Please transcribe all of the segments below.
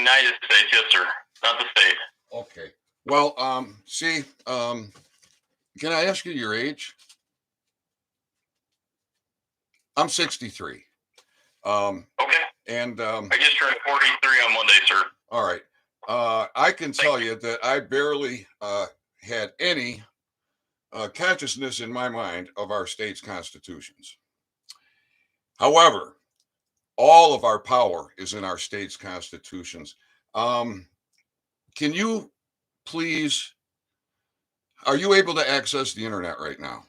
United States, yes, sir. Not the state. Okay. Well, can I ask you your age? I'm 63. Okay. And I just turned 43 on Monday, sir. all right. I can tell you that I barely had any consciousness in my mind of our state's constitutions. However, all of our power is in our state's constitutions. Can you please, are you able to access the internet right now?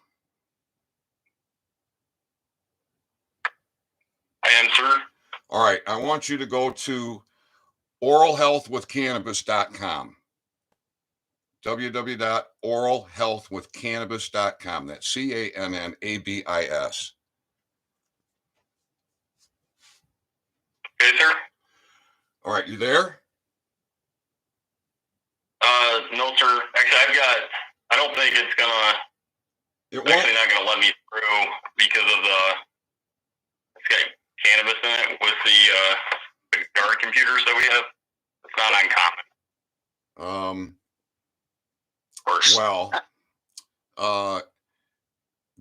I am, sir. All right. I want you to go to oralhealthwithcannabis.com. www.oralhealthwithcannabis.com. That's CANNABIS. Okay, sir. All right, you there? No, sir. Actually, I don't think it's actually not gonna let me through because of it's got cannabis in it with the guard computers that we have. It's not uncommon. Of course. Well,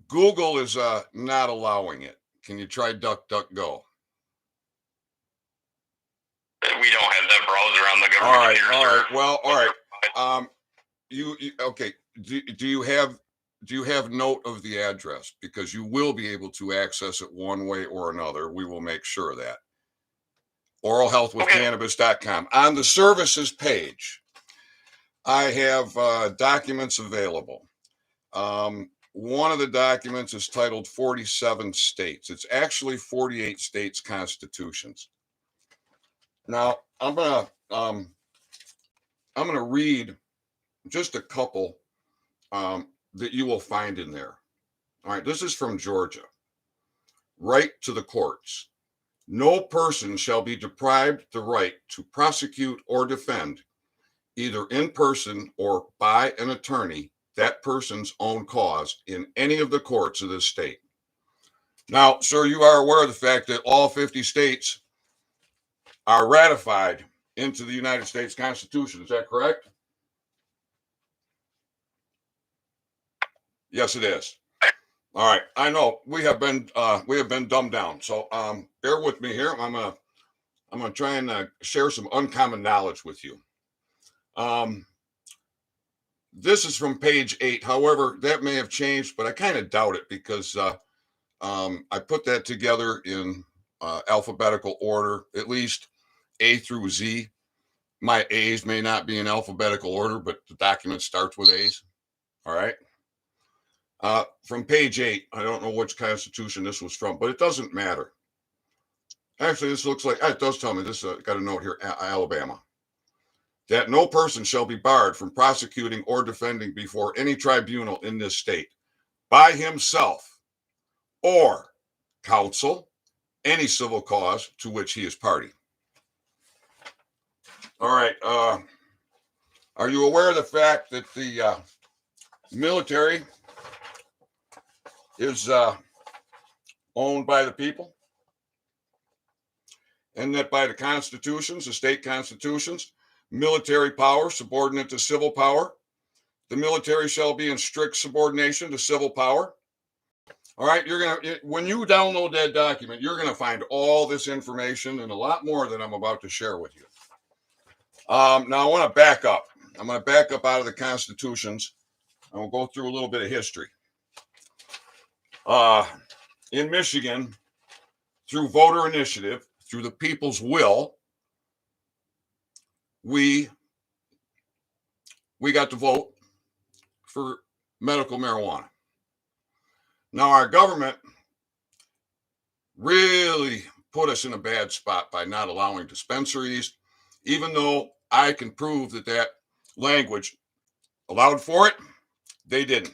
Google is not allowing it. Can you try DuckDuckGo? We don't have that browser on the government computer. All right. Well, all right. You okay? Do you have note of the address? Because you will be able to access it one way or another. We will make sure of that. oralhealthwithcannabis.com. On the services page, I have documents available. One of the documents is titled 47 States. It's actually 48 states' constitutions. Now, I'm gonna read just a couple that you will find in there. All right, this is from Georgia. Right to the courts. No person shall be deprived the right to prosecute or defend, either in person or by an attorney, that person's own cause in any of the courts of this state. Now, sir, you are aware of the fact that all 50 states are ratified into the United States Constitution. Is that correct? Yes, it is. All right. I know we have been dumbed down. So bear with me here. I'm gonna try and share some uncommon knowledge with you. This is from page 8. However, that may have changed, but I kind of doubt it because I put that together in alphabetical order, at least A through Z. My A's may not be in alphabetical order, but the document starts with A's. All right. From page 8, I don't know which constitution this was from, but it doesn't matter. Actually, this looks like, it does tell me this, got a note here, Alabama. That no person shall be barred from prosecuting or defending before any tribunal in this state by himself or counsel any civil cause to which he is party. All right. Are you aware of the fact that the military is owned by the people, and that by the constitutions, the state constitutions, military power subordinate to civil power, the military shall be in strict subordination to civil power? All right, when you download that document, you're gonna find all this information and a lot more that I'm about to share with you. Now I want to back up. I'm going to back up out of the constitutions, and we'll go through a little bit of history. In Michigan, through voter initiative, through the people's will, we got to vote for medical marijuana. Now, our government really put us in a bad spot by not allowing dispensaries, even though I can prove that language allowed for it, they didn't.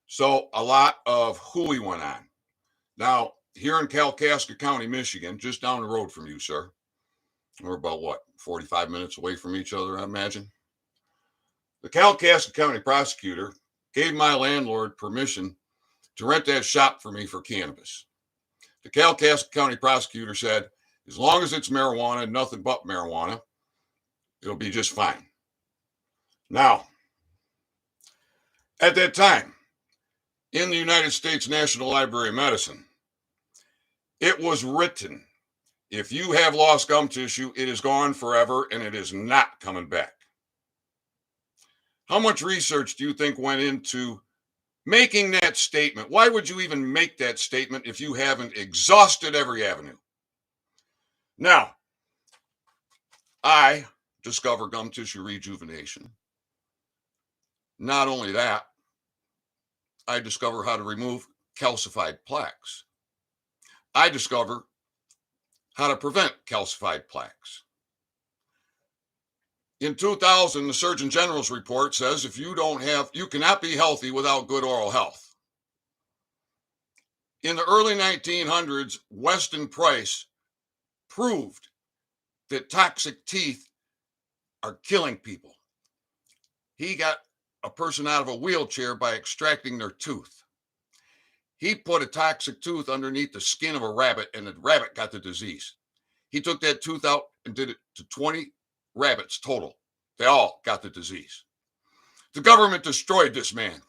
So a lot of hooey went on. Now, here in Kalkaska County, Michigan, just down the road from you, sir, we're about, 45 minutes away from each other, I imagine. The Kalkaska County prosecutor gave my landlord permission to rent that shop for me for cannabis. The Kalkaska County prosecutor said, as long as it's marijuana, nothing but marijuana, It'll be just fine. Now, at that time, in the United States National Library of Medicine, it was written, if you have lost gum tissue, it is gone forever and it is not coming back. How much research do you think went into making that statement? Why would you even make that statement if you haven't exhausted every avenue? Now, I discover gum tissue rejuvenation. Not only that, I discover how to remove calcified plaques. I discover how to prevent calcified plaques. In 2000, the Surgeon General's report says if you cannot be healthy without good oral health. In the early 1900s, Weston Price proved that toxic teeth are killing people. He got a person out of a wheelchair by extracting their tooth. He put a toxic tooth underneath the skin of a rabbit, and the rabbit got the disease. He took that tooth out and did it to 20 rabbits total. They all got the disease. The government destroyed this man.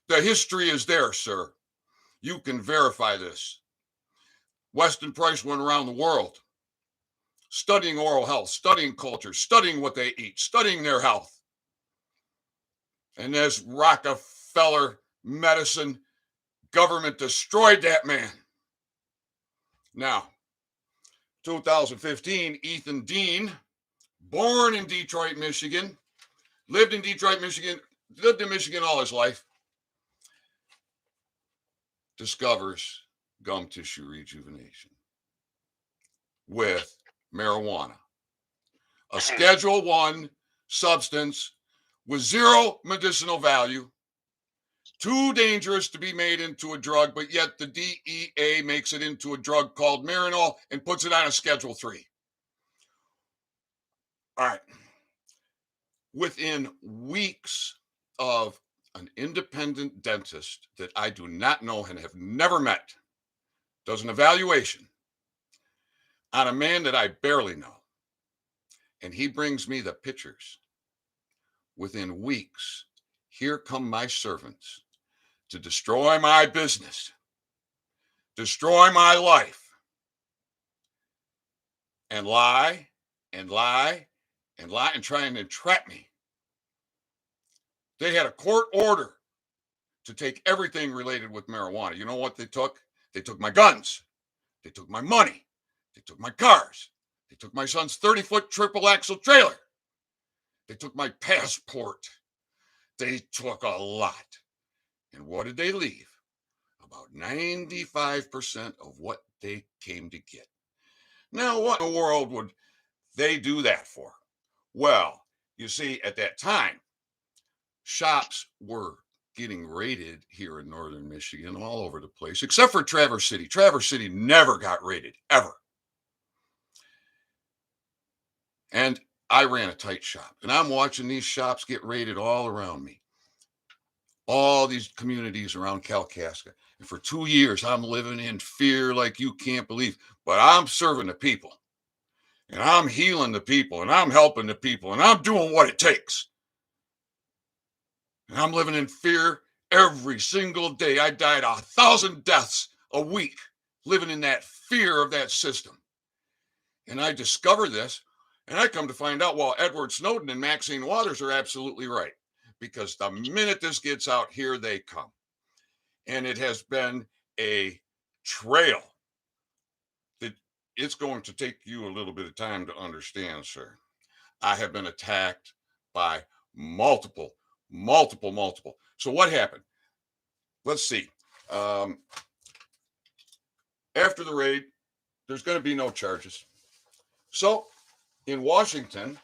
The history is there, sir. You can verify this. Weston Price went around the world studying oral health, studying culture, studying what they eat, studying their health. And this Rockefeller medicine government destroyed that man. Now, 2015, Ethan Dean, born in Detroit, Michigan, lived in Michigan all his life, discovers gum tissue rejuvenation with marijuana, a Schedule I substance with zero medicinal value, too dangerous to be made into a drug, but yet the DEA makes it into a drug called Marinol and puts it on a Schedule III. All right. Within weeks of an independent dentist that I do not know and have never met does an evaluation on a man that I barely know, and he brings me the pictures. Within weeks, here come my servants to destroy my business, destroy my life, and lie and lie and lie and try and entrap me. They had a court order to take everything related with marijuana. You know what they took? They took my guns. They took my money. They took my cars. They took my son's 30-foot triple axle trailer. They took my passport. They took a lot. And what did they leave? About 95% of what they came to get. Now, what in the world would they do that for? Well, you see, at that time, shops were getting raided here in northern Michigan all over the place, except for Traverse City. Traverse City never got raided, ever. And I ran a tight shop, and I'm watching these shops get raided all around me. All these communities around Kalkaska. And for 2 years, I'm living in fear like you can't believe. But I'm serving the people. And I'm healing the people. And I'm helping the people. And I'm doing what it takes. And I'm living in fear every single day. I died 1,000 deaths a week living in that fear of that system. And I discover this. And I come to find out, well, Edward Snowden and Maxine Waters are absolutely right. Because the minute this gets out, here they come. And it has been a trail that it's going to take you a little bit of time to understand, sir. I have been attacked by multiple. So what happened? Let's see. After the raid, there's going to be no charges. So in Washington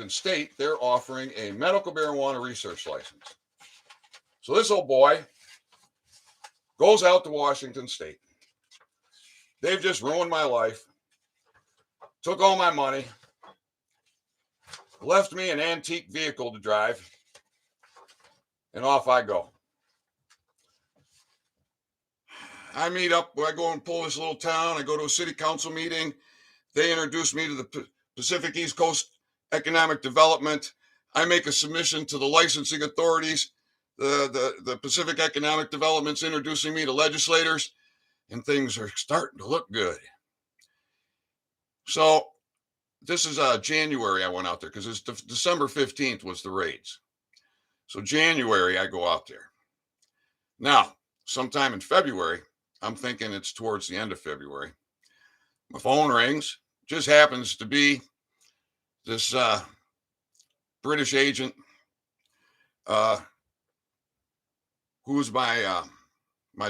State, they're offering a medical marijuana research license. So this old boy goes out to Washington State. They've just ruined my life, took all my money, left me an antique vehicle to drive, and off I go. I meet up, I go and pull this little town, I go to a city council meeting. They introduce me to the Pacific East Coast economic development. I make a submission to the licensing authorities. The Pacific Economic Development's introducing me to legislators, and things are starting to look good. So this is January I went out there because it's December 15th was the raids. So January I go out there. Now, sometime in February, I'm thinking it's towards the end of February, my phone rings. Just happens to be this British agent who's my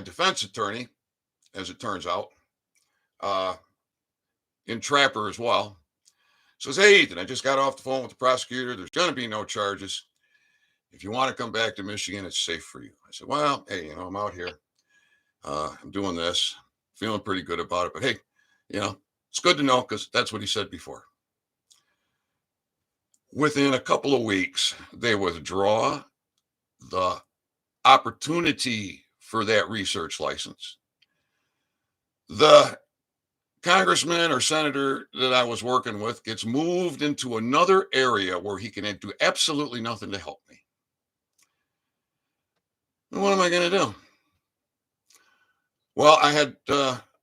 defense attorney, as it turns out, in Trapper as well. Says, hey, Ethan, I just got off the phone with the prosecutor. There's going to be no charges. If you want to come back to Michigan, it's safe for you. I said, well, hey, I'm out here. I'm doing this, feeling pretty good about it. But hey, it's good to know because that's what he said before. Within a couple of weeks, they withdraw the opportunity for that research license. The congressman or senator that I was working with gets moved into another area where he can do absolutely nothing to help me. And what am I going to do? Well, I had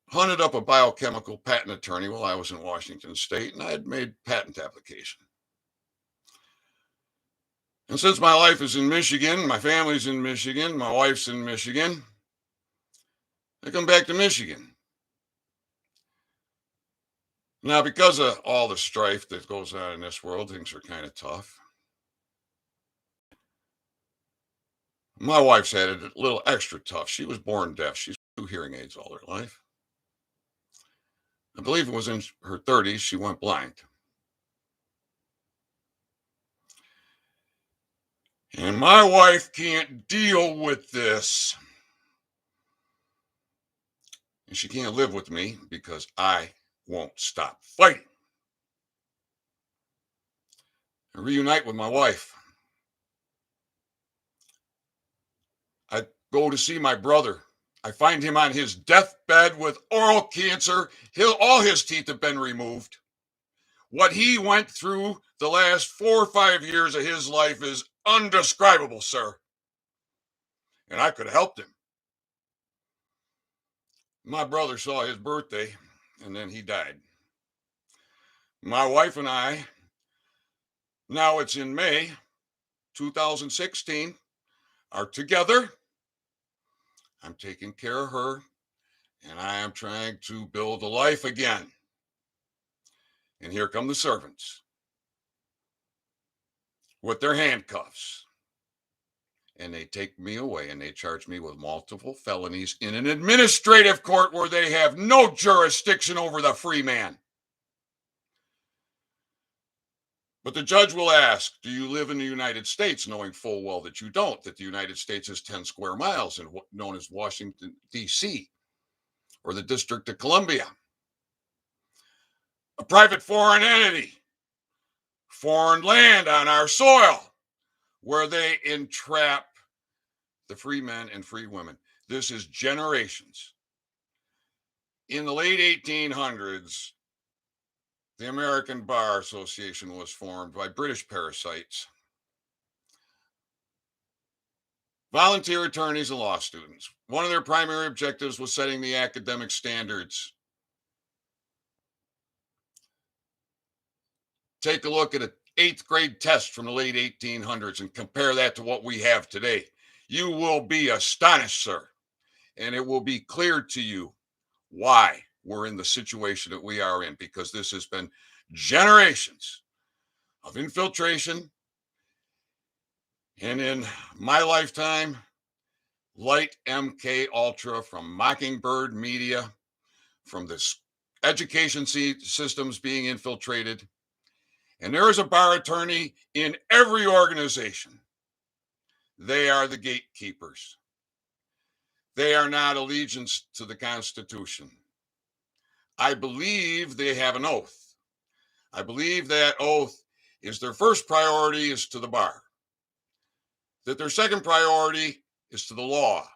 hunted up a biochemical patent attorney while I was in Washington State, and I had made patent application. And since my life is in Michigan, my family's in Michigan, my wife's in Michigan, I come back to Michigan. Now, because of all the strife that goes on in this world, things are kind of tough. My wife's had it a little extra tough. She was born deaf. She's 2 hearing aids all her life. I believe it was in her 30s, she went blind. And my wife can't deal with this. And she can't live with me because I won't stop fighting. I reunite with my wife. I go to see my brother. I find him on his deathbed with oral cancer. All his teeth have been removed. What he went through the last 4 or 5 years of his life is undescribable, sir. And I could have helped him. My brother saw his birthday, and then he died. My wife and I, now it's in May 2016, are together. I'm taking care of her, and I am trying to build a life again. And here come the servants with their handcuffs. And they take me away and they charge me with multiple felonies in an administrative court where they have no jurisdiction over the free man. But the judge will ask, do you live in the United States? Knowing full well that you don't, that the United States is 10 square miles and known as Washington, D.C., or the District of Columbia. A private foreign entity, foreign land on our soil, where they entrap the free men and free women. This is generations. In the late 1800s, the American Bar Association was formed by British parasites, volunteer attorneys and law students. One of their primary objectives was setting the academic standards. Take a look at an 8th grade test from the late 1800s and compare that to what we have today. You will be astonished, sir, and it will be clear to you why we're in the situation that we are in, because this has been generations of infiltration. And in my lifetime, Light MK Ultra from Mockingbird Media, from this education systems being infiltrated. And there is a bar attorney in every organization. They are the gatekeepers. They are not allegiance to the Constitution. I believe they have an oath. I believe that oath is their first priority is to the bar. That their second priority is to the law.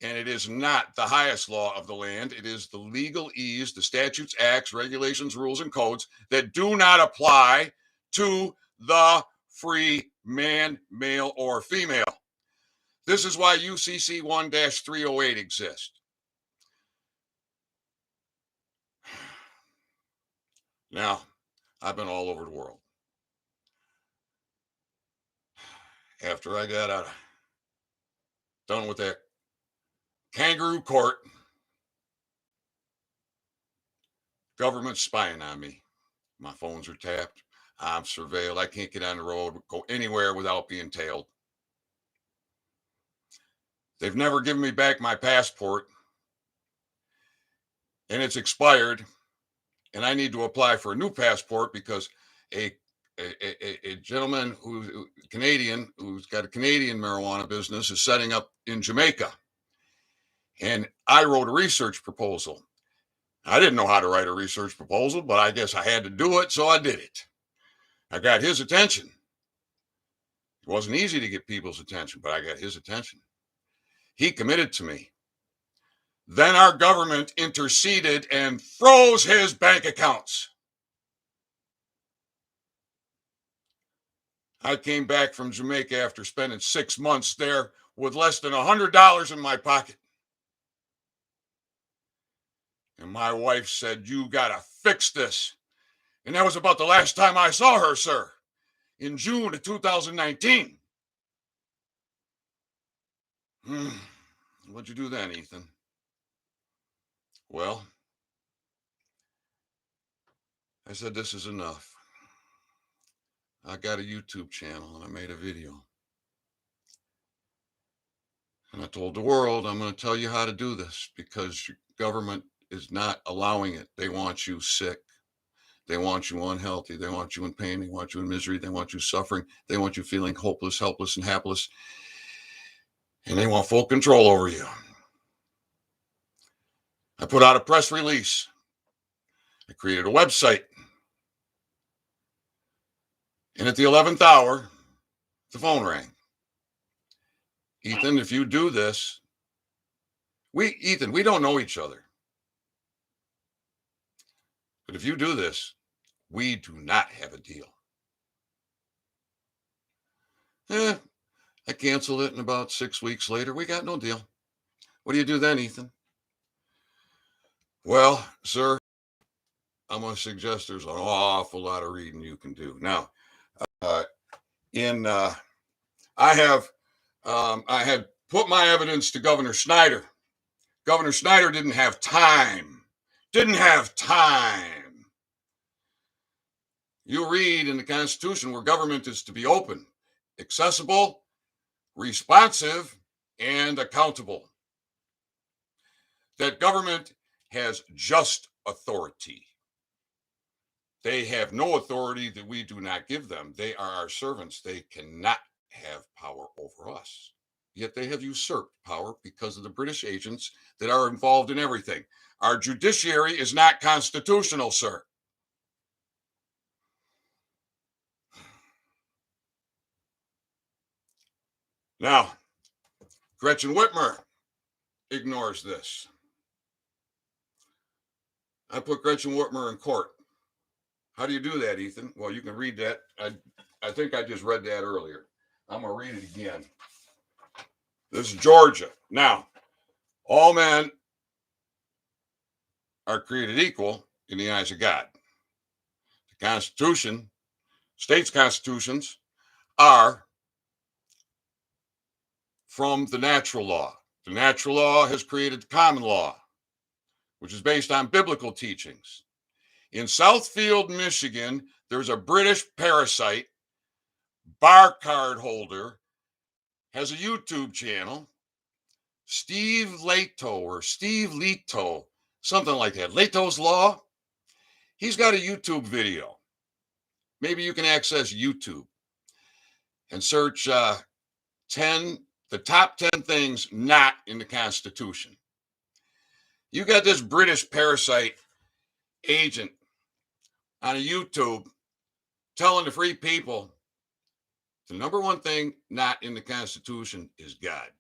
And it is not the highest law of the land. It is the legalese, the statutes, acts, regulations, rules, and codes that do not apply to the free man, male, or female. This is why UCC 1-308 exists. Now, I've been all over the world. After I got done with that kangaroo court, government spying on me. My phones are tapped. I'm surveilled. I can't get on the road, go anywhere without being tailed. They've never given me back my passport, and it's expired, and I need to apply for a new passport because a gentleman who's Canadian, who's got a Canadian marijuana business, is setting up in Jamaica. And I wrote a research proposal. I didn't know how to write a research proposal, but I guess I had to do it, so I did it. I got his attention. It wasn't easy to get people's attention, but I got his attention. He committed to me. Then our government interceded and froze his bank accounts. I came back from Jamaica after spending 6 months there with less than $100 in my pocket. And my wife said, "You got to fix this." And that was about the last time I saw her, sir, in June of 2019. What'd you do then, Ethan? Well, I said, this is enough. I got a YouTube channel and I made a video. And I told the world, I'm going to tell you how to do this because your government is not allowing it. They want you sick. They want you unhealthy. They want you in pain. They want you in misery. They want you suffering. They want you feeling hopeless, helpless, and hapless. And they want full control over you. I put out a press release. I created a website. And at the 11th hour, the phone rang. Ethan, if you do this, Ethan, we don't know each other. But if you do this, we do not have a deal. I canceled it, and about 6 weeks later, we got no deal. What do you do then, Ethan? Well, sir, I'm going to suggest there's an awful lot of reading you can do. Now, I had put my evidence to Governor Snyder. Governor Snyder didn't have time. You read in the Constitution where government is to be open, accessible, responsive, and accountable. That government has just authority. They have no authority that we do not give them. They are our servants. They cannot have power over us. Yet they have usurped power because of the British agents that are involved in everything. Our judiciary is not constitutional, sir. Now, Gretchen Whitmer ignores this. I put Gretchen Whitmer in court. How do you do that, Ethan? Well, you can read that. I think I just read that earlier. I'm going to read it again. This is Georgia. Now, all men are created equal in the eyes of God. The Constitution, states' constitutions, are from the natural law. The natural law has created the common law, which is based on biblical teachings. In Southfield, Michigan, there's a British parasite, bar card holder, has a YouTube channel, Steve Leto, something like that. Leto's Law. He's got a YouTube video. Maybe you can access YouTube and search the top 10 things not in the Constitution. You got this British parasite agent on a YouTube telling the free people the number one thing not in the Constitution is God.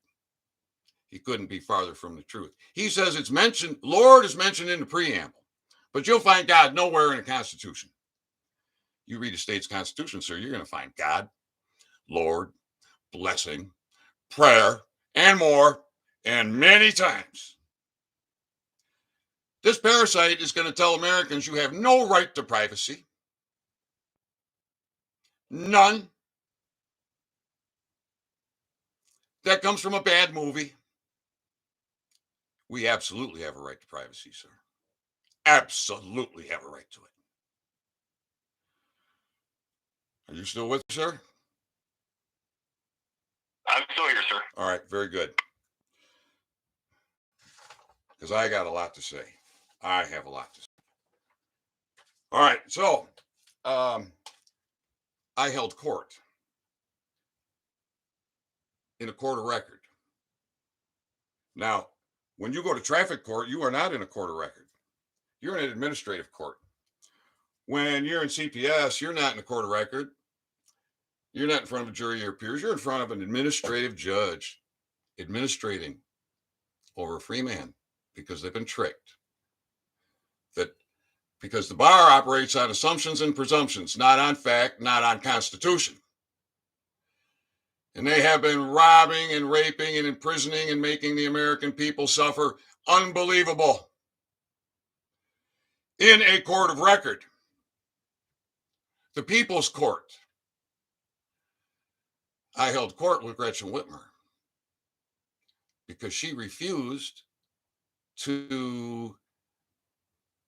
He couldn't be farther from the truth. He says it's mentioned, Lord is mentioned in the preamble, but you'll find God nowhere in the Constitution. You read a state's constitution, sir, you're going to find God, Lord, blessing, prayer, and more, and many times. This parasite is going to tell Americans you have no right to privacy. None. That comes from a bad movie. We absolutely have a right to privacy, sir. Absolutely have a right to it. Are you still with me, sir? I'm still here, sir. All right, very good. Because I got a lot to say. I have a lot to say. All right, so I held court in a court of record. Now, when you go to traffic court, you are not in a court of record. You're in an administrative court. When you're in CPS, you're not in a court of record. You're not in front of a jury of your peers. You're in front of an administrative judge administrating over a free man because they've been tricked. That because the bar operates on assumptions and presumptions, not on fact, not on constitution. And they have been robbing and raping and imprisoning and making the American people suffer unbelievable in a court of record, the People's Court. I held court with Gretchen Whitmer because she refused to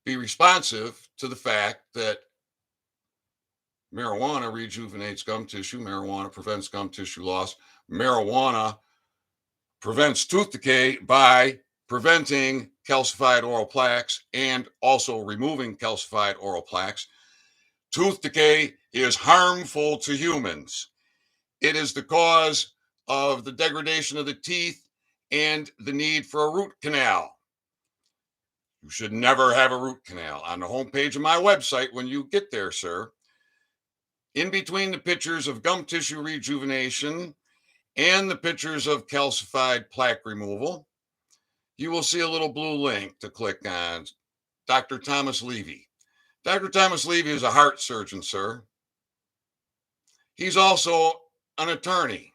be responsive to the fact that marijuana rejuvenates gum tissue, marijuana prevents gum tissue loss, marijuana prevents tooth decay by preventing calcified oral plaques and also removing calcified oral plaques. Tooth decay is harmful to humans. It is the cause of the degradation of the teeth and the need for a root canal. You should never have a root canal. On the homepage of my website, when you get there, sir, in between the pictures of gum tissue rejuvenation and the pictures of calcified plaque removal, you will see a little blue link to click on. Dr. Thomas Levy. Dr. Thomas Levy is a heart surgeon, sir. He's also an attorney.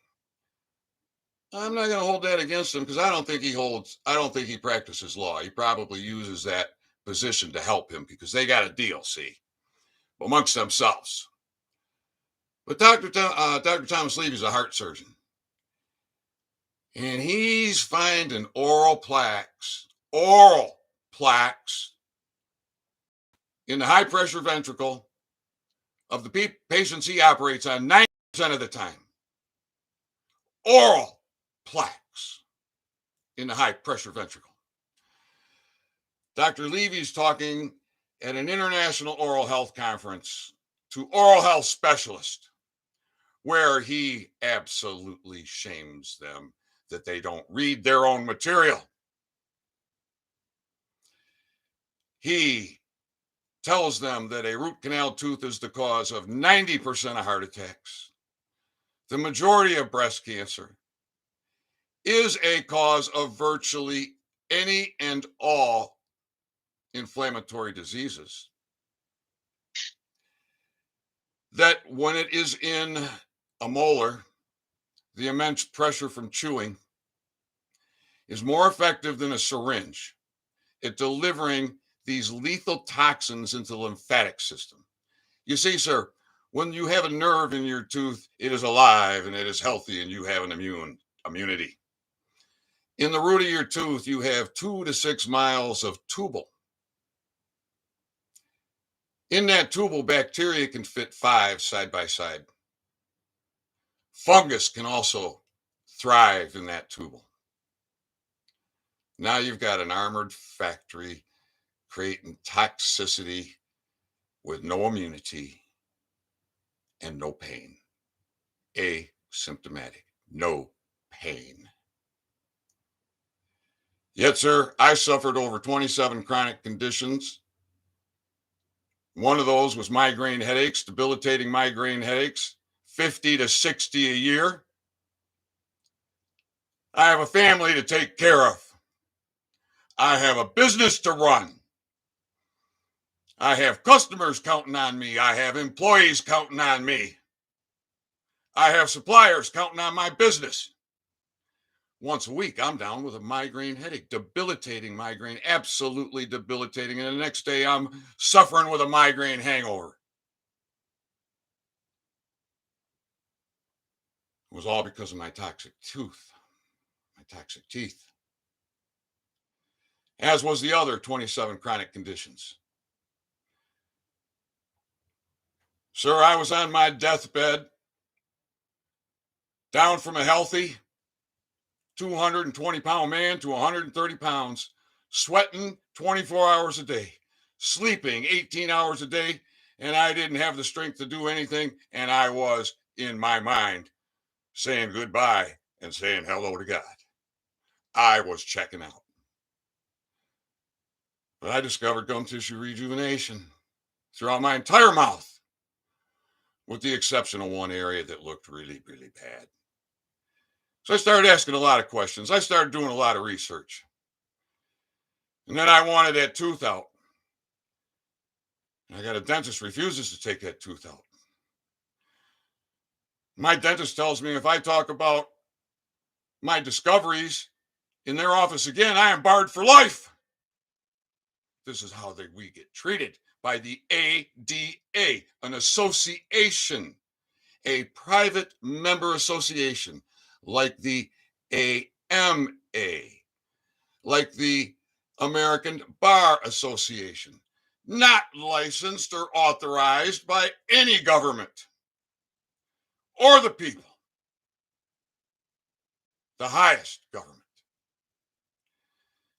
I'm not going to hold that against him because I don't think he practices law. He probably uses that position to help him because they got a deal, see, amongst themselves. But Dr. Thomas Levy is a heart surgeon. And he's finding oral plaques in the high pressure ventricle of the patients he operates on 90% of the time. Oral plaques in the high pressure ventricle. Dr. Levy's talking at an international oral health conference to oral health specialists where he absolutely shames them that they don't read their own material. He tells them that a root canal tooth is the cause of 90% of heart attacks. The majority of breast cancer is a cause of virtually any and all inflammatory diseases. That when it is in a molar, the immense pressure from chewing is more effective than a syringe at delivering these lethal toxins into the lymphatic system. You see, sir, when you have a nerve in your tooth, it is alive and it is healthy and you have an immunity. In the root of your tooth, you have 2 to 6 miles of tubule. In that tubule, bacteria can fit 5 side by side. Fungus can also thrive in that tubule. Now you've got an armored factory creating toxicity with no immunity and no pain. Asymptomatic, no pain. Yet, sir, I suffered over 27 chronic conditions. One of those was migraine headaches, debilitating migraine headaches, 50 to 60 a year. I have a family to take care of. I have a business to run. I have customers counting on me. I have employees counting on me. I have suppliers counting on my business. Once a week, I'm down with a migraine headache, debilitating migraine, absolutely debilitating. And the next day, I'm suffering with a migraine hangover. It was all because of my toxic tooth, my toxic teeth, as was the other 27 chronic conditions. Sir, I was on my deathbed, down from a healthy 220-pound man to 130 pounds, sweating 24 hours a day, sleeping 18 hours a day, and I didn't have the strength to do anything, and I was, in my mind, saying goodbye and saying hello to God. I was checking out. But I discovered gum tissue rejuvenation throughout my entire mouth, with the exception of one area that looked really, really bad. So I started asking a lot of questions. I started doing a lot of research. And then I wanted that tooth out. And I got a dentist refuses to take that tooth out. My dentist tells me if I talk about my discoveries in their office again, I am barred for life. This is how we get treated by the ADA, an association, a private member association, like the AMA, like the American Bar Association, not licensed or authorized by any government or the people, the highest government.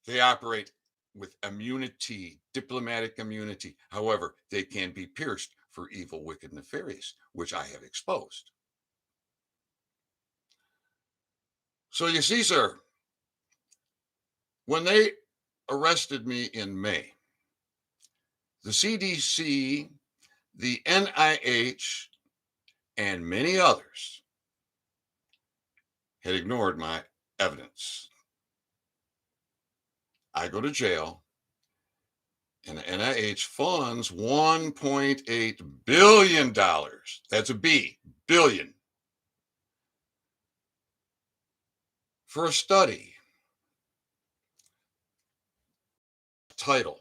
They operate with immunity, diplomatic immunity. However, they can be pierced for evil, wicked, nefarious, which I have exposed. So you see, sir, when they arrested me in May, the CDC, the NIH, and many others had ignored my evidence. I go to jail, and the NIH funds $1.8 billion. That's a B, billion, for a study. Title.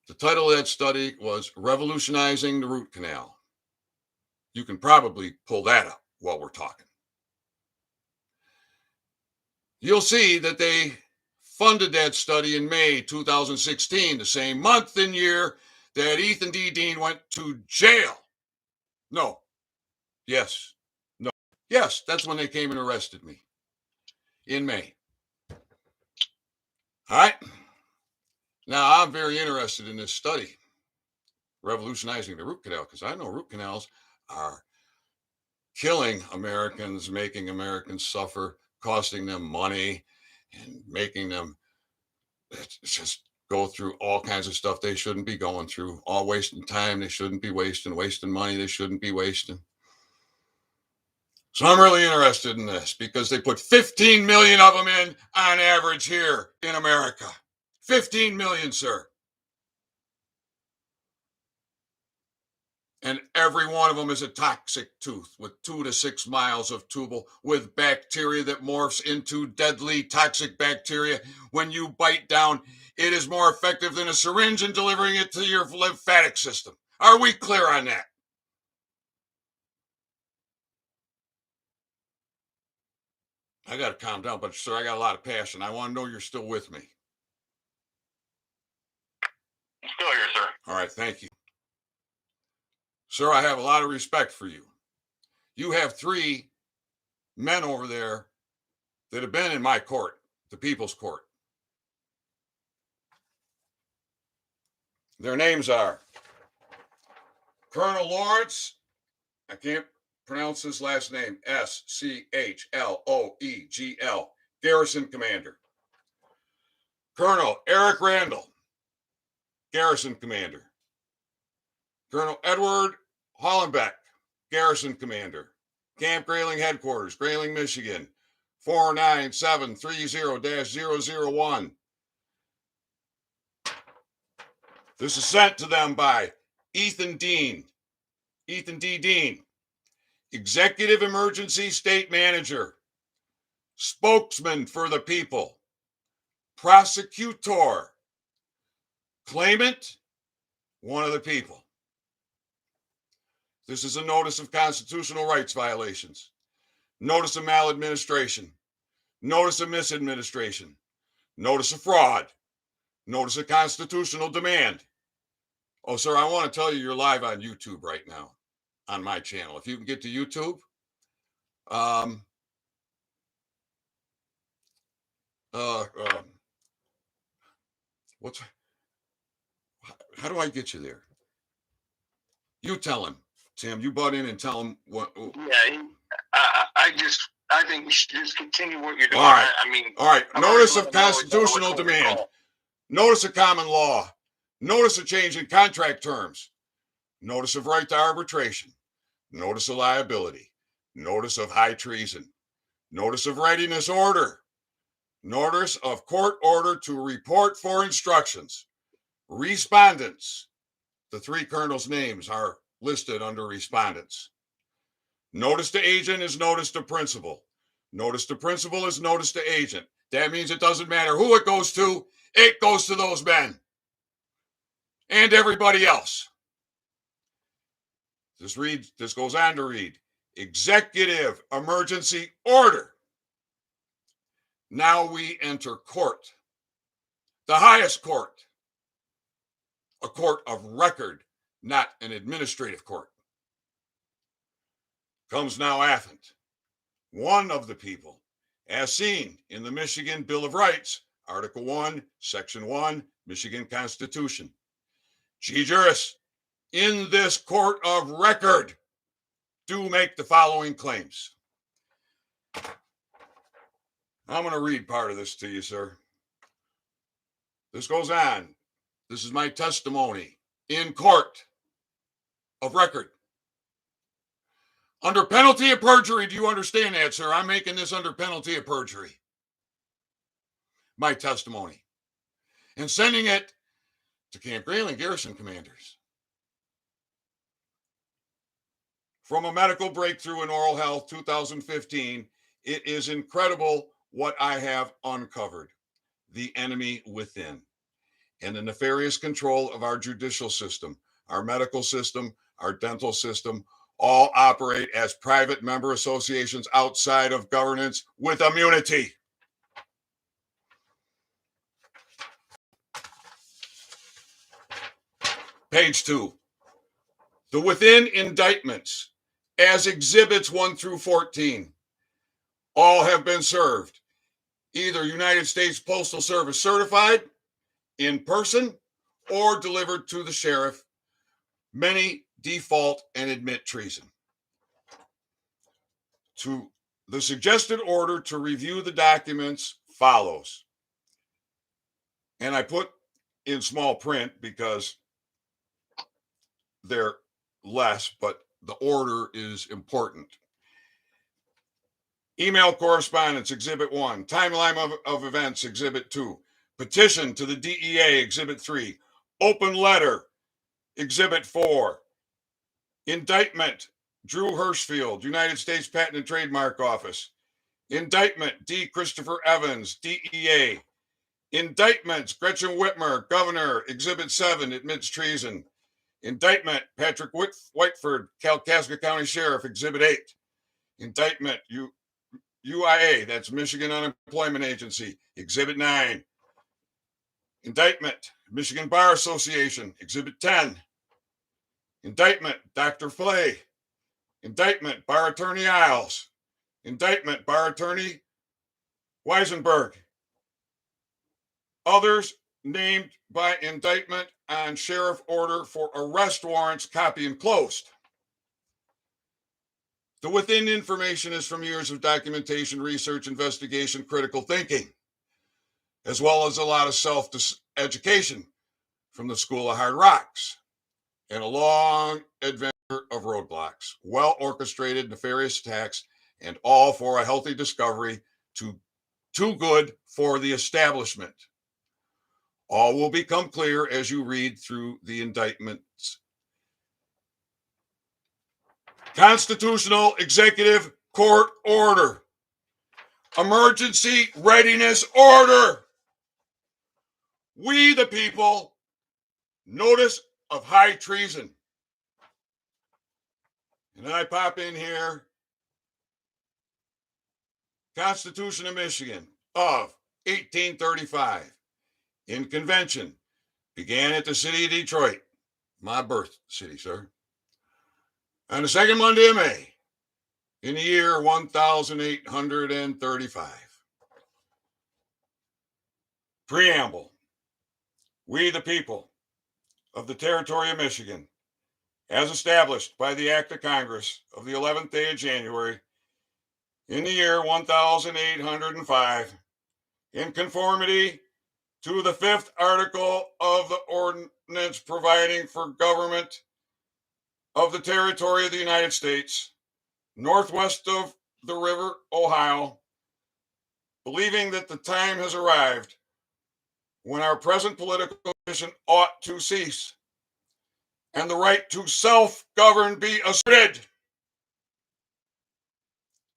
The title of that study was Revolutionizing the Root Canal. You can probably pull that up while we're talking. You'll see that they funded that study in May 2016, the same month and year that Ethan D. Dean went to jail. No. Yes. No. Yes, that's when they came and arrested me. In May. All right. Now, I'm very interested in this study, revolutionizing the root canal, because I know root canals are killing Americans, making Americans suffer, costing them money, and making them just go through all kinds of stuff they shouldn't be going through, all wasting time they shouldn't be wasting money they shouldn't be wasting. So I'm really interested in this because they put 15 million of them in on average here in America. 15 million, sir. And every one of them is a toxic tooth with 2 to 6 miles of tubal with bacteria that morphs into deadly toxic bacteria. When you bite down, it is more effective than a syringe in delivering it to your lymphatic system. Are we clear on that? I got to calm down, but sir, I got a lot of passion. I want to know you're still with me. I'm still here, sir. All right, thank you. Sir, I have a lot of respect for you. You have 3 men over there that have been in my court, the People's Court. Their names are Colonel Lawrence, I can't pronounce his last name, Schloegl, Garrison Commander. Colonel Eric Randall, Garrison Commander. Colonel Edward Hollenbeck, Garrison Commander. Camp Grayling Headquarters, Grayling, Michigan, 49730-001. This is sent to them by Ethan D. Dean, Executive Emergency State Manager, Spokesman for the People, Prosecutor, Claimant, one of the people. This is a notice of constitutional rights violations, notice of maladministration, notice of misadministration, notice of fraud, notice of constitutional demand. Oh, sir, I want to tell you you're live on YouTube right now on my channel. If you can get to YouTube, how do I get you there? You tell him, Tim. You butt in and tell him what. Yeah, I think we should just continue what you're doing. All right. I mean, all right. Notice of constitutional demand, notice of common law, notice of change in contract terms, notice of right to arbitration, notice of liability, notice of high treason, notice of readiness order, notice of court order to report for instructions. Respondents, the three colonels' names are listed under respondents. Notice to agent is notice to principal. Notice to principal is notice to agent. That means it doesn't matter who it goes to those men and everybody else. This goes on to read, executive emergency order. Now we enter court, the highest court, a court of record, not an administrative court. Comes now affiant, one of the people, as seen in the Michigan Bill of Rights, Article 1, Section 1, Michigan Constitution. G. Juris, in this court of record, do make the following claims. I'm going to read part of this to you, sir. This goes on. This is my testimony in court of record. Under penalty of perjury, do you understand that, sir? I'm making this under penalty of perjury. My testimony. And sending it to Camp Grayling Garrison commanders. From a medical breakthrough in oral health 2015, it is incredible what I have uncovered. The enemy within and the nefarious control of our judicial system, our medical system, our dental system, all operate as private member associations outside of governance with immunity. Page 2. The within indictments as exhibits 1 through 14 all have been served, either United States Postal Service certified, in person, or delivered to the sheriff. Many default and admit treason. To the suggested order to review the documents follows. And I put in small print because they're less, but the order is important. Email correspondence, Exhibit 1. Timeline of events, Exhibit 2. Petition to the DEA, Exhibit 3. Open letter, Exhibit 4. Indictment, Drew Hirschfield, United States Patent and Trademark Office. Indictment, D. Christopher Evans, DEA. Indictments, Gretchen Whitmer, Governor, Exhibit 7, admits treason. Indictment, Patrick Whiteford, Kalkaska County Sheriff, Exhibit 8. Indictment, UIA, that's Michigan Unemployment Agency, Exhibit 9. Indictment, Michigan Bar Association, Exhibit 10. Indictment, Dr. Flay. Indictment, Bar Attorney Isles. Indictment, Bar Attorney Weisenberg. Others named by indictment on sheriff order for arrest warrants, copy enclosed. The within information is from years of documentation, research, investigation, critical thinking, as well as a lot of self-education from the School of Hard Rocks and a long adventure of roadblocks, well-orchestrated, nefarious attacks, and all for a healthy discovery too good for the establishment. All will become clear as you read through the indictments. Constitutional Executive Court Order. Emergency Readiness Order. We the people, notice of high treason. And then I pop in here, Constitution of Michigan of 1835. In convention, began at the city of Detroit, my birth city, sir, on the second Monday of May, in the year 1835. Preamble. We the people of the territory of Michigan, as established by the Act of Congress of the 11th day of January, in the year 1805, in conformity to the 5th article of the ordinance providing for government of the territory of the United States, northwest of the river Ohio, believing that the time has arrived when our present political condition ought to cease and the right to self-govern be asserted,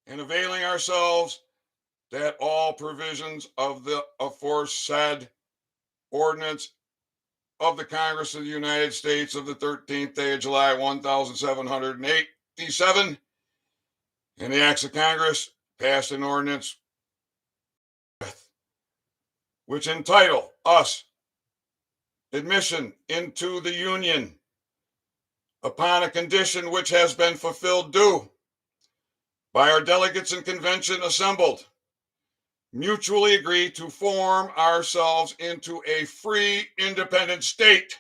and availing ourselves that all provisions of the aforesaid ordinance of the Congress of the United States of the 13th day of July, 1787, and the acts of Congress passed an ordinance which entitle us admission into the Union upon a condition which has been fulfilled due by our delegates in convention assembled, mutually agree to form ourselves into a free, independent state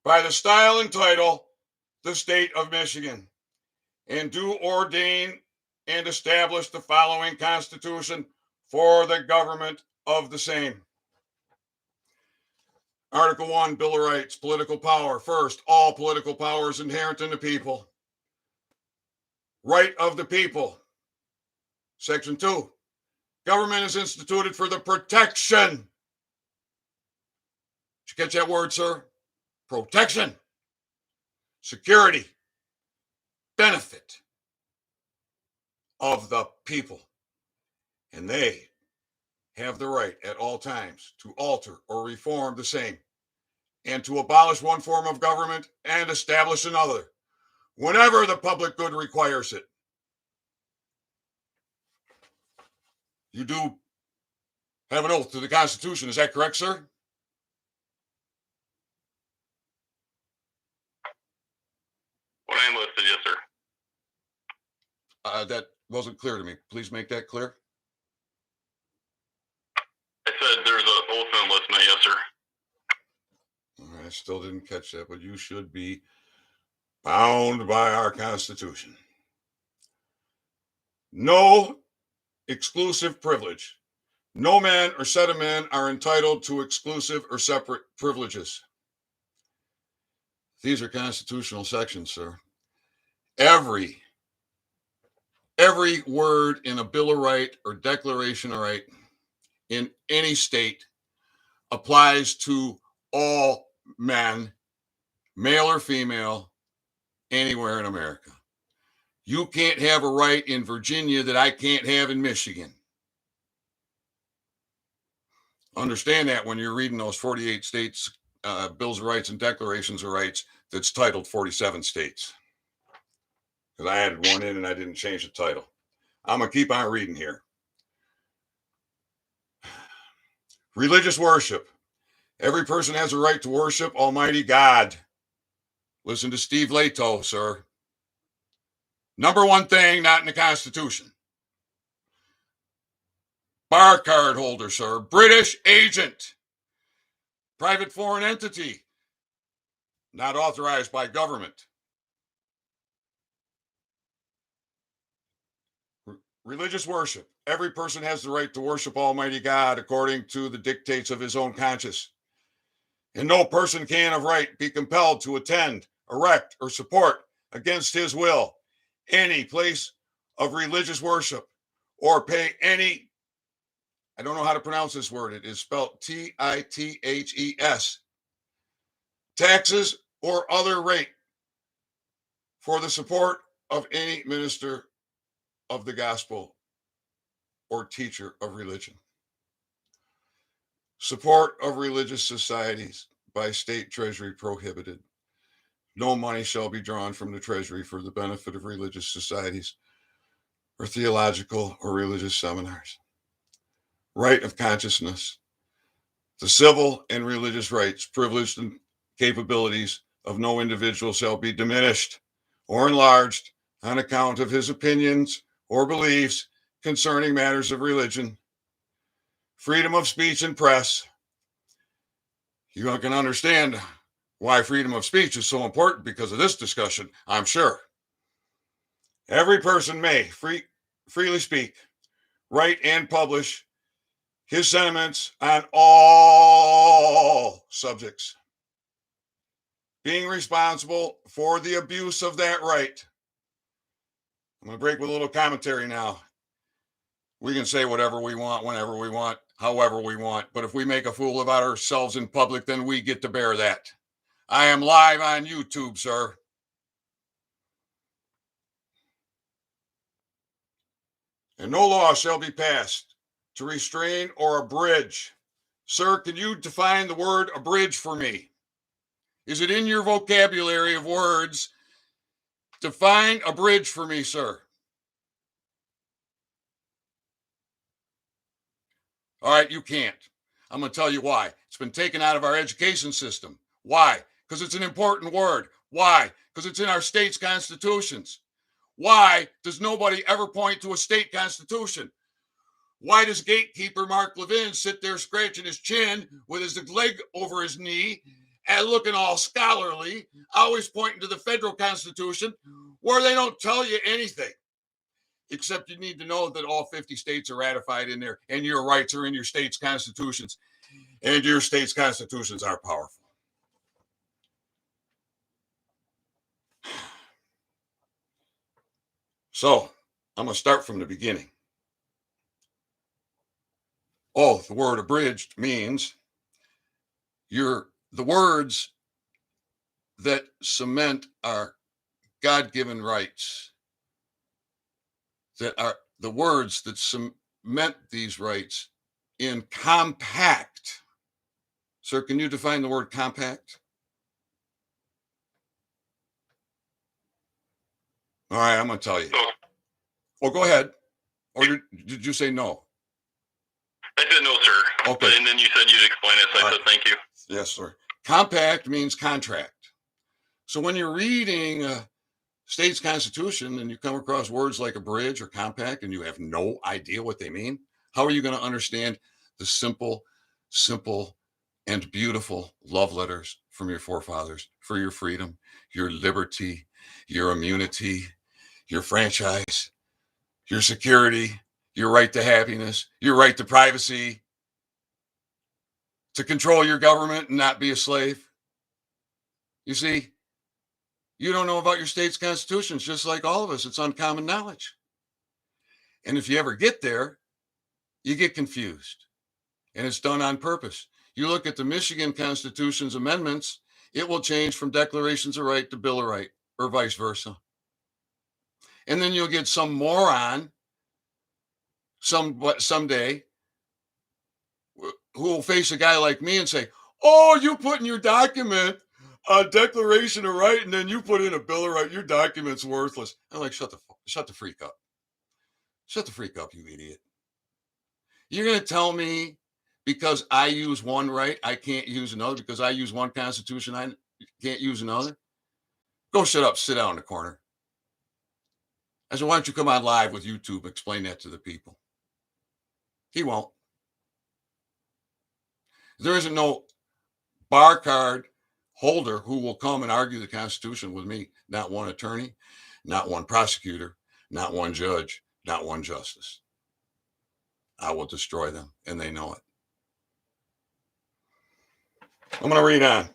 by the style and title, the state of Michigan, and do ordain and establish the following constitution for the government of the same. Article 1, Bill of Rights, political power. First, all political power is inherent in the people. Right of the people. Section 2, government is instituted for the protection. Did you catch that word, sir? Protection, security, benefit of the people. And they have the right at all times to alter or reform the same, and to abolish one form of government and establish another, whenever the public good requires it. You do have an oath to the Constitution, is that correct, sir? When I enlisted, yes, sir. That wasn't clear to me. Please make that clear. I said there's an oath of enlistment, yes, sir. All right, I still didn't catch that, but you should be bound by our Constitution. No exclusive privilege. No man or set of men are entitled to exclusive or separate privileges. These are constitutional sections, sir. Every word in a Bill of Rights or Declaration of Right in any state applies to all men, male or female, anywhere in America. You can't have a right in Virginia that I can't have in Michigan. Understand that when you're reading those 48 states, Bills of Rights and Declarations of Rights, that's titled 47 states. Because I added one in and I didn't change the title. I'm going to keep on reading here. Religious worship. Every person has a right to worship Almighty God. Listen to Steve Leto, sir. Number one thing not in the Constitution. Bar card holder, sir. British agent. Private foreign entity. Not authorized by government. Religious worship. Every person has the right to worship Almighty God according to the dictates of his own conscience. And no person can of right be compelled to attend, erect, or support against his will any place of religious worship or pay any I don't know how to pronounce this word. It is spelled T-I-T-H-E-S. Taxes or other rate for the support of any minister of the gospel or teacher of religion. Support of religious societies by state treasury prohibited. No money shall be drawn from the treasury for the benefit of religious societies or theological or religious seminars. Right of consciousness. The civil and religious rights, privileged, and capabilities of no individual shall be diminished or enlarged on account of his opinions or beliefs concerning matters of religion. Freedom of speech and press. You can understand why freedom of speech is so important because of this discussion, I'm sure. Every person may freely speak, write, and publish his sentiments on all subjects, being responsible for the abuse of that right. I'm going to break with a little commentary now. We can say whatever we want, whenever we want, however we want, but if we make a fool of ourselves in public, then we get to bear that. I am live on YouTube, sir. And no law shall be passed to restrain or abridge. Sir, can you define the word abridge for me? Is it in your vocabulary of words? Define abridge for me, sir. All right, you can't. I'm going to tell you why. It's been taken out of our education system. Why? Because it's an important word. Why? Because it's in our state's constitutions. Why does nobody ever point to a state constitution? Why does gatekeeper Mark Levin sit there scratching his chin with his leg over his knee and looking all scholarly, always pointing to the federal constitution where they don't tell you anything? Except you need to know that all 50 states are ratified in there and your rights are in your state's constitutions. And your state's constitutions are powerful. So I'm going to start from the beginning. Oh, the word abridged means the words that cement our God-given rights, that are the words that cement these rights in compact. Sir, can you define the word compact? All right, I'm going to tell you. Oh, go ahead. Or did you say no? I said no, sir. Okay. And then you said you'd explain it, so I said thank you. Yes, sir. Compact means contract. So when you're reading a state's constitution and you come across words like abridge or compact and you have no idea what they mean, how are you going to understand the simple, and beautiful love letters from your forefathers for your freedom, your liberty, your immunity, your franchise, your security, your right to happiness, your right to privacy, to control your government and not be a slave? You see, you don't know about your state's constitutions, just like all of us. It's uncommon knowledge. And if you ever get there, you get confused. And it's done on purpose. You look at the Michigan Constitution's amendments, it will change from declarations of right to Bill of Right, or vice versa. And then you'll get some moron someday who will face a guy like me and say, oh, you put in your document a declaration of right, and then you put in a Bill of Right, your document's worthless. I'm like, shut the freak up. Shut the freak up, you idiot. You're going to tell me because I use one right, I can't use another, because I use one constitution, I can't use another? Go shut up, sit down in the corner. I said, why don't you come on live with YouTube, explain that to the people? He won't. There isn't no bar card holder who will come and argue the Constitution with me. Not one attorney, not one prosecutor, not one judge, not one justice. I will destroy them, and they know it. I'm going to read on.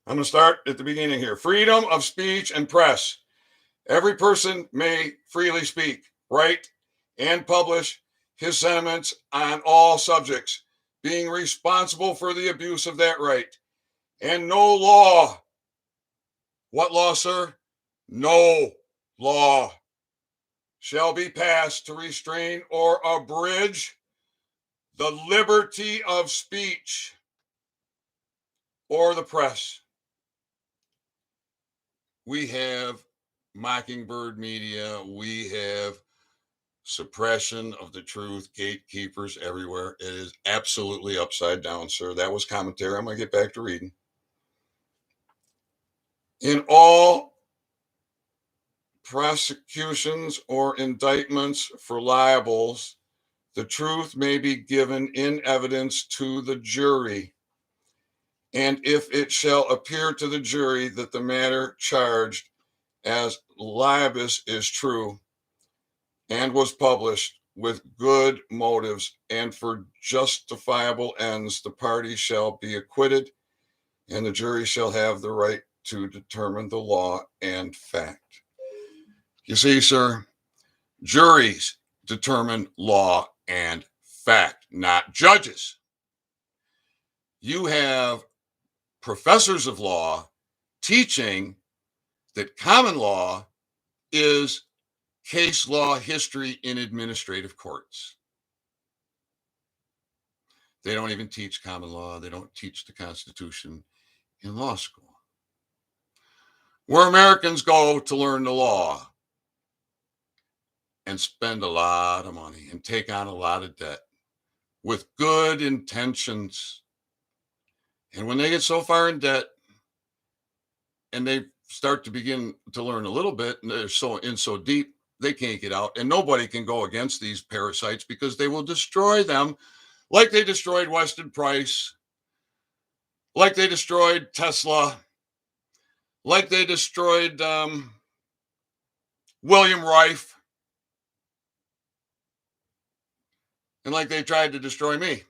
I'm going to start at the beginning here. Freedom of speech and press. Every person may freely speak, write, and publish his sentiments on all subjects, being responsible for the abuse of that right. And no law, what law, sir? No law shall be passed to restrain or abridge the liberty of speech or the press. We have Mockingbird media. We have suppression of the truth, gatekeepers everywhere. It is absolutely upside down, sir. That was commentary. I'm going to get back to reading. In all prosecutions or indictments for libels, the truth may be given in evidence to the jury. And if it shall appear to the jury that the matter charged as libelous is true and was published with good motives and for justifiable ends, the party shall be acquitted, and the jury shall have the right to determine the law and fact. You see, sir, juries determine law and fact, not judges. You have professors of law teaching that common law is case law history in administrative courts. They don't even teach common law. They don't teach the Constitution in law school. Where Americans go to learn the law and spend a lot of money and take on a lot of debt with good intentions. And when they get so far in debt and they start to begin to learn a little bit, and they're so deep, they can't get out. And nobody can go against these parasites because they will destroy them, like they destroyed Weston Price, like they destroyed Tesla, like they destroyed William Reif, and like they tried to destroy me.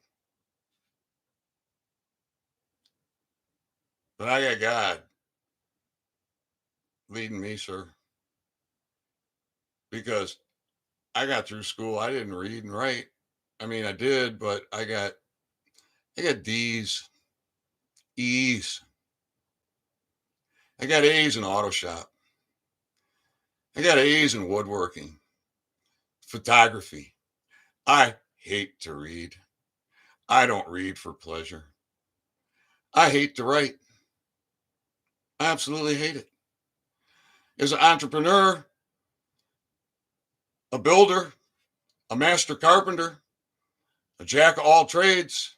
But I got God leading me, sir, because I got through school. I didn't read and write. I mean, I did, but I got D's, E's. I got A's in auto shop. I got A's in woodworking, photography. I hate to read. I don't read for pleasure. I hate to write. I absolutely hate it. As an entrepreneur, a builder, a master carpenter, a jack of all trades,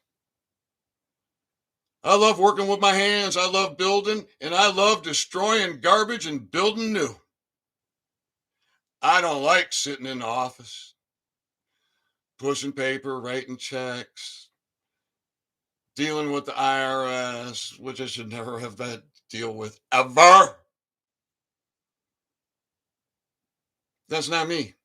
I love working with my hands. I love building, and I love destroying garbage and building new. I don't like sitting in the office, pushing paper, writing checks, dealing with the IRS, which I should never have had to deal with ever. That's not me.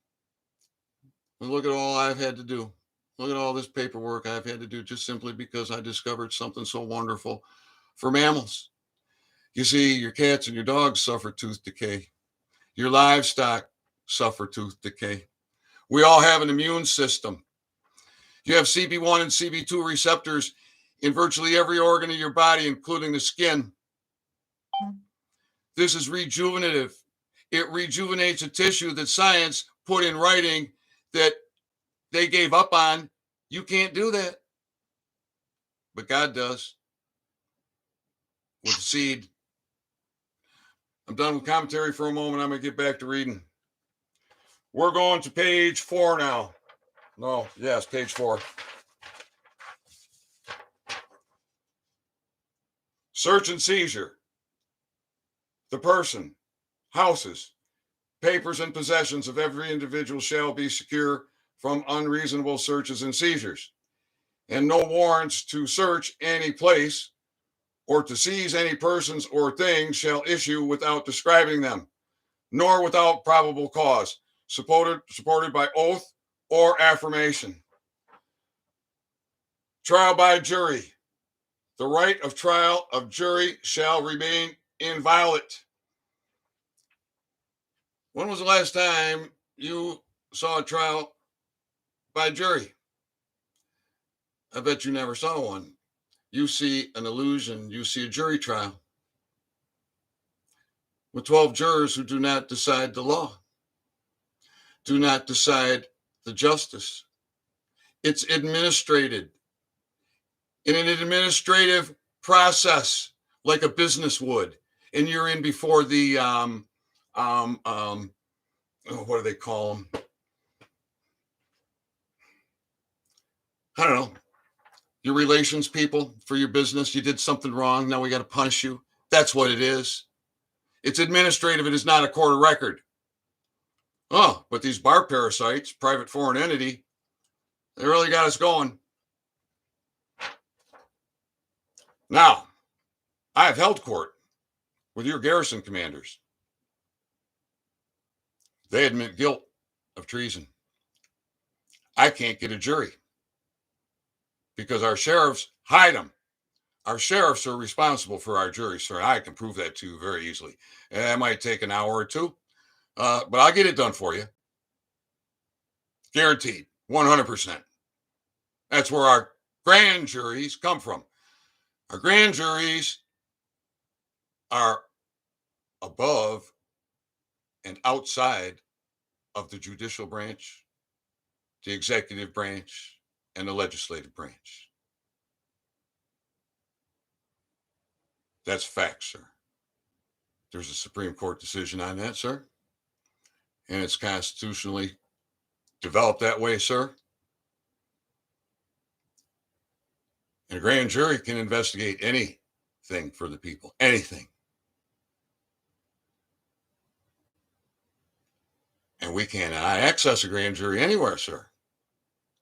And look at all I've had to do. Look at all this paperwork I've had to do just simply because I discovered something so wonderful for mammals. You see, your cats and your dogs suffer tooth decay. Your livestock suffer tooth decay. We all have an immune system. You have CB1 and CB2 receptors in virtually every organ of your body, including the skin. This is rejuvenative. It rejuvenates a tissue that science put in writing that they gave up on. You can't do that. But God does. With the seed. I'm done with commentary for a moment. I'm going to get back to reading. We're going to page 4 now. No, yes, page 4. Search and seizure. The person, houses, papers, and possessions of every individual shall be secure from unreasonable searches and seizures, and no warrants to search any place or to seize any persons or things shall issue without describing them, nor without probable cause, supported by oath or affirmation. Trial by jury. The right of trial of jury shall remain inviolate. When was the last time you saw a trial by jury. I bet you never saw one. You see an illusion. You see a jury trial with 12 jurors who do not decide the law, do not decide the justice. It's administrated in an administrative process like a business would. And you're in before the, what do they call them? I don't know. Your relations people for your business. You did something wrong. Now we got to punish you. That's what it is. It's administrative. It is not a court of record. Oh, but these bar parasites, private foreign entity, they really got us going. Now, I have held court with your garrison commanders. They admit guilt of treason. I can't get a jury because our sheriffs hide them. Our sheriffs are responsible for our juries, sir. I can prove that to you very easily. And that might take an hour or two, but I'll get it done for you. Guaranteed, 100%. That's where our grand juries come from. Our grand juries are above and outside of the judicial branch, the executive branch, and the legislative branch. That's fact, sir. There's a Supreme Court decision on that, sir. And it's constitutionally developed that way, sir. And a grand jury can investigate anything for the people, anything. And we cannot access a grand jury anywhere, sir.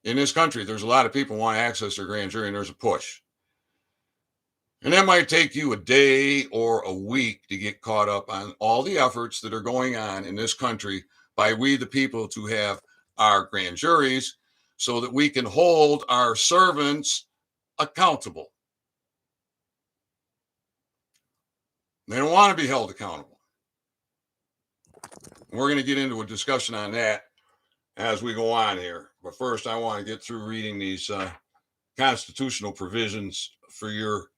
In this country, there's a lot of people who want to access their grand jury, and there's a push. And that might take you a day or a week to get caught up on all the efforts that are going on in this country by we, the people, to have our grand juries so that we can hold our servants accountable. They don't want to be held accountable. We're going to get into a discussion on that as we go on here. But first, I want to get through reading these constitutional provisions for your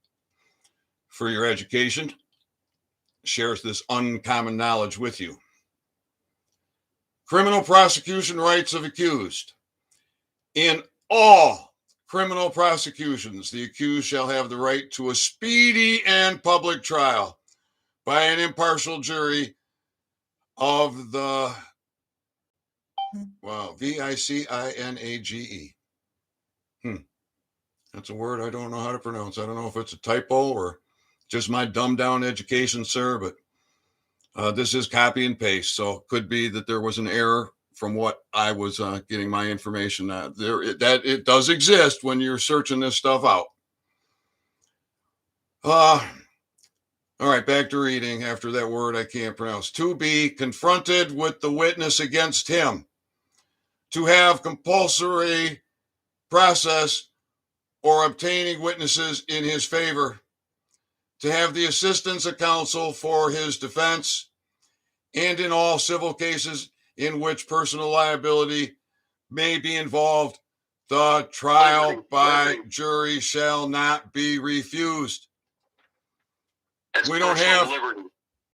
education. Shares this uncommon knowledge with you. Criminal prosecution rights of accused. In all criminal prosecutions, the accused shall have the right to a speedy and public trial by an impartial jury of the VICINAGE. That's a word I don't know how to pronounce. I don't know if it's a typo or just my dumbed down education, sir, but this is copy and paste. So it could be that there was an error from what I was getting my information at. It does exist when you're searching this stuff out. All right, back to reading after that word I can't pronounce. To be confronted with the witness against him. To have compulsory process or obtaining witnesses in his favor. To have the assistance of counsel for his defense. And in all civil cases in which personal liability may be involved, the trial by jury shall not be refused. We don't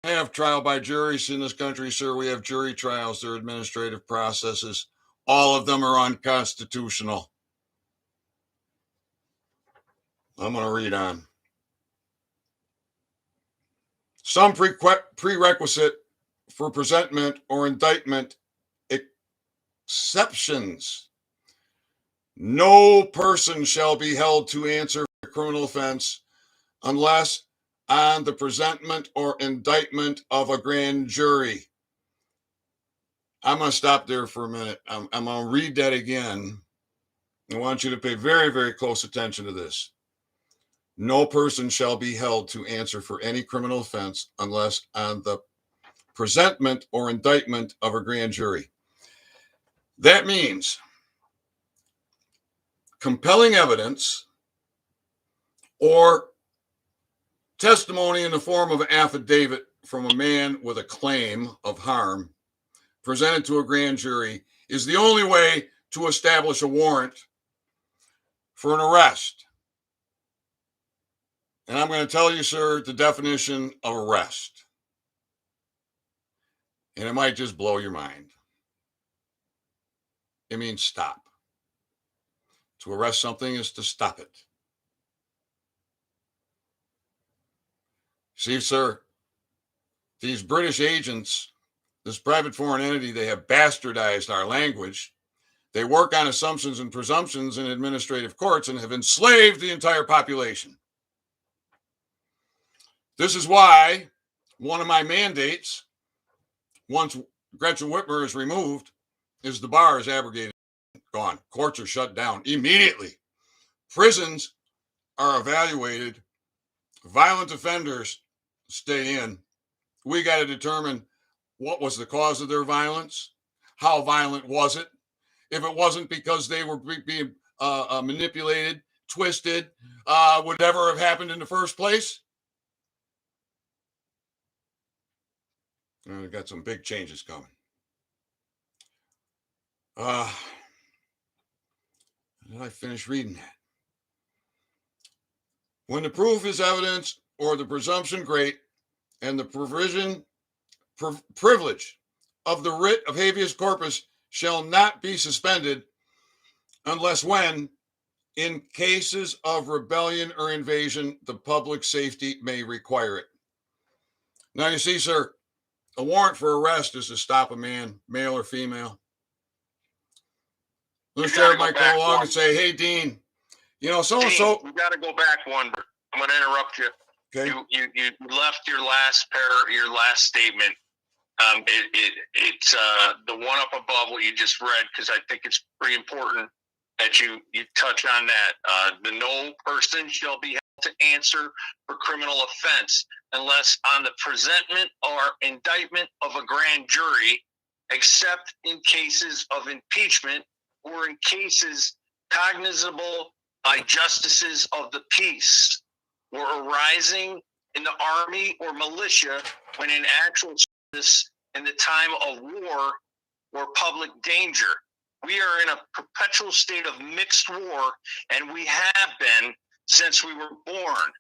have trial by juries in this country, sir. We have jury trials. They're administrative processes. All of them are unconstitutional. I'm going to read on. Some prerequisite for presentment or indictment exceptions. No person shall be held to answer for a criminal offense unless on the presentment or indictment of a grand jury. I'm going to stop there for a minute. I'm going to read that again. I want you to pay very, very close attention to this. No person shall be held to answer for any criminal offense unless on the presentment or indictment of a grand jury. That means compelling evidence or testimony in the form of an affidavit from a man with a claim of harm presented to a grand jury is the only way to establish a warrant for an arrest. And I'm going to tell you, sir, the definition of arrest. And it might just blow your mind. It means stop. To arrest something is to stop it. See, sir, these British agents, this private foreign entity, they have bastardized our language. They work on assumptions and presumptions in administrative courts and have enslaved the entire population. This is why one of my mandates, once Gretchen Whitmer is removed, is the bar is abrogated, gone. Courts are shut down immediately. Prisons are evaluated. Violent offenders stay in. We got to determine what was the cause of their violence. How violent was it? If it wasn't because they were being manipulated, twisted, would ever have happened in the first place? We've got some big changes coming. Did I finish reading that? When the proof is evidence or the presumption great, and the privilege of the writ of habeas corpus shall not be suspended unless when, in cases of rebellion or invasion, the public safety may require it. Now, you see, sir, a warrant for arrest is to stop a man, male or female. The sheriff might come along and say, hey, Dean, you know, so-and-so. You got to go back one. I'm going to interrupt you. Okay. You left your last statement. It's the one up above what you just read, because I think it's pretty important that you touch on that. The no person shall be held to answer for criminal offense unless on the presentment or indictment of a grand jury, except in cases of impeachment or in cases cognizable by justices of the peace, or arising in the army or militia when in actual service in the time of war or public danger. We are in a perpetual state of mixed war, and we have been since we were born.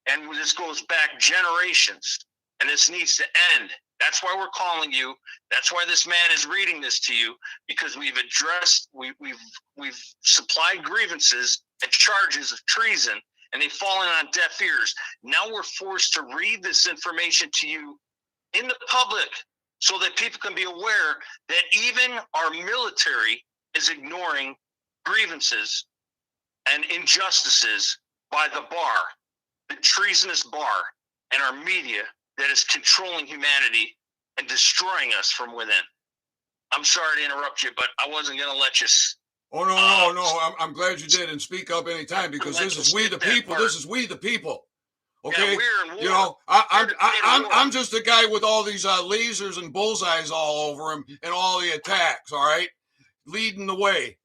And this goes back generations, and this needs to end. That's why we're calling you. That's why this man is reading this to you, because we've we've supplied grievances and charges of treason, and they've fallen on deaf ears. Now we're forced to read this information to you in the public so that people can be aware that even our military is ignoring grievances and injustices by the bar, the treasonous bar, and our media that is controlling humanity and destroying us from within. I'm sorry to interrupt you, but I wasn't going to let you. Oh, no. I'm glad you did, and speak up anytime, because this is we the people. This is we the people. Okay, yeah, we're in war. You know, I'm just a guy with all these lasers and bullseyes all over him and all the attacks. All right, leading the way,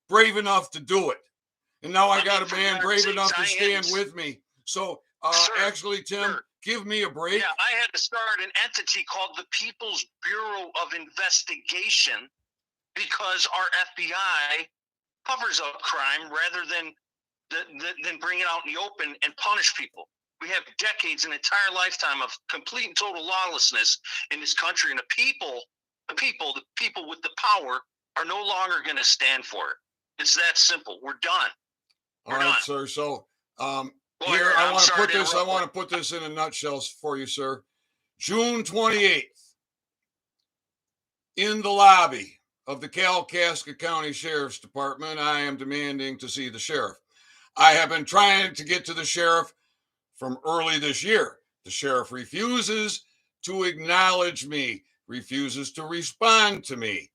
brave enough to do it, and now I got a man brave enough to stand with me. So, actually, Tim, give me a break. Yeah, I had to start an entity called the People's Bureau of Investigation, because our FBI covers up crime rather than bring it out in the open and punish people. We have decades, an entire lifetime of complete and total lawlessness in this country, and the people with the power are no longer going to stand for it. It's that simple. We're done. All right, sir. So here I want to put this in a nutshell for you, sir. June 28th, in the lobby of the Kalkaska County Sheriff's Department, I am demanding to see the sheriff. I have been trying to get to the sheriff from early this year. The sheriff refuses to acknowledge me, refuses to respond to me.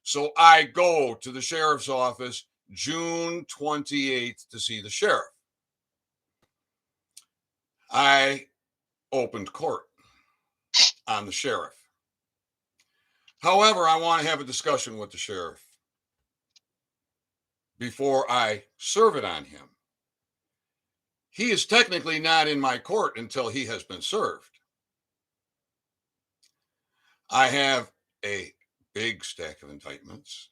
So I go to the sheriff's office June 28th to see the sheriff. I opened court on the sheriff. However, I want to have a discussion with the sheriff before I serve it on him. He is technically not in my court until he has been served. I have a big stack of indictments.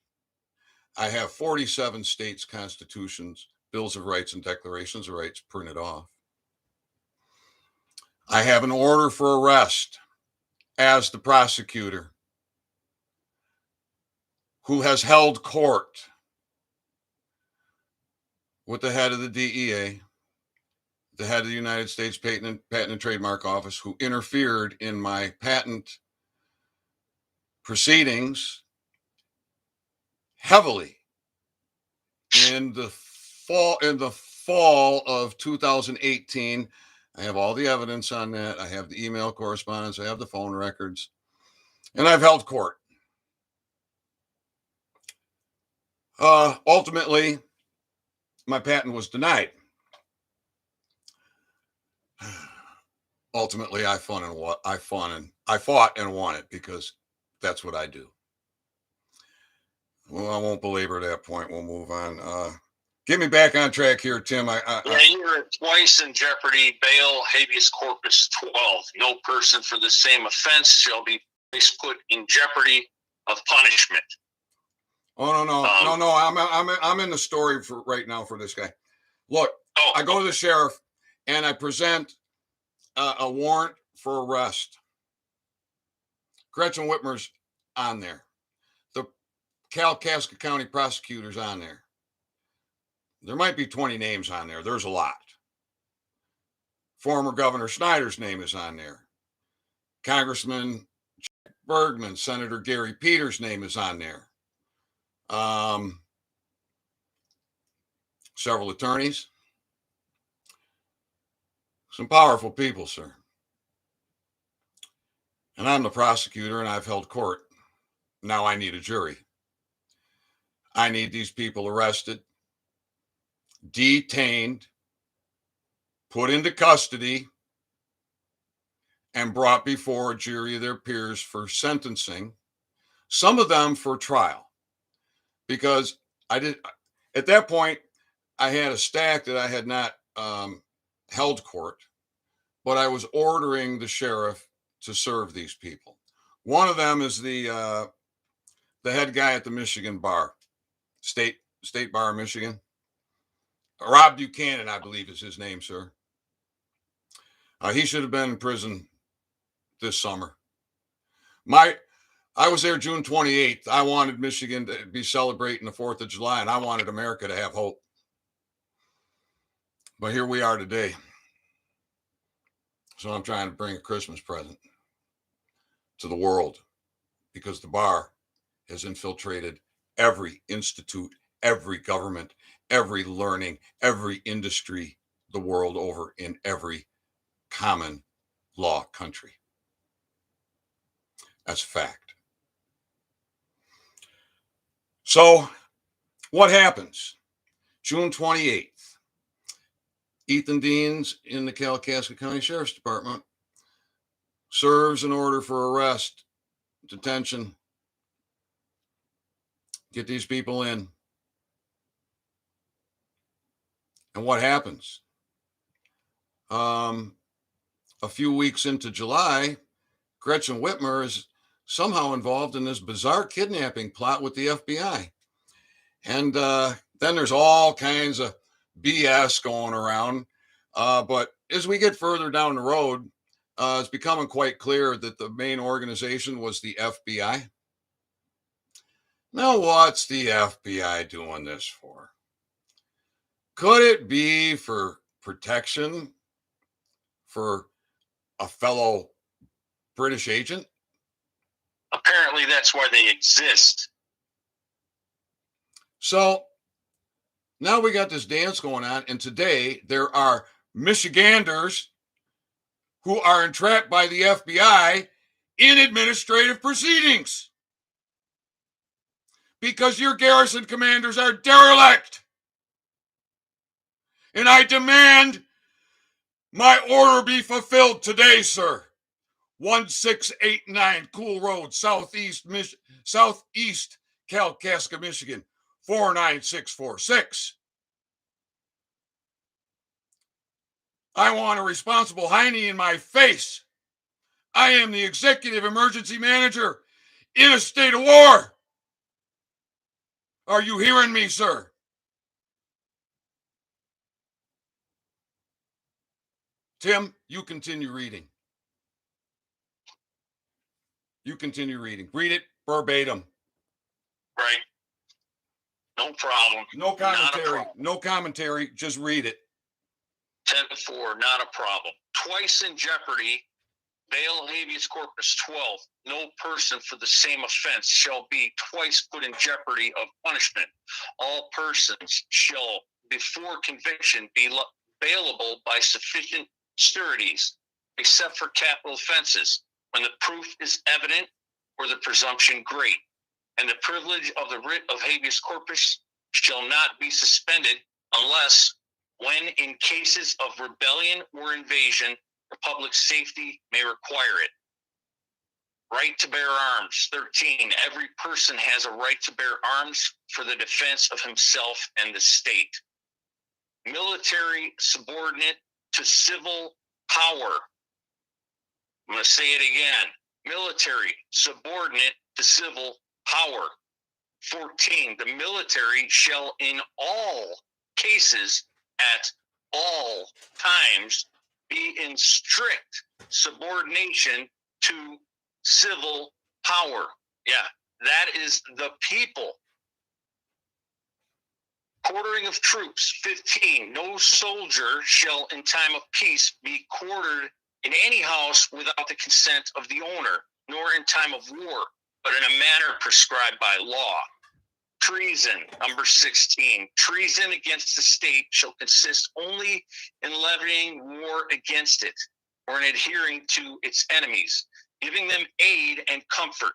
I have 47 states' constitutions, bills of rights, and declarations of rights printed off. I have an order for arrest as the prosecutor who has held court with the head of the DEA, the head of the United States Patent and Trademark Office, who interfered in my patent proceedings heavily in the fall of 2018. I have all the evidence on that. I have the email correspondence. I have the phone records, and I've held court. Ultimately, my patent was denied. Ultimately, I fought and won it because that's what I do. Well, I won't belabor that point. We'll move on. Get me back on track here, Tim. You were twice in jeopardy. Bail, habeas corpus 12. No person for the same offense shall be put in jeopardy of punishment. Oh no! I'm in the story for right now for this guy. Look, I go to the sheriff and I present a warrant for arrest. Gretchen Whitmer's on there. The Kalkaska County prosecutor's on there. There might be 20 names on there. There's a lot. Former Governor Snyder's name is on there. Congressman Jack Bergman, Senator Gary Peters' name is on there. Several attorneys. Some powerful people, sir. And I'm the prosecutor, and I've held court. Now I need a jury. I need these people arrested, detained, put into custody, and brought before a jury of their peers for sentencing, some of them for trial. Because at that point, I had a stack that I had not held court, but I was ordering the sheriff to serve these people. One of them is the head guy at the Michigan bar, state bar of Michigan. Rob Buchanan, I believe is his name, sir. He should have been in prison this summer. I was there June 28th. I wanted Michigan to be celebrating the 4th of July, and I wanted America to have hope. But here we are today. So I'm trying to bring a Christmas present to the world because the bar has infiltrated every institute, every government, every learning, every industry the world over in every common law country. That's a fact. So what happens? June 28th, Ethan Deans in the Kalkaska County Sheriff's Department serves an order for arrest, detention, get these people in. And what happens? A few weeks into July, Gretchen Whitmer is somehow involved in this bizarre kidnapping plot with the FBI. And then there's all kinds of BS going around. But as we get further down the road, it's becoming quite clear that the main organization was the FBI. Now, what's the FBI doing this for? Could it be for protection for a fellow British agent? Apparently, that's why they exist. So now we got this dance going on, and today there are Michiganders who are entrapped by the FBI in administrative proceedings because your garrison commanders are derelict. And I demand my order be fulfilled today, sir. 1689 Cool Road, Southeast Kalkaska, Michigan, 49646. I want a responsible hiney in my face. I am the executive emergency manager in a state of war. Are you hearing me, sir? Tim, you continue reading. You continue reading. Read it verbatim. Right. No problem. No commentary. No commentary. Just read it. 10-4, not a problem. Twice in jeopardy, bail habeas corpus 12. No person for the same offense shall be twice put in jeopardy of punishment. All persons shall, before conviction, be bailable by sufficient sureties, except for capital offenses, when the proof is evident or the presumption great. And the privilege of the writ of habeas corpus shall not be suspended unless, when in cases of rebellion or invasion, the public safety may require it. Right to bear arms. 13. Every person has a right to bear arms for the defense of himself and the state. Military subordinate to civil power. I'm going to say it again. Military subordinate to civil power. 14. The military shall in all cases at all times be in strict subordination to civil power. Yeah, that is the people. Quartering of troops. 15. No soldier shall in time of peace be quartered in any house without the consent of the owner, nor in time of war, but in a manner prescribed by law. Treason, number 16. Treason against the state shall consist only in levying war against it, or in adhering to its enemies, giving them aid and comfort.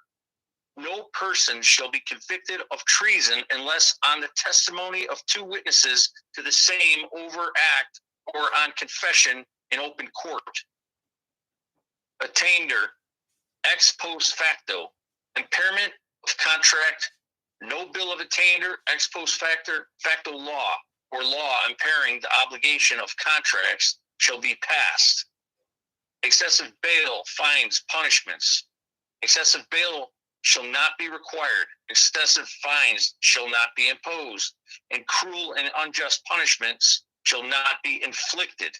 No person shall be convicted of treason unless on the testimony of two witnesses to the same overt act or on confession in open court. Attainder, ex post facto, impairment of contract. No bill of attainder, ex post facto law, or law impairing the obligation of contracts shall be passed. Excessive bail, fines, punishments. Excessive bail shall not be required. Excessive fines shall not be imposed. And cruel and unjust punishments shall not be inflicted.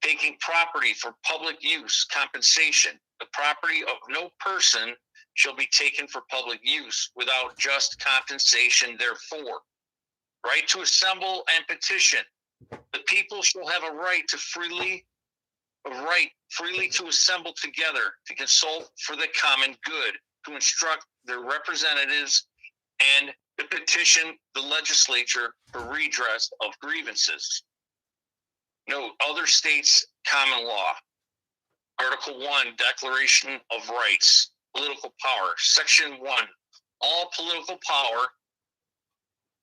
Taking property for public use, compensation. The property of no person shall be taken for public use without just compensation therefor. Right to assemble and petition. The people shall have a right freely to assemble together, to consult for the common good, to instruct their representatives, and to petition the legislature for redress of grievances. Note, other states' common law. Article 1, Declaration of Rights. Political power. Section 1. All political power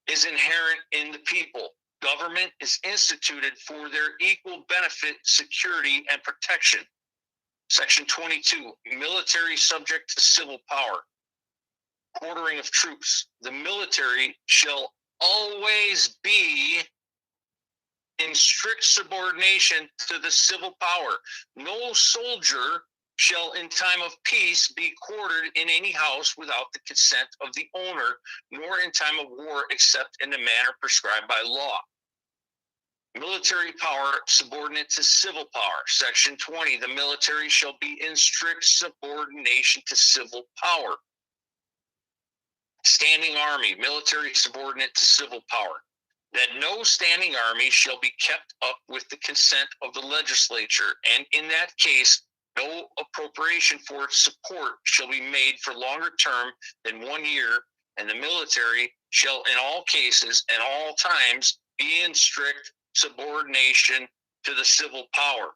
is inherent in the people. Government is instituted for their equal benefit, security, and protection. Section 22. Military subject to civil power. Quartering of troops. The military shall always be in strict subordination to the civil power. No soldier shall in time of peace be quartered in any house without the consent of the owner, nor in time of war except in the manner prescribed by law. Military power subordinate to civil power. Section 20. The military shall be in strict subordination to civil power. Standing army, military subordinate to civil power. That no standing army shall be kept up with the consent of the legislature, and in that case, no appropriation for its support shall be made for longer term than 1 year, and the military shall in all cases and all times be in strict subordination to the civil power.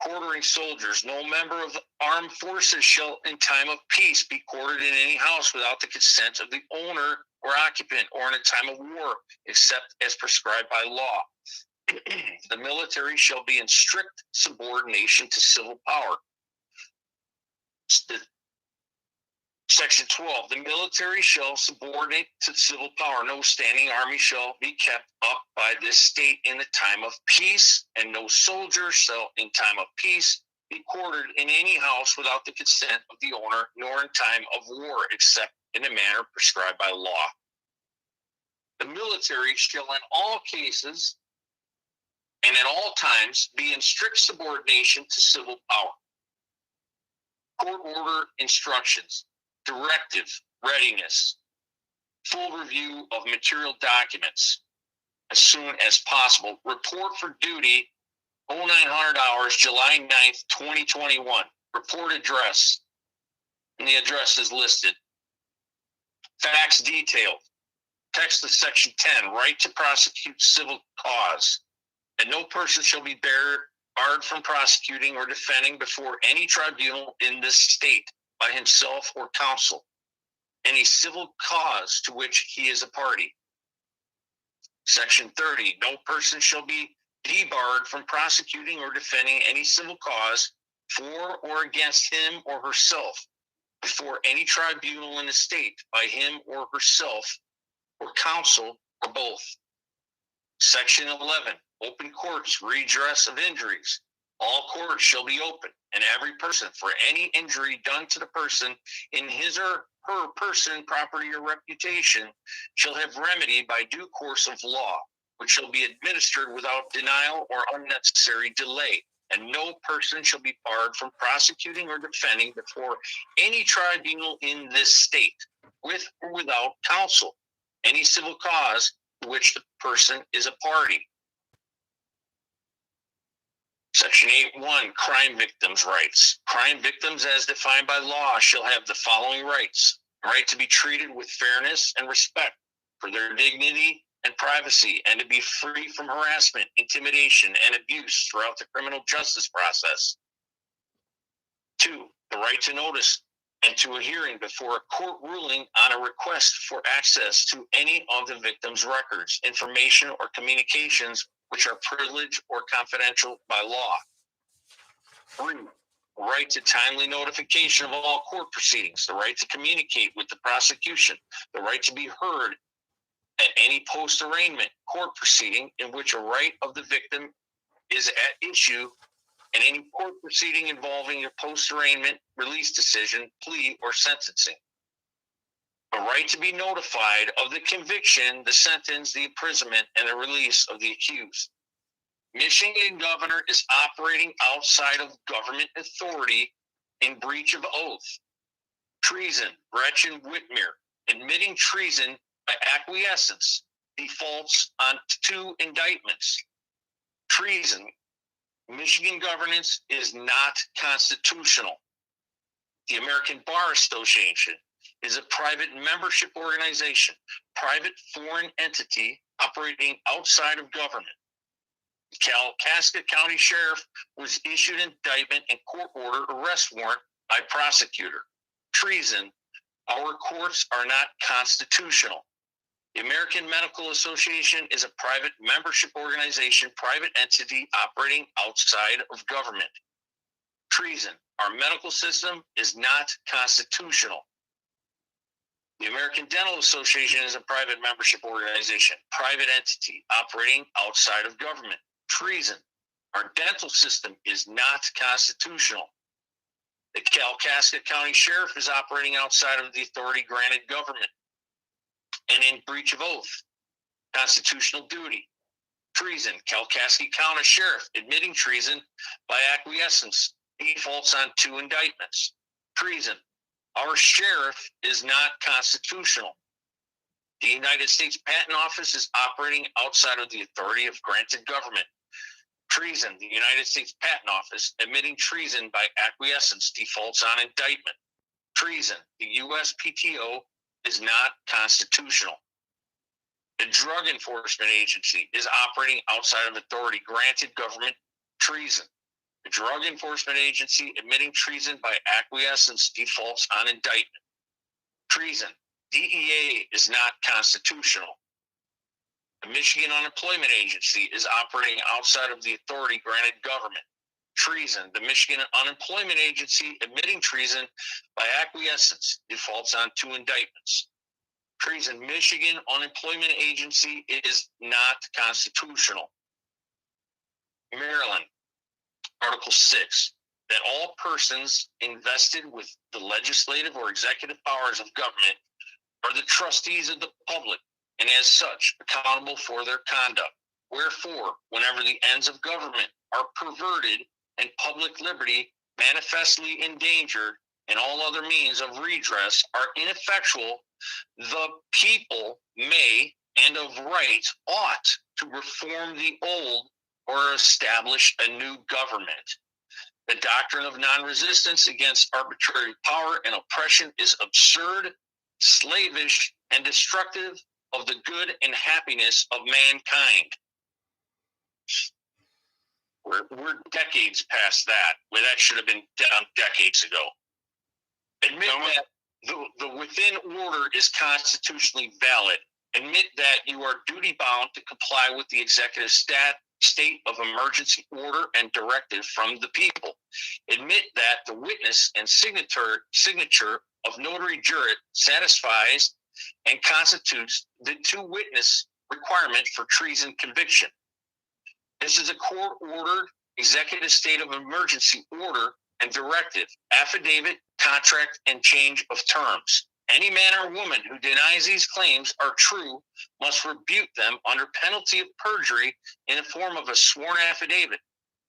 Quartering soldiers. No member of the armed forces shall in time of peace be quartered in any house without the consent of the owner or occupant, or in a time of war, except as prescribed by law. The military shall be in strict subordination to civil power. Section 12. The military shall subordinate to civil power. No standing army shall be kept up by this state in the time of peace, and no soldier shall in time of peace be quartered in any house without the consent of the owner, nor in time of war, except in the manner prescribed by law. The military shall in all cases and at all times be in strict subordination to civil power. Court order instructions, directive, readiness, full review of material documents as soon as possible. Report for duty, 0900 hours, July 9th, 2021. Report address, and the address is listed. Facts detailed. Text of Section 10, right to prosecute civil cause. And no person shall be barred from prosecuting or defending before any tribunal in this state by himself or counsel any civil cause to which he is a party. Section 30, no person shall be debarred from prosecuting or defending any civil cause for or against him or herself before any tribunal in the state by him or herself or counsel or both. Section 11, open courts, redress of injuries. All courts shall be open, and every person for any injury done to the person in his or her person, property, or reputation shall have remedy by due course of law, which shall be administered without denial or unnecessary delay. And no person shall be barred from prosecuting or defending before any tribunal in this state, with or without counsel, any civil cause to which the person is a party. Section 8.1, crime victims' rights. Crime victims, as defined by law, shall have the following rights: right to be treated with fairness and respect for their dignity and privacy, and to be free from harassment, intimidation, and abuse throughout the criminal justice process. 2, the right to notice and to a hearing before a court ruling on a request for access to any of the victim's records, information, or communications which are privileged or confidential by law. 3, the right to timely notification of all court proceedings, the right to communicate with the prosecution, the right to be heard at any post-arraignment court proceeding in which a right of the victim is at issue, and any court proceeding involving a post-arraignment release decision, plea, or sentencing. A right to be notified of the conviction, the sentence, the imprisonment, and the release of the accused. Michigan governor is operating outside of government authority in breach of oath. Treason, Gretchen Whitmer, admitting treason by acquiescence, defaults on 2 indictments. Treason, Michigan governance is not constitutional. The American Bar Association is a private membership organization, private foreign entity operating outside of government. The Kalkaska County Sheriff was issued indictment and court order arrest warrant by prosecutor. Treason, our courts are not constitutional. The American Medical Association is a private membership organization, private entity operating outside of government. Treason, our medical system is not constitutional. The American Dental Association is a private membership organization, private entity operating outside of government. Treason, our dental system is not constitutional. The Kalkaska County Sheriff is operating outside of the authority granted government and in breach of oath, constitutional duty. Treason, Kalkaska County Sheriff admitting treason by acquiescence, defaults on 2 indictments. Treason, our sheriff is not constitutional. The United States Patent Office is operating outside of the authority of granted government. Treason, the United States Patent Office admitting treason by acquiescence, defaults on indictment. Treason, the USPTO is not constitutional. The Drug Enforcement Agency is operating outside of authority granted government. Treason, the Drug Enforcement Agency admitting treason by acquiescence, defaults on indictment. Treason, DEA is not constitutional. The Michigan Unemployment Agency is operating outside of the authority granted government. Treason, the Michigan Unemployment Agency admitting treason by acquiescence, defaults on 2 indictments. Treason, Michigan Unemployment Agency is not constitutional. Maryland, Article 6, that all persons invested with the legislative or executive powers of government are the trustees of the public, and as such, accountable for their conduct. Wherefore, whenever the ends of government are perverted and public liberty manifestly endangered, and all other means of redress are ineffectual, the people may, and of right, ought to reform the old or establish a new government. The doctrine of non-resistance against arbitrary power and oppression is absurd, slavish, and destructive of the good and happiness of mankind. We're decades past that, where that should have been done decades ago. Admit that the within order is constitutionally valid. Admit that you are duty-bound to comply with the executive state of emergency order and directive from the people. Admit that the witness and signature of notary jurat satisfies and constitutes the two-witness requirement for treason conviction. This is a court-ordered executive state of emergency order and directive, affidavit, contract, and change of terms. Any man or woman who denies these claims are true must rebuke them under penalty of perjury in the form of a sworn affidavit.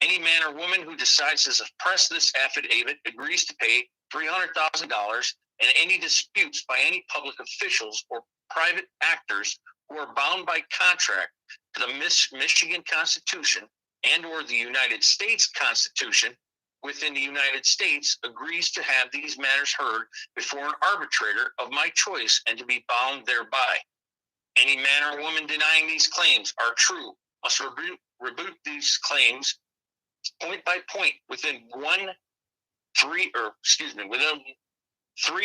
Any man or woman who decides to suppress this affidavit agrees to pay $300,000, and any disputes by any public officials or private actors who are bound by contract to the Michigan Constitution and or the United States Constitution within the United States agrees to have these matters heard before an arbitrator of my choice and to be bound thereby. Any man or woman denying these claims are true must rebuke these claims point by point within 3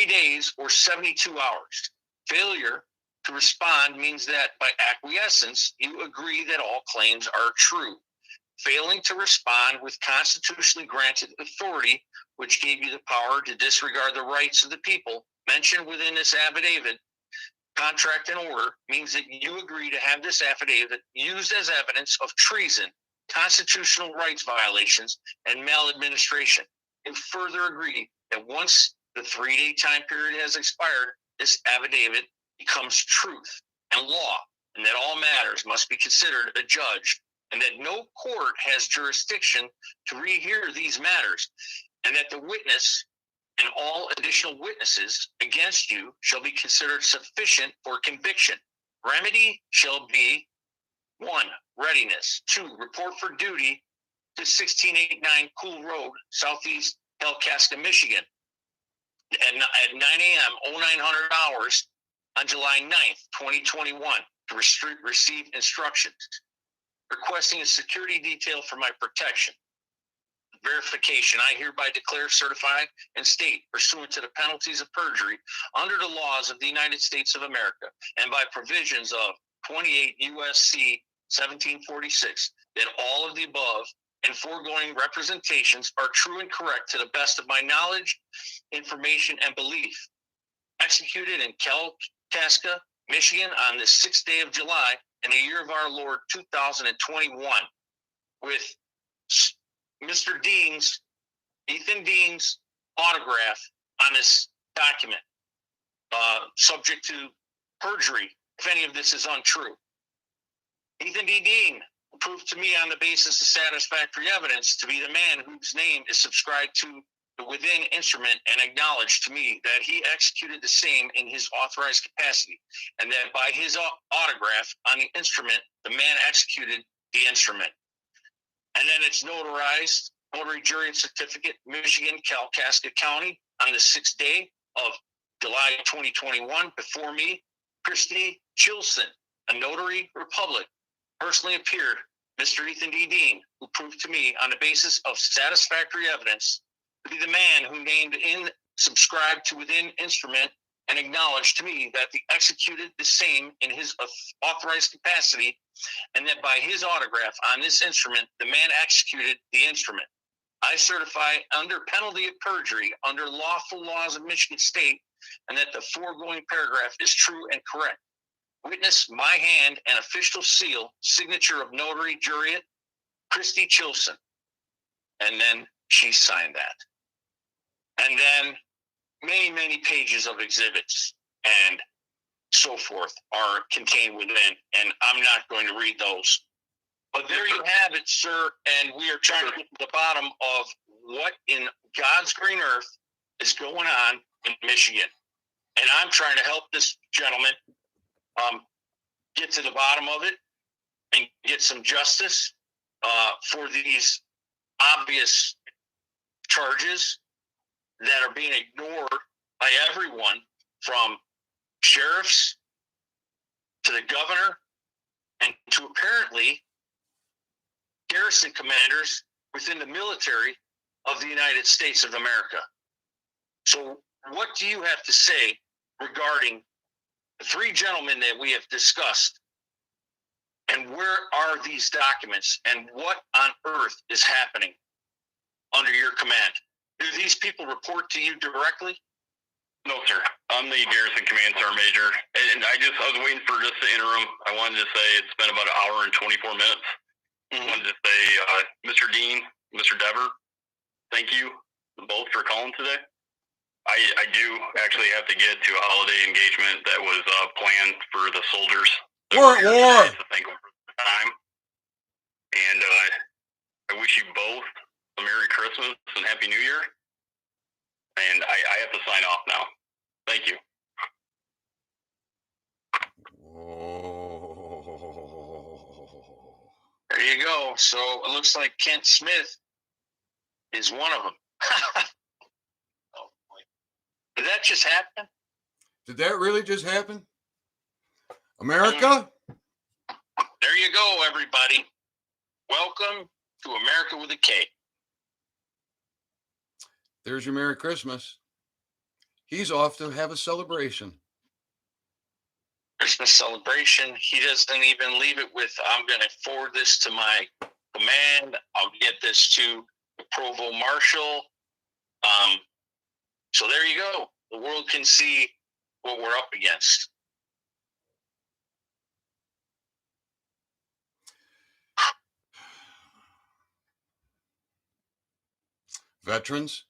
days or 72 hours. Failure to respond means that by acquiescence, you agree that all claims are true. Failing to respond with constitutionally granted authority, which gave you the power to disregard the rights of the people mentioned within this affidavit, contract, and order, means that you agree to have this affidavit used as evidence of treason, constitutional rights violations, and maladministration. You further agree that once the 3-day time period has expired, this affidavit becomes truth and law, and that all matters must be considered adjudged, and that no court has jurisdiction to rehear these matters, and that the witness and all additional witnesses against you shall be considered sufficient for conviction. Remedy shall be 1. Readiness. 2. Report for duty to 1689 Cool Road, Southeast Kalkaska, Michigan, at 9 a.m. 0900 hours on July 9th, 2021, to receive instructions. Requesting a security detail for my protection. Verification. I hereby declare, certify, and state, pursuant to the penalties of perjury under the laws of the United States of America and by provisions of 28 U.S.C. 1746, that all of the above and foregoing representations are true and correct to the best of my knowledge, information, and belief. Executed in Kalkaska, Michigan, on the 6th day of July in the year of our Lord 2021, with Mr. Dean's, Ethan Dean's autograph on this document, subject to perjury if any of this is untrue. Ethan D. Dean proved to me on the basis of satisfactory evidence to be the man whose name is subscribed to the within instrument, and acknowledged to me that he executed the same in his authorized capacity, and that by his autograph on the instrument, the man executed the instrument. And then it's notarized, notary jury certificate, Michigan, Kalkaska County, on the 6th day of July 2021. Before me, Christy Chilson, a notary republic, personally appeared, Mr. Ethan D. Dean, who proved to me on the basis of satisfactory evidence to be the man who named in, subscribed to within instrument, and acknowledged to me that he executed the same in his authorized capacity, and that by his autograph on this instrument, the man executed the instrument. I certify under penalty of perjury, under lawful laws of Michigan State, and that the foregoing paragraph is true and correct. Witness my hand and official seal, signature of notary jurat, Christy Chilson. And then she signed that. And then many, many pages of exhibits and so forth are contained within, and I'm not going to read those. But there you have it, sir, and we are trying to get to the bottom of what in God's green earth is going on in Michigan. And I'm trying to help this gentleman get to the bottom of it and get some justice for these obvious charges that are being ignored by everyone, from sheriffs to the governor and to apparently garrison commanders within the military of the United States of America. So what do you have to say regarding the three gentlemen that we have discussed, and where are these documents, and what on earth is happening under your command? Do these people report to you directly? No, sir. I'm the Garrison Command Sergeant Major, and I was waiting for just the interim. I wanted to say it's been about an hour and 24 minutes. I wanted to say, Mr. Dean, Mr. Dever, thank you both for calling today. I do actually have to get to a holiday engagement that was planned for the soldiers. We're at war. To thank them for the time. And I wish you both a Merry Christmas and Happy New Year. And I have to sign off now. Thank you. There you go. So it looks like Kent Smith is one of them. Oh, boy. Did that just happen? Did that really just happen? America? There you go, everybody. Welcome to America with a K. There's your Merry Christmas. He's off to have a celebration. Christmas celebration. He doesn't even leave it with, I'm going to forward this to my command. I'll get this to the Provost Marshal. So there you go. The world can see what we're up against. Veterans?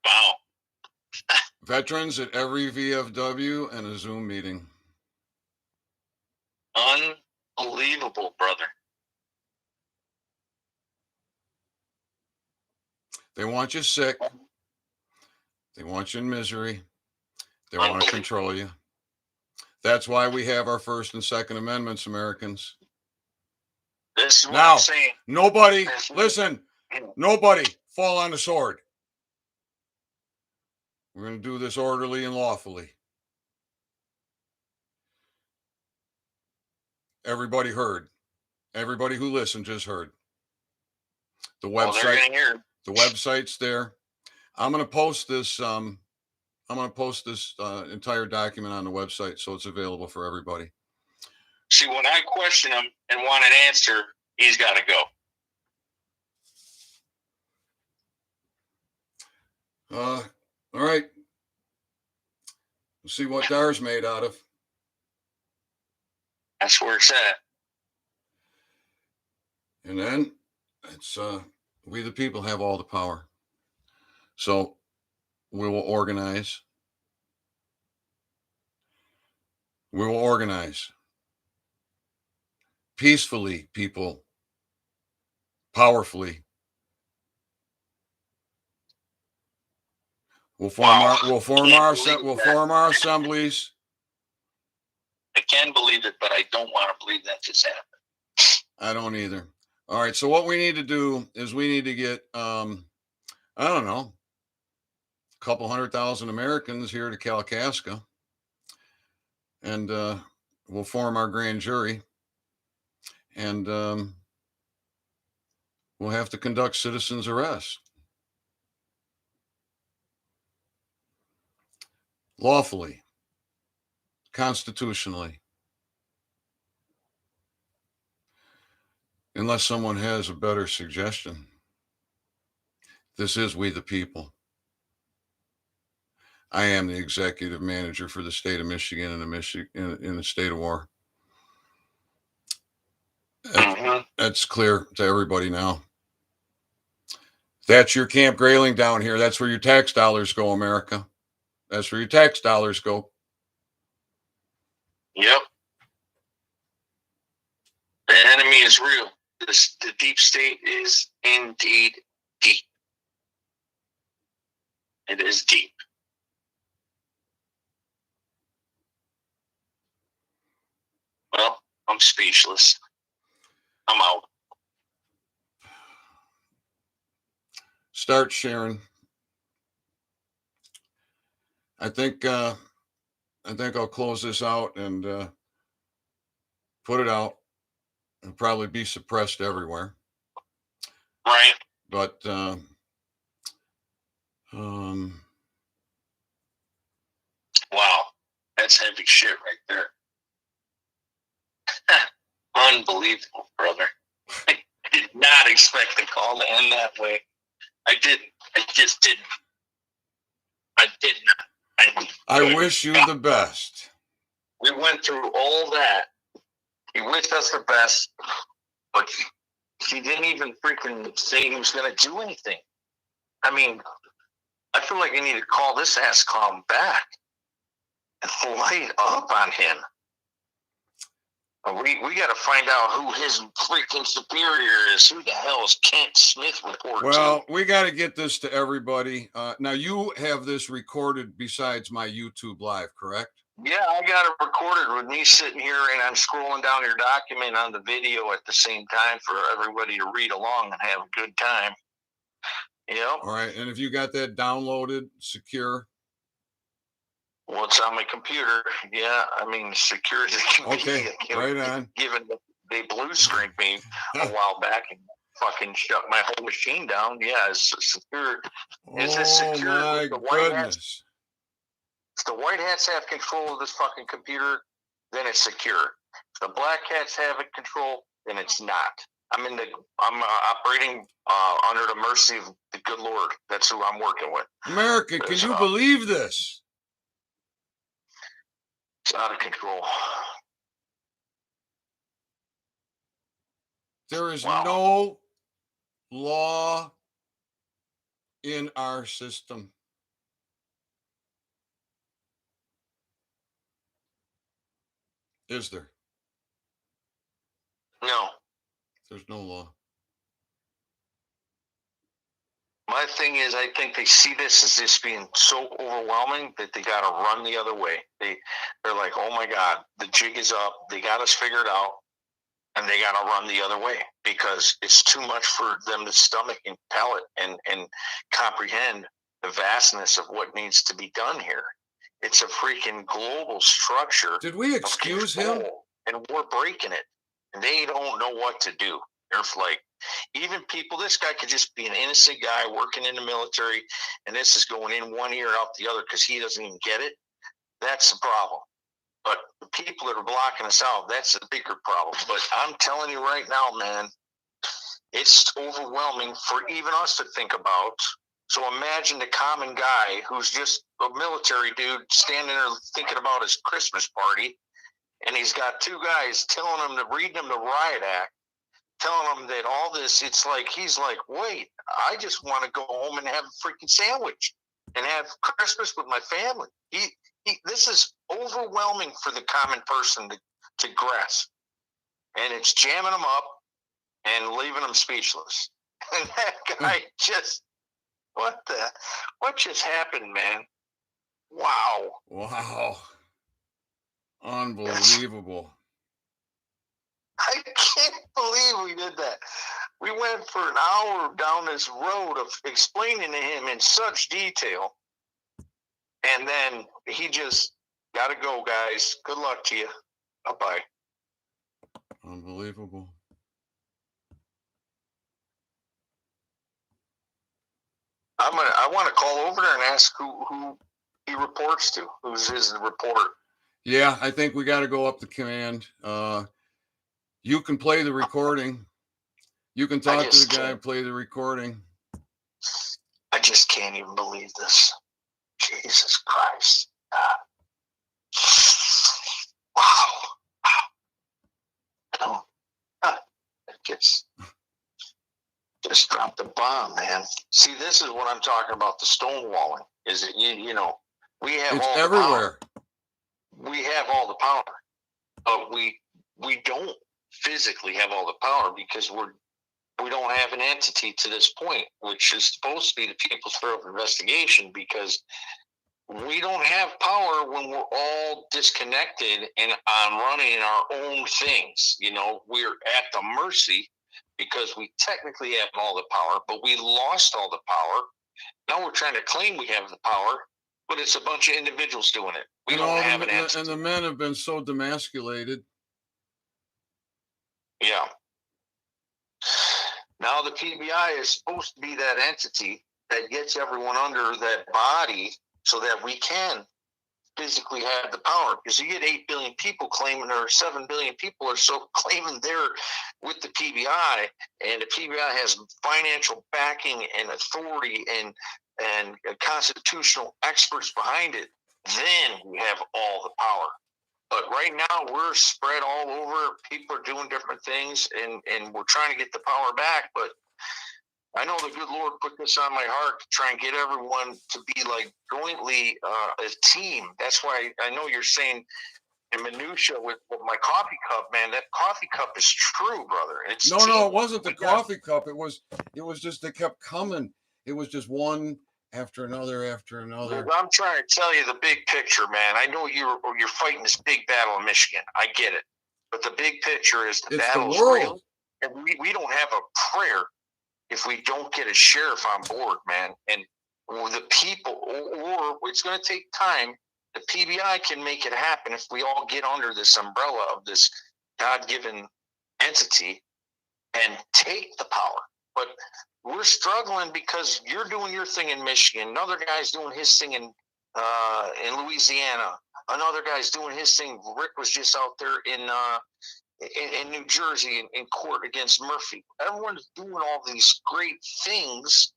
Wow. Veterans at every VFW and a Zoom meeting. Unbelievable, brother. They want you sick. They want you in misery. They want to control you. That's why we have our First and Second Amendments, Americans. This is what Now, I'm saying. nobody, listen, nobody fall on the sword. We're going to do this orderly and lawfully. Everybody heard. Everybody who listened just heard. The website's there. I'm going to post this. Entire document on the website, so it's available for everybody. See, when I question him and want an answer, he's got to go. All right. We'll see what Dar's made out of. That's where it's at. And then it's we the people have all the power. So we will organize. We will organize peacefully, people, powerfully. We'll form our assemblies. I can believe it, but I don't want to believe that just happened. I don't either. All right. So what we need to do is we need to get, I don't know, a couple 100,000 Americans here to Kalkaska, and we'll form our grand jury, and we'll have to conduct citizens' arrest. Lawfully, constitutionally, unless someone has a better suggestion. This is We the People. I am the executive manager for the state of Michigan and in the state of war. That's clear to everybody now. That's your Camp Grayling down here. That's where your tax dollars go, America. That's where your tax dollars go. Yep. The enemy is real. The deep state is indeed deep. It is deep. Well, I'm speechless. I'm out. Start sharing. I think I'll close this out and put it out. It'll probably be suppressed everywhere. Right. But wow, that's heavy shit right there. Unbelievable, brother. I did not expect the call to end that way. I didn't. I just didn't. I did not. I wish you the best. We went through all that. He wished us the best, but he didn't even freaking say he was going to do anything. I mean, I feel like I need to call this ass calm back and light up on him. We got to find out who his freaking superior is. Who the hell is Kent Smith reporting? Well, we got to get this to everybody. Now, you have this recorded besides my YouTube live, correct? Yeah, I got it recorded with me sitting here, and I'm scrolling down your document on the video at the same time for everybody to read along and have a good time. Yep. All right, and if you got that downloaded, secure? Well, it's on my computer. Yeah, I mean, secure as it can be. Okay, right on. Given they blue screened me a while back and fucking shut my whole machine down. Yeah, it's secure. Is it secure? Oh, my goodness. If the white hats have control of this fucking computer, then it's secure. If the black hats have it control, then it's not. I'm operating under the mercy of the good Lord. That's who I'm working with. America, can you believe this? It's out of control. There is no law in our system. Is there? No. There's no law. My thing is, I think they see this as just being so overwhelming that they got to run the other way. They're like, oh my God, the jig is up. They got us figured out, and they got to run the other way because it's too much for them to stomach and palate and comprehend the vastness of what needs to be done here. It's a freaking global structure. Did we excuse him? And we're breaking it. And they don't know what to do. They're like, even people, this guy could just be an innocent guy working in the military, and this is going in one ear out the other because he doesn't even get it. That's the problem. But the people that are blocking us out, that's the bigger problem. But I'm telling you right now, man, it's overwhelming for even us to think about. So imagine the common guy who's just a military dude standing there thinking about his Christmas party, and he's got two guys telling him to read him the riot act, telling him that all this, it's like, he's like, wait, I just want to go home and have a freaking sandwich and have Christmas with my family. This is overwhelming for the common person to grasp. And it's jamming them up and leaving them speechless. And that guy just, what just happened, man? Wow. Wow. Unbelievable. I can't believe we did that. We went for an hour down this road of explaining to him in such detail. And then he just, gotta go, guys. Good luck to you. Bye-bye. Unbelievable. I want to call over there and ask who he reports to. Who's his report? Yeah, I think we got to go up the command. You can play the recording. You can talk to the guy and play the recording. I just can't even believe this. Jesus Christ. Wow. I just dropped the bomb, man. See, this is what I'm talking about, the stonewalling. Is it, you know, We have It's all everywhere. The power. We have all the power, but we don't physically have all the power because we don't have an entity to this point, which is supposed to be the People's Bureau of Investigation, because we don't have power when we're all disconnected and on running our own things. You know, we're at the mercy because we technically have all the power, but we lost all the power. Now we're trying to claim we have the power, but it's a bunch of individuals doing it. We don't have an entity. And the men have been so demasculated. Yeah. Now the PBI is supposed to be that entity that gets everyone under that body so that we can physically have the power. Because you get 8 billion people claiming, or 7 billion people or so claiming they're with the PBI, and the PBI has financial backing and authority and constitutional experts behind it, then we have all the power. But right now we're spread all over. People are doing different things, and we're trying to get the power back. But I know the good Lord put this on my heart to try and get everyone to be like jointly a team. That's why I know you're saying in minutia with my coffee cup, man. That coffee cup is true, brother. It's no, it wasn't the coffee cup. It was just, they kept coming. It was just one after another after another. I'm trying to tell you the big picture, man. I know you're fighting this big battle in Michigan. I get it. But the big picture is the battle's real. And we don't have a prayer if we don't get a sheriff on board, man. And the people, or it's going to take time. The PBI can make it happen if we all get under this umbrella of this God-given entity and take the power. But we're struggling because you're doing your thing in Michigan. Another guy's doing his thing in Louisiana. Another guy's doing his thing. Rick was just out there in New Jersey in court against Murphy. Everyone's doing all these great things,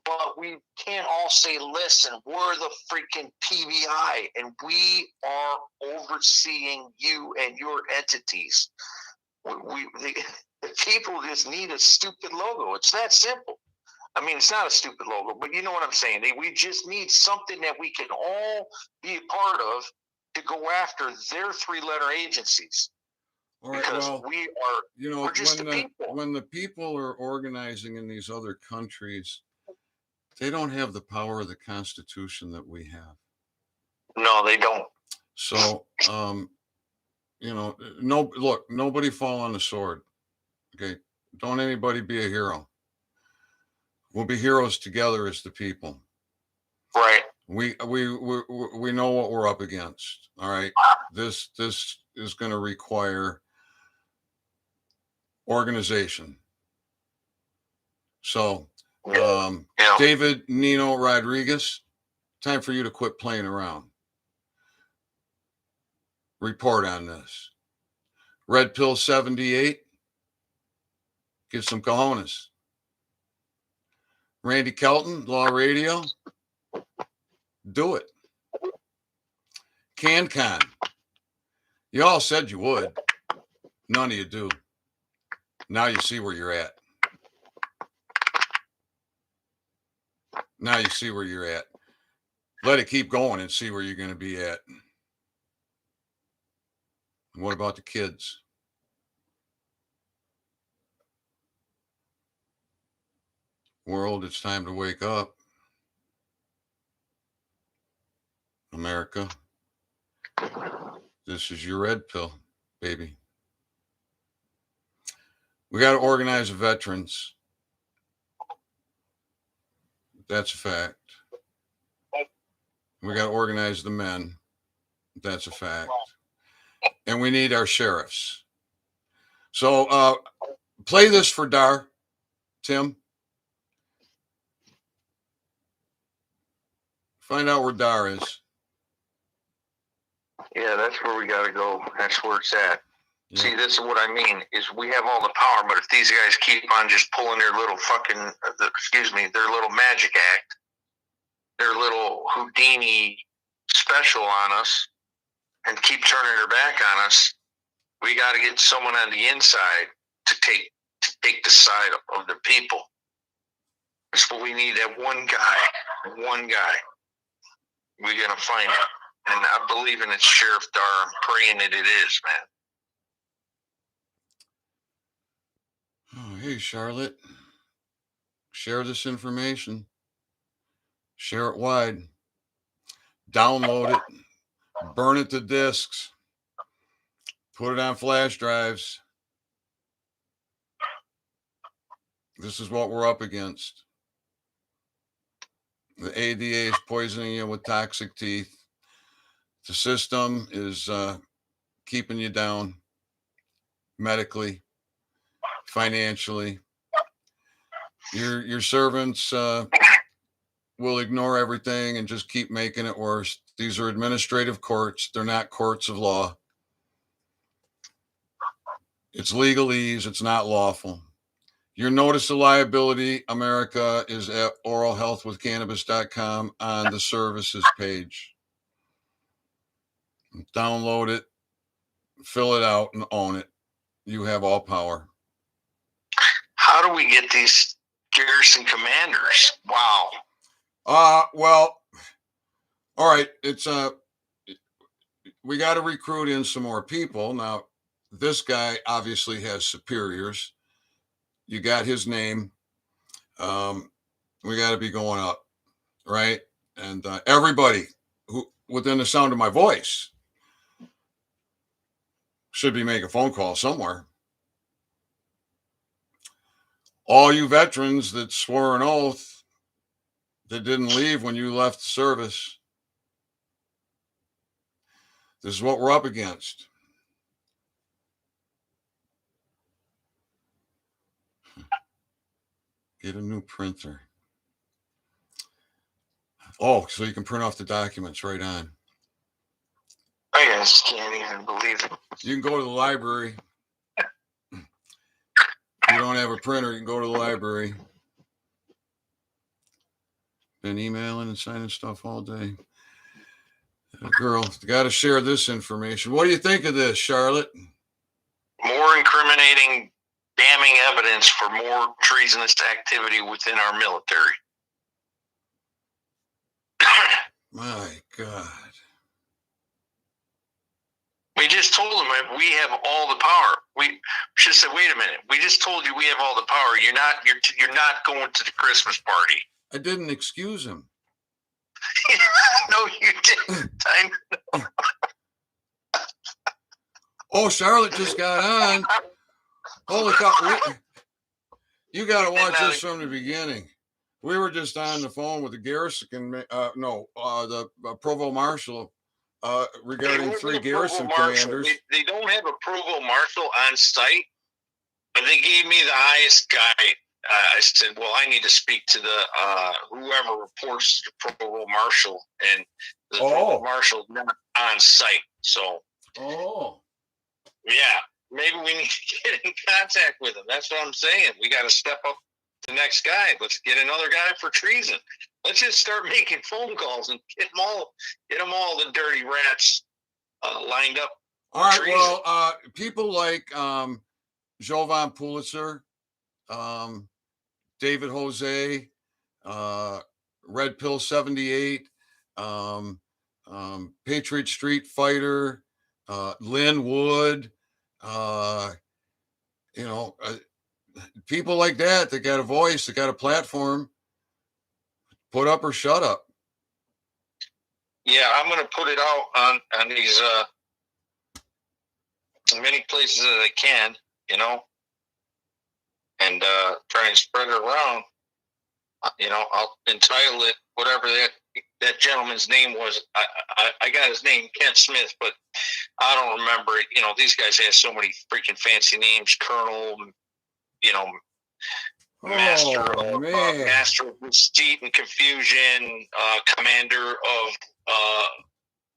but we can't all say, listen, we're the freaking PBI, and we are overseeing you and your entities. The people just need a stupid logo. It's that simple. I mean, it's not a stupid logo, but you know what I'm saying. We just need something that we can all be a part of to go after their 3-letter agencies. All right, because well, we are, you know, we're just when the people are organizing in these other countries, they don't have the power of the Constitution that we have. No, they don't. So, you know, nobody fall on the sword. Okay, don't anybody be a hero. We'll be heroes together as the people. Right. We know what we're up against. All right. This is going to require organization. So, David Nino Rodriguez, time for you to quit playing around. Report on this. Red Pill 78, get some cojones. Randy Kelton, Law Radio, do it. CanCon, you all said you would. None of you do. Now you see where you're at. Now you see where you're at. Let it keep going and see where you're going to be at. And what about the kids? World, it's time to wake up. America, this is your red pill, baby. We got to organize the veterans. That's a fact. We got to organize the men. That's a fact. And we need our sheriffs. So play this for Dar, Tim. Find out where Dar is. Yeah, that's where we got to go. That's where it's at. Yeah. See, this is what I mean, is we have all the power, but if these guys keep on just pulling their little their little magic act, their little Houdini special on us, and keep turning their back on us, we got to get someone on the inside to take the side of the people. That's what we need, that one guy. We're going to find out. And I believe in it, Sheriff Dar. I'm praying that it is, Oh, man. hey, Charlotte. Share this information. Share it wide. Download it. Burn it to discs. Put it on flash drives. This is what we're up against. The ADA is poisoning you with toxic teeth. The system is keeping you down medically, financially. Your servants will ignore everything and just keep making it worse. These are administrative courts. They're not courts of law. It's legalese. It's not lawful. Your notice of liability, America, is at oralhealthwithcannabis.com on the services page. Download it, fill it out, and own it. You have all power. How do we get these garrison commanders? Wow. Well, all right. It's we got to recruit in some more people. Now, this guy obviously has superiors. You got his name. We got to be going up, right? And everybody who within the sound of my voice should be making a phone call somewhere. All you veterans that swore an oath that didn't leave when you left the service, this is what we're up against. Get a new printer. Oh, so you can print off the documents right on. I just can't even believe it. You can go to the library. If you don't have a printer, you can go to the library. Been emailing and signing stuff all day. Girl, got to share this information. What do you think of this, Charlotte? More incriminating, damning evidence for more treasonous activity within our military. My God. We just told them we have all the power. We should have said, wait a minute. We just told you we have all the power. You're not going to the Christmas party. I didn't excuse him. No, you didn't. I know. Oh, Charlotte just got on. Holy cow. You got to watch this from the beginning. We were just on the phone with the garrison, the Provost Marshal regarding 3 garrison commanders. They don't have a Provost Marshal on site, but they gave me the highest guy. I said, well, I need to speak to the whoever reports to the Provost Marshal, and the Provost Marshal not on site. So, yeah, maybe we need to get in contact with him. That's what I'm saying. We got to step up to the next guy. Let's get another guy for treason. Let's just start making phone calls and get them all the dirty rats lined up. All right. Treason. Well, people like Jovan Pulitzer, David Jose, Red Pill 78, Patriot Street Fighter, Lynn Wood, people like that got a voice, that got a platform. Put up or shut up. Yeah, I'm going to put it out on these many places that I can, and try and spread it around. I'll entitle it whatever that gentleman's name was. I got his name, Kent Smith, but I don't remember it. These guys have so many freaking fancy names. Colonel, Master of Deceit and Confusion, Commander of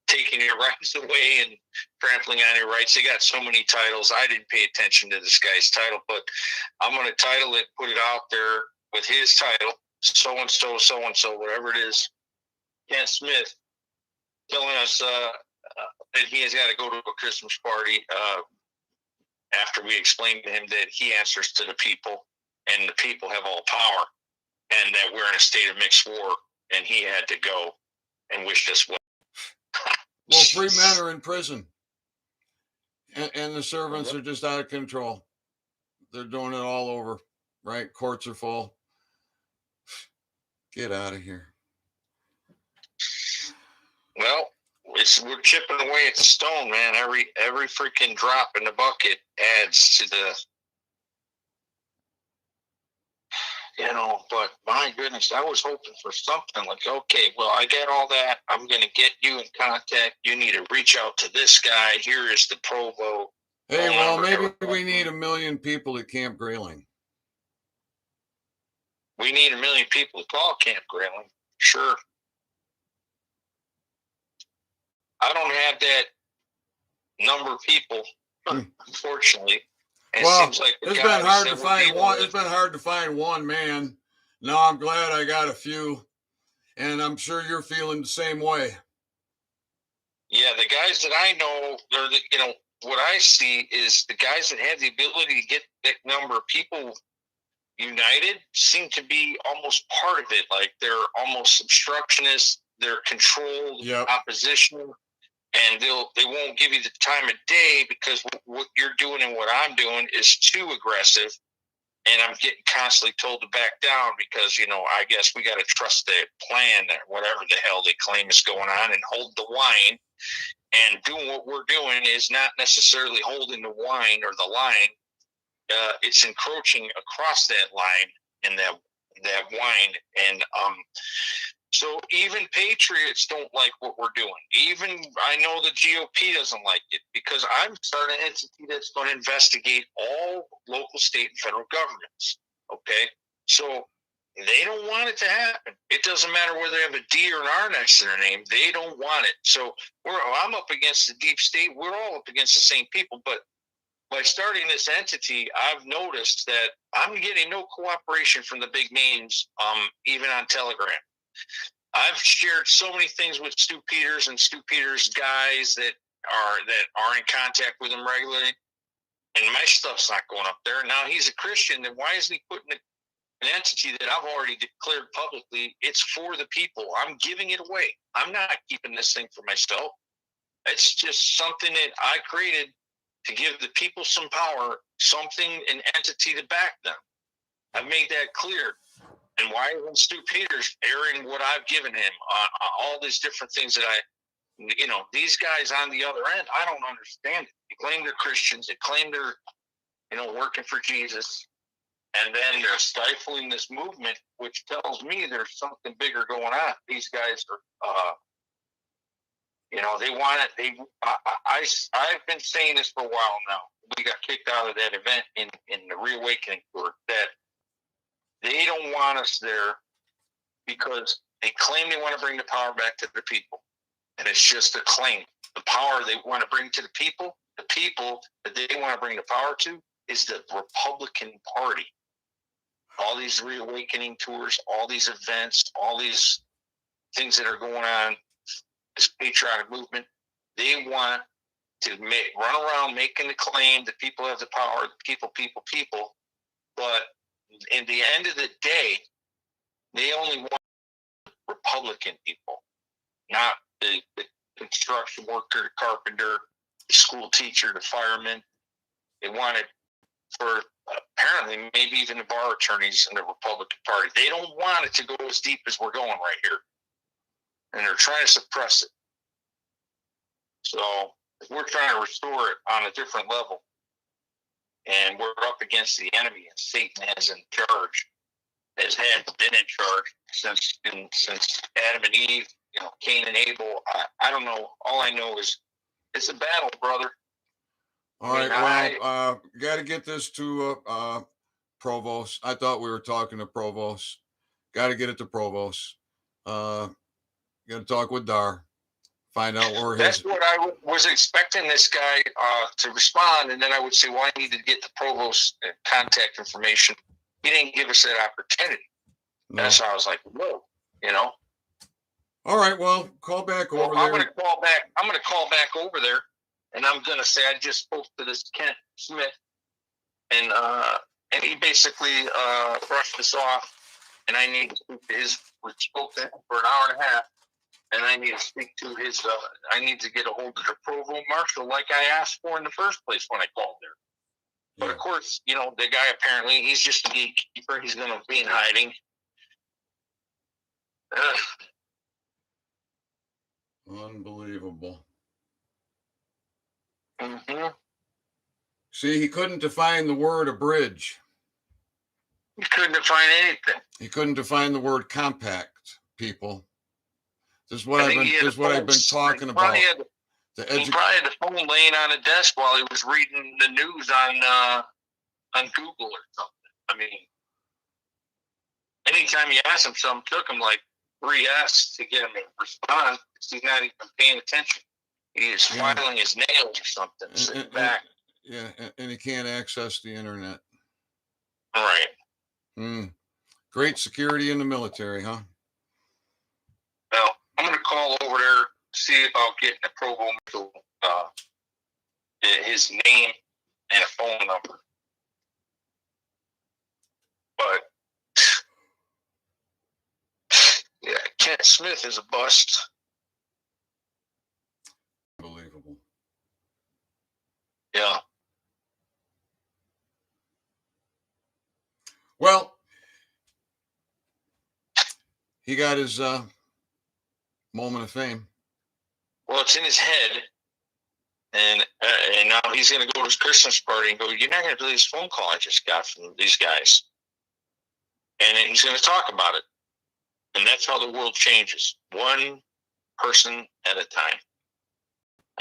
taking your rights away and trampling on your rights. They got so many titles. I didn't pay attention to this guy's title, but I'm going to title it, put it out there with his title, so-and-so, so-and-so, whatever it is. Kent Smith telling us that he has got to go to a Christmas party after we explained to him that he answers to the people and the people have all power and that we're in a state of mixed war and he had to go. and wished us well. Well, free men are in prison, and the servants are just out of control. They're doing it all over, right? Courts are full. Get out of here. Well, we're chipping away at the stone, man. Every freaking drop in the bucket adds to the, but my goodness, I was hoping for something like, okay, well, I get all that. I'm going to get you in contact. You need to reach out to this guy. Here is the provo. Hey, well, maybe we need 1 million people at Camp Grayling. We need 1 million people to call Camp Grayling. Sure. I don't have that number of people, unfortunately. And well, it seems like it's been hard to find one. It's been hard to find one man. Now I'm glad I got a few, and I'm sure you're feeling the same way. Yeah, the guys that I know, they're what I see is the guys that have the ability to get that number of people united seem to be almost part of it. Like they're almost obstructionists. They're controlled opposition, and they won't give you the time of day because what you're doing and what I'm doing is too aggressive. And I'm getting constantly told to back down because, I guess we got to trust the plan or whatever the hell they claim is going on and hold the line. And doing what we're doing is not necessarily holding the wine or the line. It's encroaching across that line and that wine. And so even patriots don't like what we're doing. Even I know the GOP doesn't like it because I'm starting an entity that's going to investigate all local, state, and federal governments. Okay? So they don't want it to happen. It doesn't matter whether they have a D or an R next to their name. They don't want it. So I'm up against the deep state. We're all up against the same people. But by starting this entity, I've noticed that I'm getting no cooperation from the big names, even on Telegram. I've shared so many things with Stu Peters and Stu Peters guys that are in contact with him regularly, and my stuff's not going up there. Now he's a Christian, then why isn't he putting an entity that I've already declared publicly? It's for the people. I'm giving it away. I'm not keeping this thing for myself. It's just something that I created to give the people some power, an entity to back them. I've made that clear. And why isn't Stu Peters airing what I've given him on all these different things that these guys on the other end, I don't understand it. They claim they're Christians. They claim they're, working for Jesus. And then they're stifling this movement, which tells me there's something bigger going on. These guys are, they want it. I've been saying this for a while now. We got kicked out of that event in the Reawakening Tour that they don't want us there because they claim they want to bring the power back to the people. And it's just a claim. The power they want to bring to the people that they want to bring the power to is the Republican Party. All these Reawakening tours, all these events, all these things that are going on, this patriotic movement, they want to run around making the claim that people have the power, people. But in the end of the day, they only want Republican people, not the construction worker, the carpenter, the school teacher, the fireman. They want it for apparently maybe even the bar attorneys in the Republican Party. They don't want it to go as deep as we're going right here. And they're trying to suppress it. So we're trying to restore it on a different level. And we're up against the enemy, and Satan has been in charge since Adam and Eve, Cain and Abel. I don't know. All I know is it's a battle, brother. All right. Well, got to get this to Provost. I thought we were talking to Provost. Got to get it to Provost. Got to talk with Dar. Find out where That's what I was expecting this guy to respond, and then I would say, well, I need to get the Provost contact information. He didn't give us that opportunity. No. That's how I was like, whoa, All right, well, call back over there. I'm going to call back over there, and I'm going to say I just spoke to this Kent Smith, and he basically brushed us off, and I need to speak to we spoke to him for an hour and a half. and I need to speak to his. I need to get a hold of the Provost Marshal, like I asked for in the first place when I called there. But Yeah. of course, the guy apparently he's just a gatekeeper. He's going to be in hiding. Unbelievable. Mm-hmm. See, he couldn't define the word abridge. He couldn't define anything. He couldn't define the word compact, people. This is what I've been talking about. He probably had the phone laying on a desk while he was reading the news on Google or something. I mean, anytime you ask him something, took him like 3 asks to get him to respond. He's not even paying attention. He is filing his nails or something, sitting back. And he can't access the internet. Right. Great security in the military, huh? Well, I'm going to call over there, see about getting the Provost Marshal, his name and a phone number. But yeah, Kent Smith is a bust. Unbelievable. Yeah. Well, he got his moment of fame. Well, it's in his head, and now he's going to go to his Christmas party and go, "You're not going to believe this phone call I just got from these guys." And then he's going to talk about it. And that's how the world changes, one person at a time.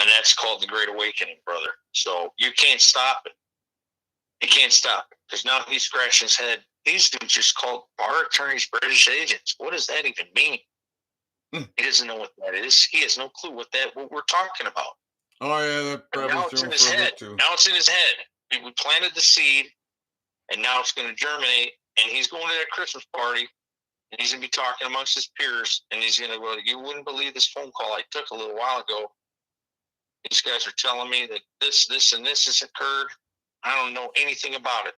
And that's called the Great Awakening, brother. So you can't stop it. You can't stop it. Because now he's scratching his head. These dudes just called bar attorneys British agents. What does that even mean? He doesn't know what that is. He has no clue what we're talking about. Oh, yeah, that probably now it's in his head. Now it's in his head. We planted the seed, and now it's going to germinate, and he's going to that Christmas party, and he's going to be talking amongst his peers, and he's going to go, "You wouldn't believe this phone call I took a little while ago. These guys are telling me that this, and this has occurred. I don't know anything about it."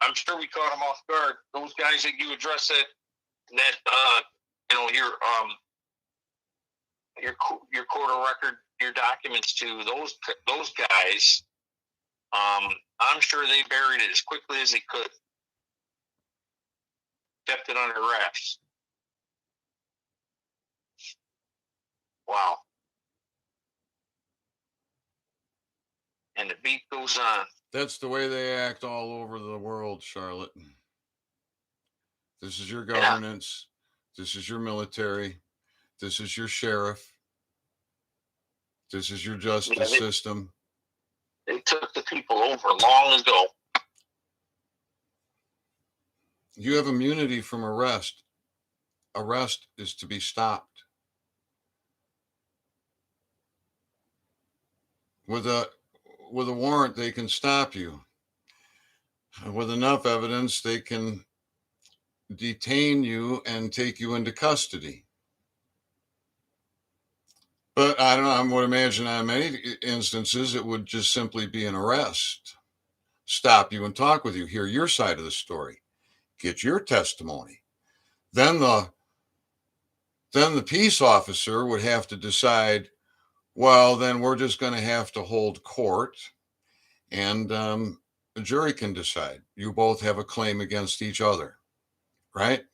I'm sure we caught him off guard. Those guys that you address that your court of record, your documents to those guys, I'm sure they buried it as quickly as they could. Kept it under wraps. Wow. And the beat goes on. That's the way they act all over the world, Charlotte. This is your governance. Yeah. This is your military. This is your sheriff. This is your justice system. They took the people over long ago. You have immunity from arrest. Arrest is to be stopped. With a warrant, they can stop you. With enough evidence, they can detain you and take you into custody. But I don't know, I would imagine on many instances, it would just simply be an arrest. Stop you and talk with you, hear your side of the story, get your testimony. Then the peace officer would have to decide, well, then we're just going to have to hold court, and the jury can decide. You both have a claim against each other, right?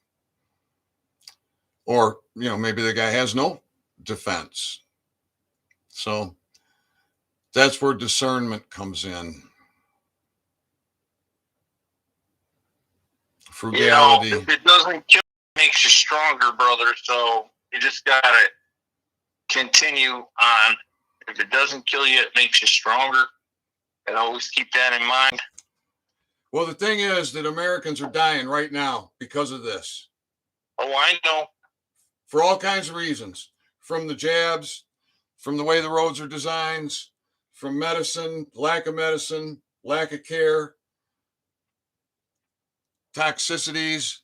Or, maybe the guy has no defense. So that's where discernment comes in. Frugality. If it doesn't kill, it makes you stronger, brother. So you just got to continue on. If it doesn't kill you, it makes you stronger. And always keep that in mind. Well, the thing is that Americans are dying right now because of this. Oh, I know. For all kinds of reasons. From the jabs, from the way the roads are designed, from medicine, lack of care, toxicities,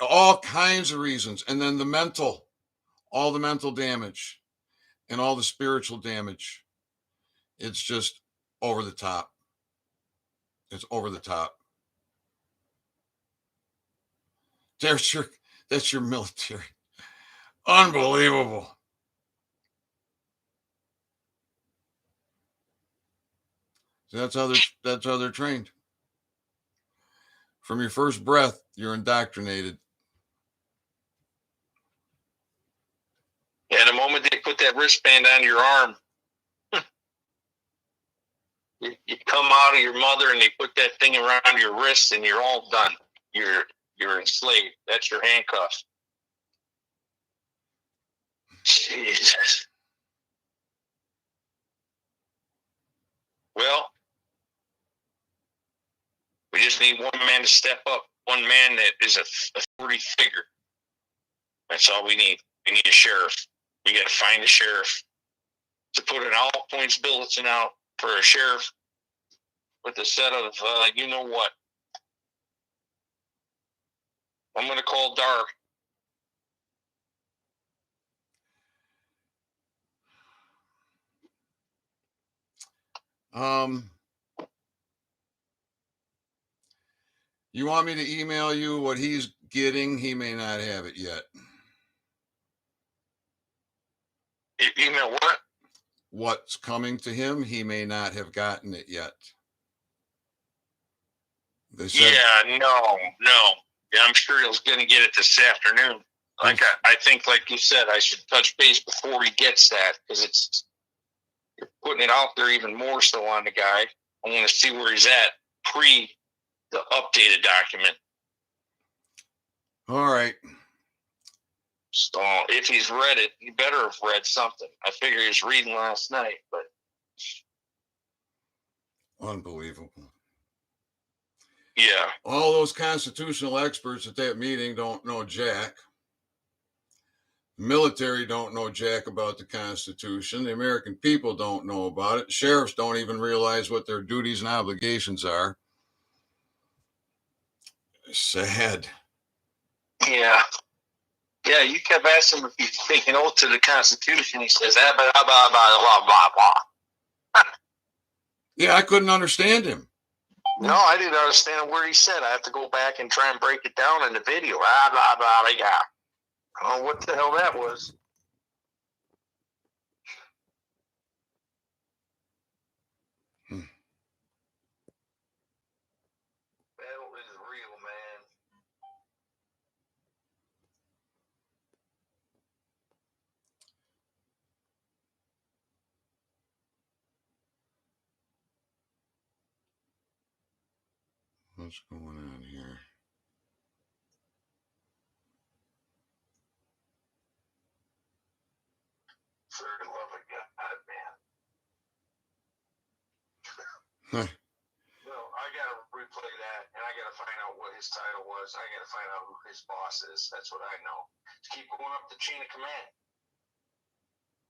all kinds of reasons. And then all the mental damage and all the spiritual damage. It's just over the top. It's over the top. That's That's your military. Unbelievable. That's how they're trained. From your first breath, you're indoctrinated. Yeah, the moment they put that wristband on your arm, you come out of your mother and they put that thing around your wrist and you're all done. You're enslaved. That's your handcuffs. Jesus. Well, we just need one man to step up. One man that is a authority figure. That's all we need. We need a sheriff. We got to find a sheriff to put an all points bulletin out for a sheriff with a set of you know what. I'm going to call Dar. You want me to email you what he's getting? He may not have it yet. Email what? What's coming to him? He may not have gotten it yet. They said, Yeah, no. Yeah, I'm sure he's going to get it this afternoon. Like I think, like you said, I should touch base before he gets that because you're putting it out there even more so on the guy. I want to see where he's at pre the updated document. all right. So if he's read it, he better have read something. I figure he was reading last night, but Unbelievable. yeah. All those constitutional experts at that meeting don't know jack. The military don't know jack about the Constitution. The American people don't know about it. Sheriffs don't even realize what their duties and obligations are. Sad. Yeah. Yeah, you kept asking him if he's taking oath to the Constitution. He says, blah, blah, blah, blah, blah, blah. Yeah, I couldn't understand him. No, I didn't understand a word he said. I have to go back and try and break it down in the video. Blah, blah, blah, blah. I don't know what the hell that was. Battle is real, man. What's going on here? For the love of God, man. Well, I got to replay that, and I got to find out what his title was. I got to find out who his boss is. That's what I know. Keep going up the chain of command.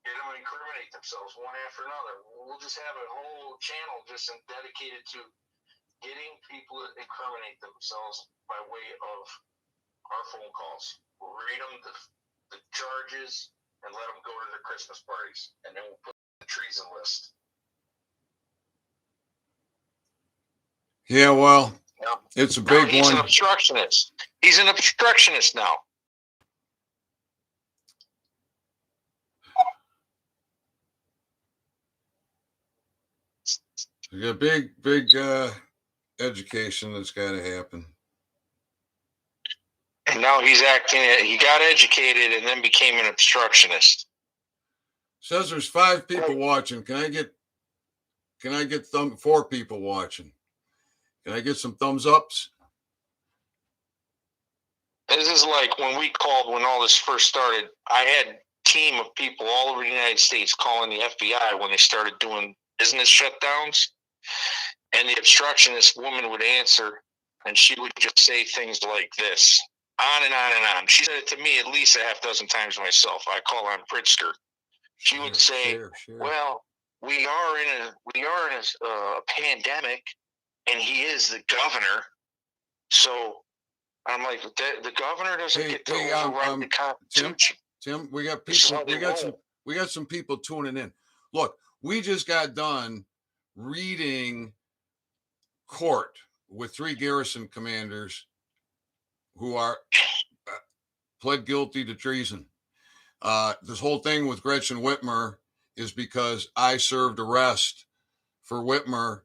Get them to incriminate themselves one after another. We'll just have a whole channel just dedicated to getting people to incriminate themselves by way of our phone calls. We'll read them the charges and let them go to their Christmas parties, and then we'll put the treason list. Yeah, well, Yeah. it's a big he's one. An obstructionist. He's an obstructionist now. You got big education that's got to happen. And now he's acting. He got educated and then became an obstructionist. Says there's 5 people watching. Can I get 4 people watching? Can I get some thumbs ups? This is like when we called when all this first started. I had a team of people all over the United States calling the FBI when they started doing business shutdowns. And the obstructionist woman would answer, and she would just say things like this, on and on and on. She said it to me at least a half dozen times myself. I call on Pritzker. She would say, well, we are in a pandemic, and he is the governor. So I'm like, the governor doesn't get to override the Constitution. Tim, we got people. We got some people tuning in. Look, we just got done reading court with 3 garrison commanders who are pled guilty to treason. This whole thing with Gretchen Whitmer is because I served arrest for Whitmer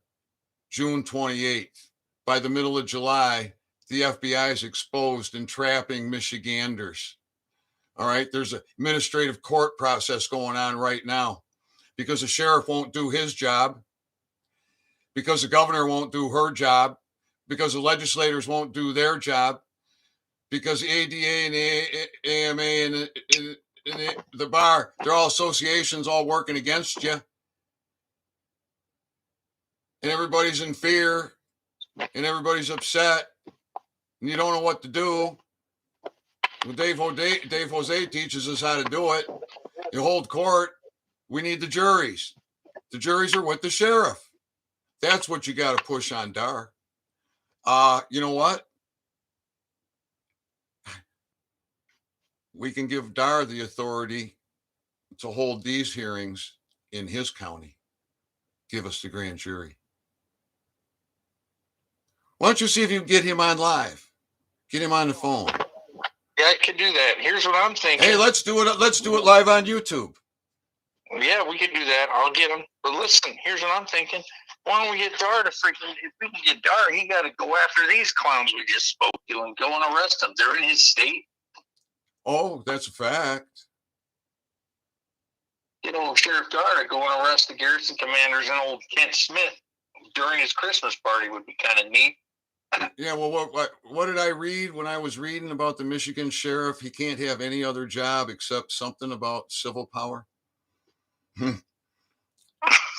June 28th. By the middle of July, the FBI is exposed and trapping Michiganders. All right, there's an administrative court process going on right now because the sheriff won't do his job, because the governor won't do her job, because the legislators won't do their job, because the ADA and the AMA and the bar, they're all associations all working against you. And everybody's in fear and everybody's upset and you don't know what to do. Well, Dave Jose teaches us how to do it. You hold court. We need the juries. The juries are with the sheriff. That's what you got to push on Dar. You know what? We can give Dar the authority to hold these hearings in his county. Give us the grand jury. Why don't you see if you can get him on live? Get him on the phone. Yeah, I could do that. Here's what I'm thinking. Hey, let's do it. Let's do it live on YouTube. Yeah, we could do that. I'll get him. But listen, here's what I'm thinking. Why don't we get Dar to freaking, if we can get Dar, he got to go after these clowns we just spoke to and go and arrest them. They're in his state. Oh, that's a fact. You know, Sheriff Dar to go and arrest the garrison commanders and old Kent Smith during his Christmas party would be kind of neat. Yeah, well, what did I read when I was reading about the Michigan sheriff? He can't have any other job except something about civil power.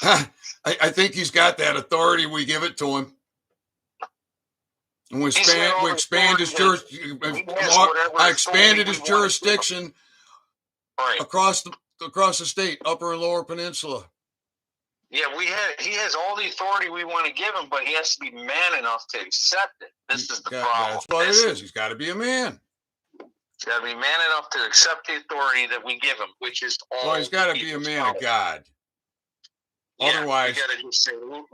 I think he's got that authority. We give it to him. And we expand his jurisdiction. I expanded his jurisdiction across the state, Upper and Lower Peninsula. Yeah, he has all the authority we want to give him, but he has to be man enough to accept it. This is the problem. That's what it is. He's got to be a man. He's got to be man enough to accept the authority that we give him, which is all. Well, he's got to be a man of God. Yeah, otherwise, you got to just say, look,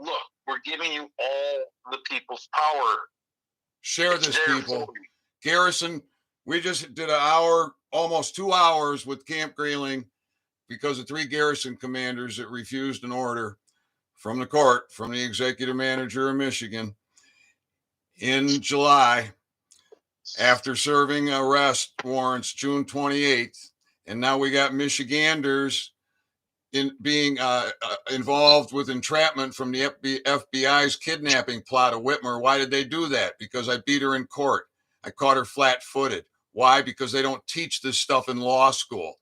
we're giving you all the people's power. Share this, people. Garrison, we just did an hour, almost 2 hours with Camp Grayling because of 3 garrison commanders that refused an order from the court, from the executive manager of Michigan in July after serving arrest warrants June 28th. And now we got Michiganders in being involved with entrapment from the FBI's kidnapping plot of Whitmer. Why did they do that? Because I beat her in court. I caught her flat-footed. Why? Because they don't teach this stuff in law school.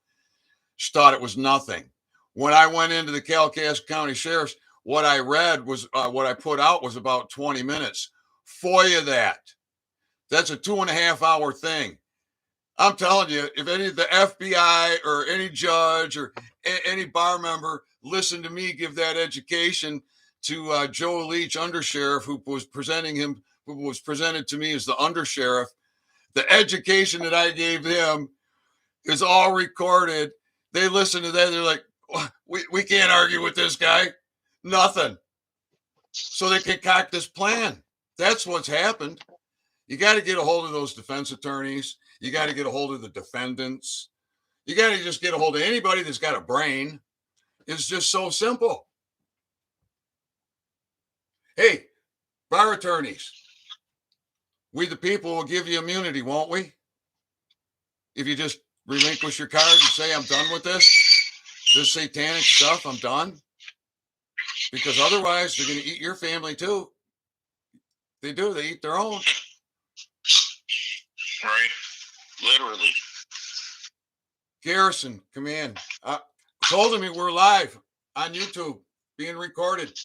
She thought it was nothing. When I went into the Kalkaska County Sheriff's, what I read was, what I put out was about 20 minutes. FOIA that. That's a 2.5-hour thing. I'm telling you, if any of the FBI or any judge or any bar member listened to me give that education to Joe Leach, undersheriff, who was presented to me as the undersheriff, the education that I gave him is all recorded. They listen to that. They're like, we can't argue with this guy. Nothing. So they concoct this plan. That's what's happened. You got to get a hold of those defense attorneys. You got to get a hold of the defendants. You got to just get a hold of anybody that's got a brain. It's just so simple. Hey, bar attorneys, we the people will give you immunity, won't we? If you just relinquish your card and say, I'm done with this satanic stuff, I'm done. Because otherwise, they're going to eat your family too. They do. They eat their own. Right. Literally. Garrison, command. Told me we're live on YouTube, being recorded.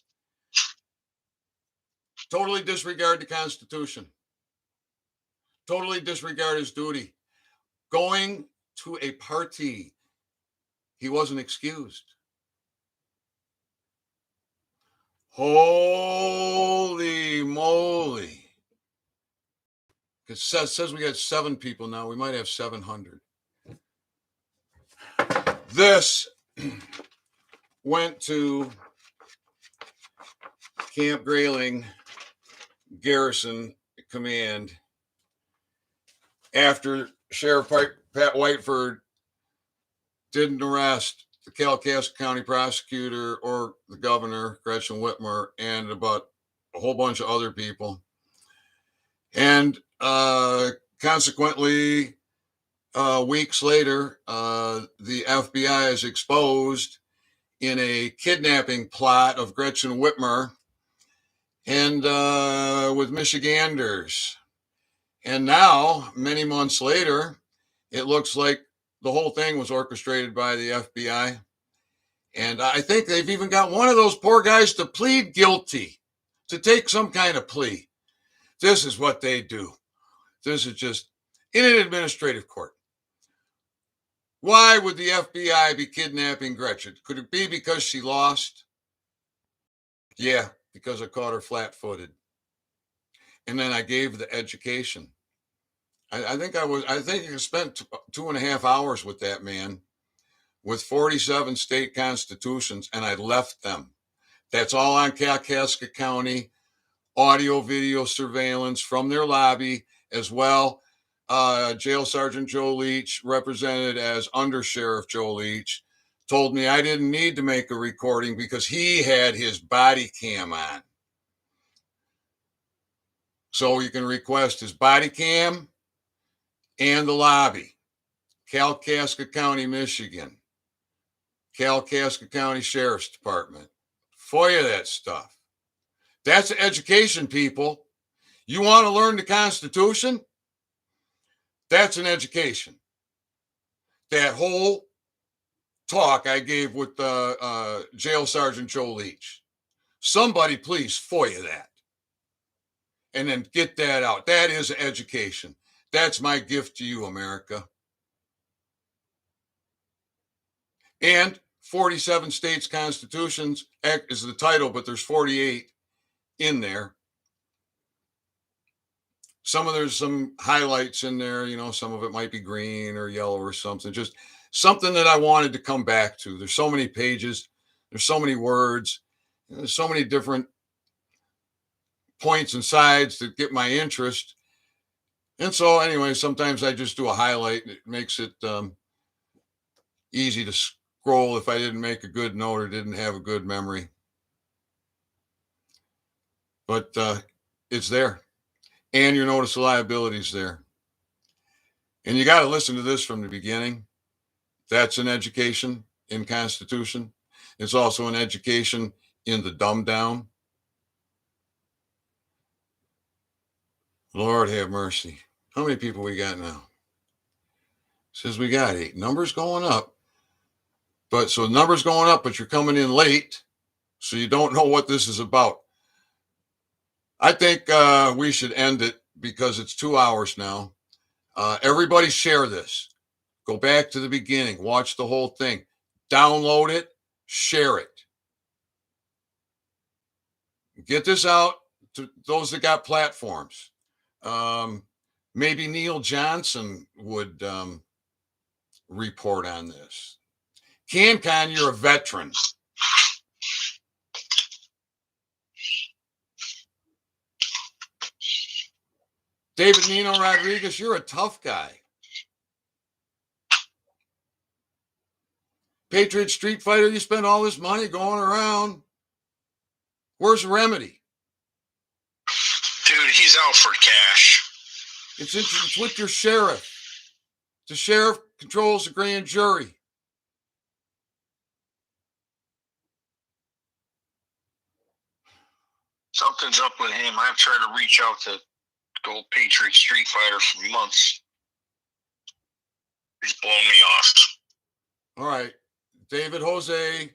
Totally disregard the Constitution. Totally disregard his duty. Going to a party. He wasn't excused. Holy moly. It says we got 7 people now. We might have 700. This went to Camp Grayling Garrison Command after Sheriff Pat Whiteford didn't arrest the Kalkaska County prosecutor or the governor, Gretchen Whitmer, and about a whole bunch of other people. And consequently, weeks later, the FBI is exposed in a kidnapping plot of Gretchen Whitmer and with Michiganders. And now, many months later, it looks like the whole thing was orchestrated by the FBI. And I think they've even got one of those poor guys to plead guilty, to take some kind of plea. This is what they do. This is just in an administrative court. Why would the FBI be kidnapping Gretchen? Could it be because she lost? Yeah, because I caught her flat-footed. And then I gave the education. I think I spent 2.5 hours with that man with 47 state constitutions, and I left them. That's all on Kalkaska County, audio, video surveillance from their lobby as well. Jail Sergeant Joe Leach, represented as Under Sheriff Joe Leach, told me I didn't need to make a recording because he had his body cam on. So you can request his body cam and the lobby. Kalkaska County, Michigan. Kalkaska County Sheriff's Department. FOIA that stuff. That's education, people. You want to learn the Constitution? That's an education. That whole talk I gave with Jail Sergeant Joe Leach. Somebody please FOIA that. And then get that out. That is education. That's my gift to you, America. And 47 states' constitutions is the title, but there's 48 in there. There's some highlights in there, some of it might be green or yellow or something, just something that I wanted to come back to. There's so many pages, there's so many words, there's so many different points and sides that get my interest. And so anyway, sometimes I just do a highlight. It makes it easy to scroll if I didn't make a good note or didn't have a good memory. But it's there. And your notice of liability is there. And you got to listen to this from the beginning. That's an education in Constitution. It's also an education in the dumb down. Lord have mercy. How many people we got now? Says we got 8. Numbers going up. But so numbers going up, but you're coming in late. So you don't know what this is about. I think we should end it because it's 2 hours now. Everybody share this. Go back to the beginning. Watch the whole thing. Download it. Share it. Get this out to those that got platforms. Maybe Neil Johnson would report on this. CanCon, you're a veteran. David Nino Rodriguez, you're a tough guy. Patriot Street Fighter, you spend all this money going around. Where's the remedy? Dude, he's out for cash. It's with your sheriff. The sheriff controls the grand jury. Something's up with him. I've tried to reach out to Gold Patriot Street Fighter for months. He's blown me off. All right. David Jose,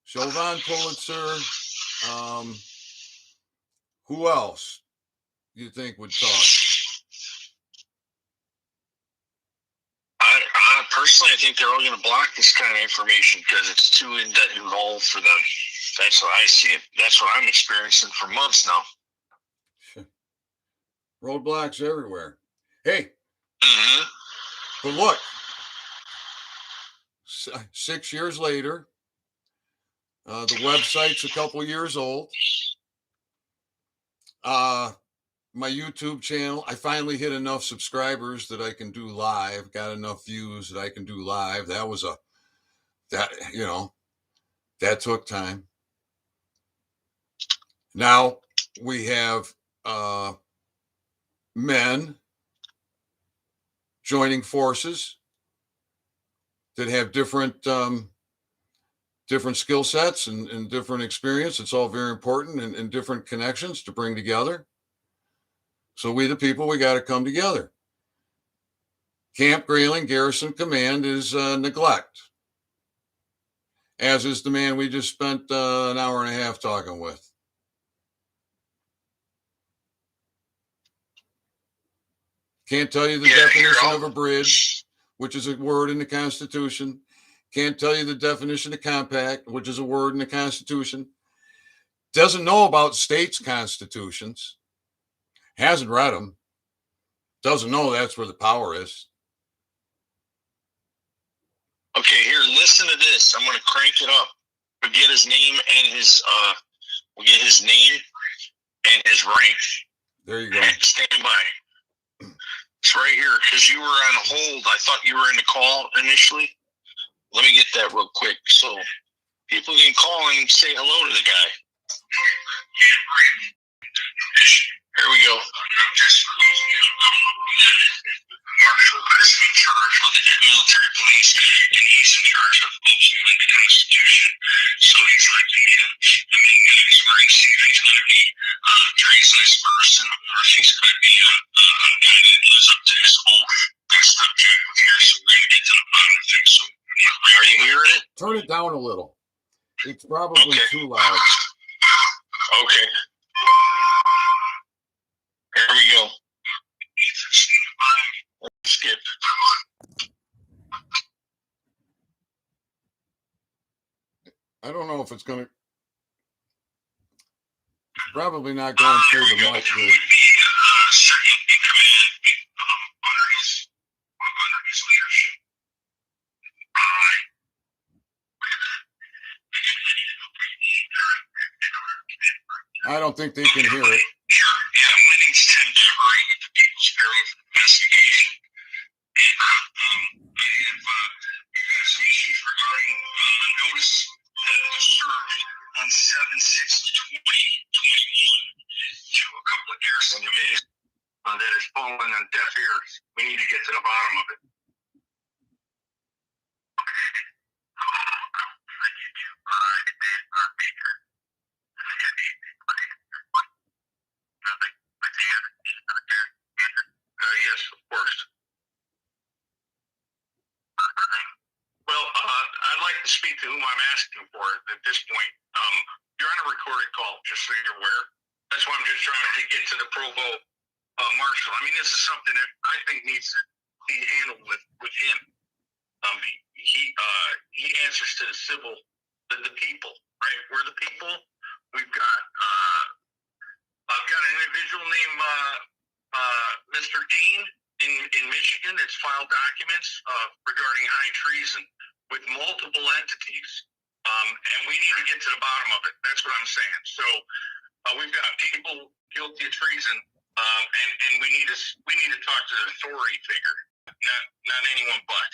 Chauvin Pulitzer. Who else do you think would talk? I personally, I think they're all going to block this kind of information because it's too involved for them. That's how I see it. That's what I'm experiencing for months now. Roadblocks everywhere. Hey, Mm-hmm. but look, 6 years later, the website's a couple years old. my YouTube channel. I finally hit enough subscribers that I can do live, got enough views that I can do live. That took time. Now we have men joining forces that have different skill sets and different experience. It's all very important, and different connections to bring together. So we, the people, we got to come together. Camp Grayling Garrison Command is neglect, as is the man we just spent an hour and a half talking with. Can't tell you the definition of a bridge, which is a word in the Constitution. Can't tell you the definition of compact, which is a word in the Constitution. Doesn't know about states' constitutions. Hasn't read them. Doesn't know that's where the power is. Okay, here, listen to this. I'm going to crank it up. We'll get his name and his rank. There you go. Stand by. It's right here, because you were on hold. I thought you were in the call initially. Let me get that real quick so people can call and say hello to the guy. Here we go. Marshal is in charge of the military police, and he's in charge of upholding the Constitution. So he's like the main guy. So we're going to see if he's going to be a treasonous person or if he's going to be a guy that lives up to his oath. That's the objective here. So we're going to get to the bottom of things. So are you hearing it? Turn it down a little. It's probably too loud. Okay. Here we go. Skip. I don't know if it's going to. Probably not going through the mic. Second in command under his leadership. I don't think they can hear it. Sure. Yeah, my name's Tim Dever with the People's Bureau of Investigation. And I have some issues regarding notice that was served on 7/6/2021 to a couple of garrison committees that has fallen on deaf ears. We need to get to the bottom of it. Yes, of course. Well, I'd like to speak to whom I'm asking for at this point. You're on a recorded call, just so you're aware. That's why I'm just trying to get to the Provost Marshal. I mean, this is something that I think needs to be handled with him. He answers to the people, right? We're the people. We've got I've got an individual named Mr. Dean in Michigan that's filed documents regarding high treason with multiple entities, and we need to get to the bottom of it. That's what I'm saying. So we've got people guilty of treason, and we need to talk to the authority figure, not anyone but.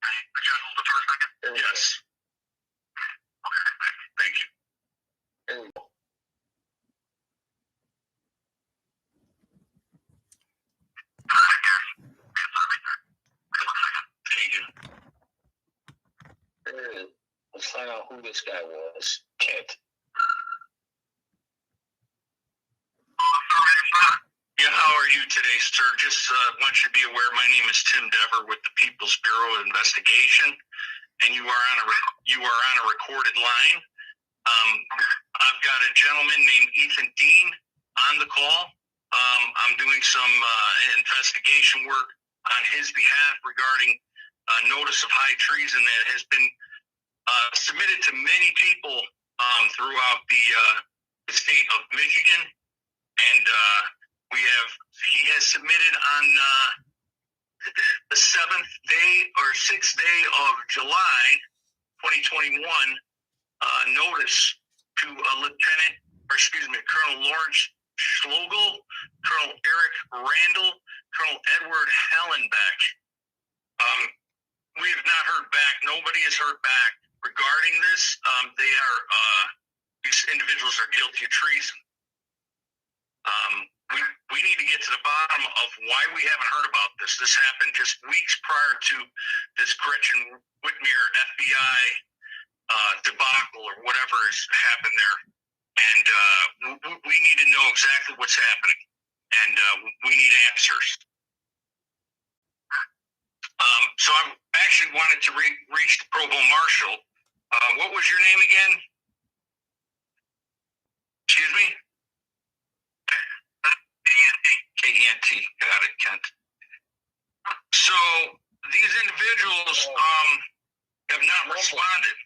Could you hold it for a second? Yes. Okay. Thank you. Let's find out who this guy was. Kent. Yeah, how are you today, sir? Just want you to be aware, my name is Tim Dever with the People's Bureau of Investigation, and you are on a recorded line. I've got a gentleman named Ethan Dean on the call. I'm doing some investigation work on his behalf regarding notice of high treason that has been submitted to many people throughout the state of Michigan, and he has submitted on the 7th day or 6th day of July 2021 notice to a lieutenant Colonel Lawrence Schlogel, Colonel Eric Randall, Colonel Edward Hallenbeck. We have not heard back. Nobody has heard back regarding this. These individuals are guilty of treason. We need to get to the bottom of why we haven't heard about this. This happened just weeks prior to this Gretchen Whitmer FBI debacle or whatever has happened there. And we need to know exactly what's happening. And we need answers. So I actually wanted to reach the Provost Marshal. What was your name again? Excuse me? K-E-N-T. Got it, Kent. So these individuals have not responded.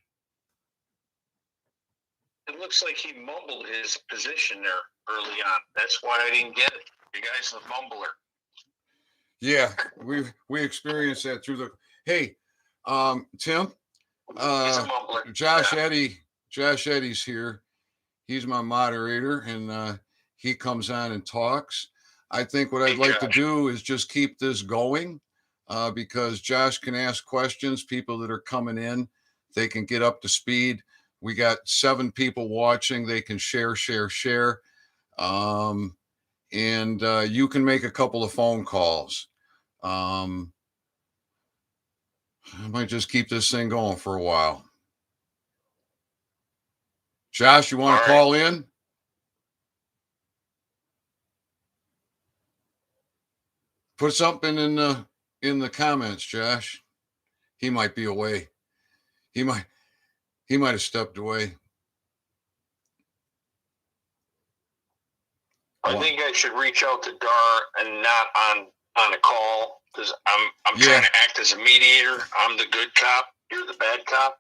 It looks like he mumbled his position there early on. That's why I didn't get it. You guys are the mumbler. Yeah, we experienced that through the. Hey, Tim, Josh Eddy's here. He's my moderator, and he comes on and talks. I think what I'd like to do is just keep this going, because Josh can ask questions. People that are coming in, they can get up to speed. We got 7 people watching. They can share. And you can make a couple of phone calls. I might just keep this thing going for a while. Josh, you want to call in? Put something in the comments, Josh. He might be away. He might have stepped away. I think I should reach out to Dar and not on a call, because I'm trying to act as a mediator. I'm the good cop. You're the bad cop.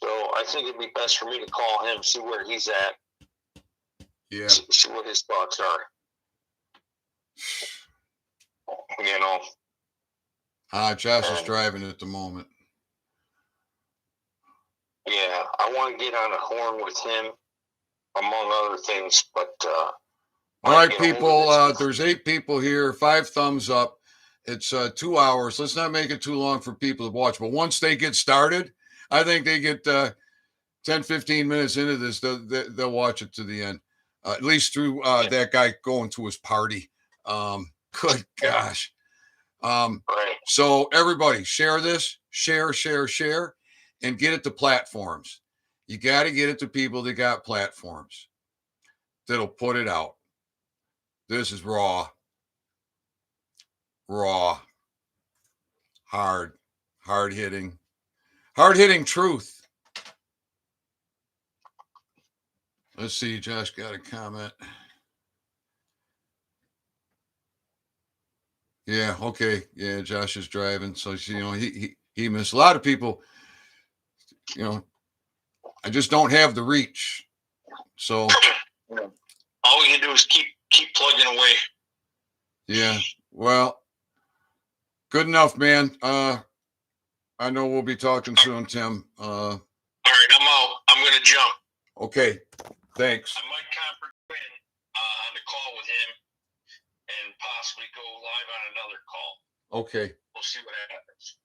So I think it'd be best for me to call him, see where he's at. Yeah. See what his thoughts are. You know. Josh is driving at the moment. Yeah, I want to get on a horn with him, among other things, but all right, people, there's 8 people here, 5 thumbs up. It's 2 hours. Let's not make it too long for people to watch. But once they get started, I think they get 10, 15 minutes into this, they'll watch it to the end, at least through that guy going to his party. Good gosh. So everybody, share this, share, and get it to platforms. You got to get it to people that got platforms that'll put it out. This is raw, hard-hitting truth. Let's see, Josh got a comment. Yeah, okay. Yeah, Josh is driving, so he missed a lot of people. I just don't have the reach. So all we can do is keep plugging away. Yeah, well, good enough, man. I know we'll be talking soon, Tim. All right, I'm out. I'm going to jump. Okay, thanks. I might comprehend on the call with him and possibly go live on another call. Okay. We'll see what happens.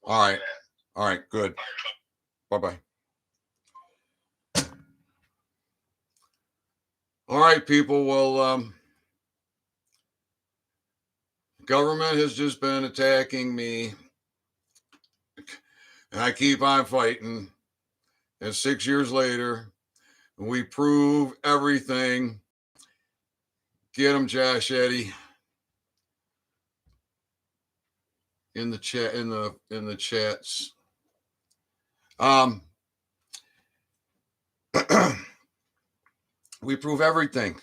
All right, good. Bye-bye. All right, people. Well, government has just been attacking me, and I keep on fighting. And 6 years later, we prove everything. Get them, Josh Eddy. In the chat, in the chats. We prove everything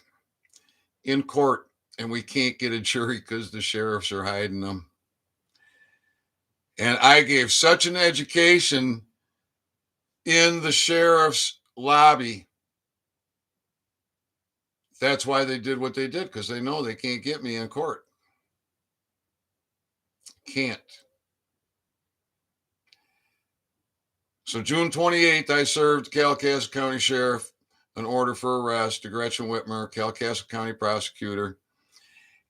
in court, and we can't get a jury because the sheriffs are hiding them. And I gave such an education in the sheriff's lobby. That's why they did what they did, because they know they can't get me in court. Can't. So June 28th, I served Calcasieu County Sheriff an order for arrest to Gretchen Whitmer, Kalkaska County prosecutor.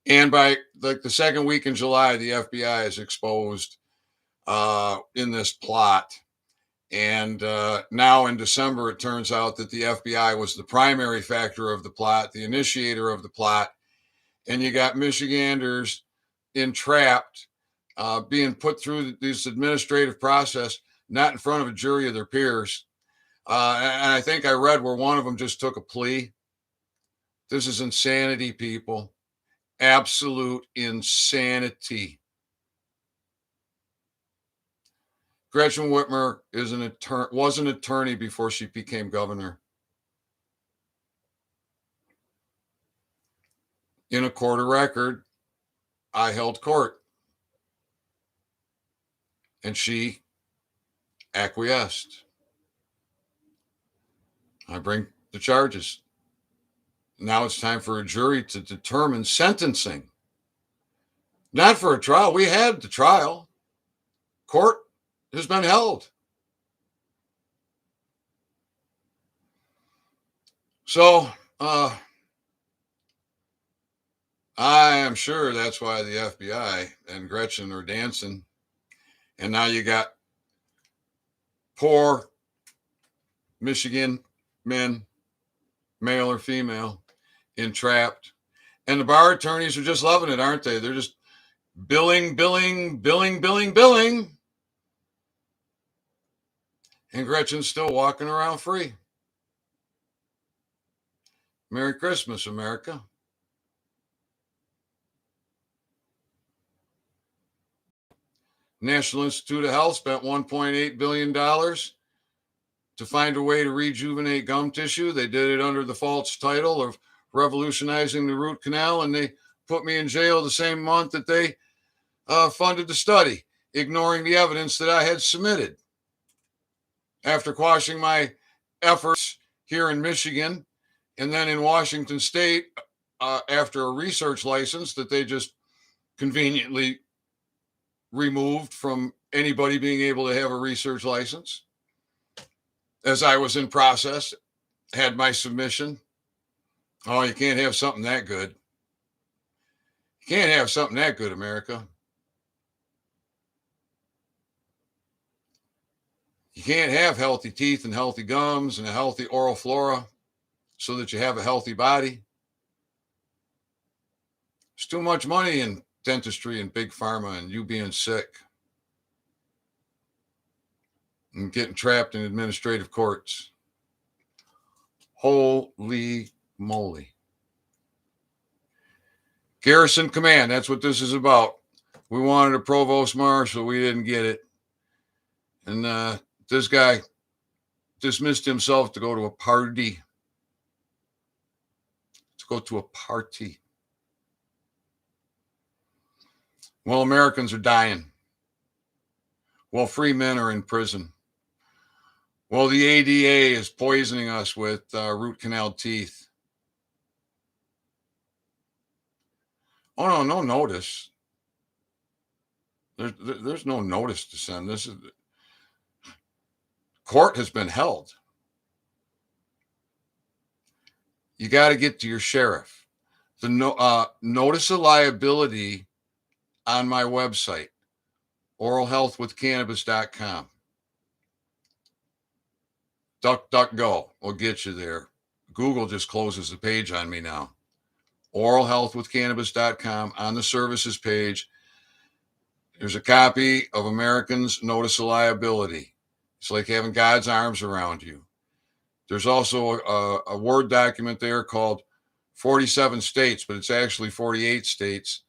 And by like the second week in July, the FBI is exposed in this plot. And now in December, it turns out that the FBI was the primary factor of the plot, the initiator of the plot. And you got Michiganders entrapped, being put through this administrative process, not in front of a jury of their peers. And I think I read where one of them just took a plea. This is insanity, people. Absolute insanity. Gretchen Whitmer was an attorney before she became governor. In a court of record, I held court. And she acquiesced. I bring the charges. Now it's time for a jury to determine sentencing. Not for a trial. We had the trial. Court has been held. So I am sure that's why the FBI and Gretchen are dancing. And now you got poor Michigan men, male or female, entrapped. And the bar attorneys are just loving it, aren't they? They're just billing. And Gretchen's still walking around free. Merry Christmas, America. National Institute of Health spent $1.8 billion to find a way to rejuvenate gum tissue. They did it under the false title of revolutionizing the root canal, and they put me in jail the same month that they funded the study, ignoring the evidence that I had submitted. After quashing my efforts here in Michigan and then in Washington State, after a research license that they just conveniently removed from anybody being able to have a research license, as I was in process, had my submission. Oh, you can't have something that good. You can't have something that good, America. You can't have healthy teeth and healthy gums and a healthy oral flora so that you have a healthy body. There's too much money in dentistry and big pharma and you being sick and getting trapped in administrative courts. Holy moly. Garrison Command, that's what this is about. We wanted a provost marshal. We didn't get it. And this guy dismissed himself to go to a party. Well, Americans are dying. Well, free men are in prison. Well, the ADA is poisoning us with root canal teeth. Oh, no notice. There's no notice to send. This is court has been held. You got to get to your sheriff. The notice of liability on my website, oralhealthwithcannabis.com. DuckDuckGo will get you there. Google just closes the page on me now. oralhealthwithcannabis.com. On the services page, there's a copy of Americans' Notice of Liability. It's like having God's arms around you. There's also a Word document there called 47 states, but it's actually 48 states.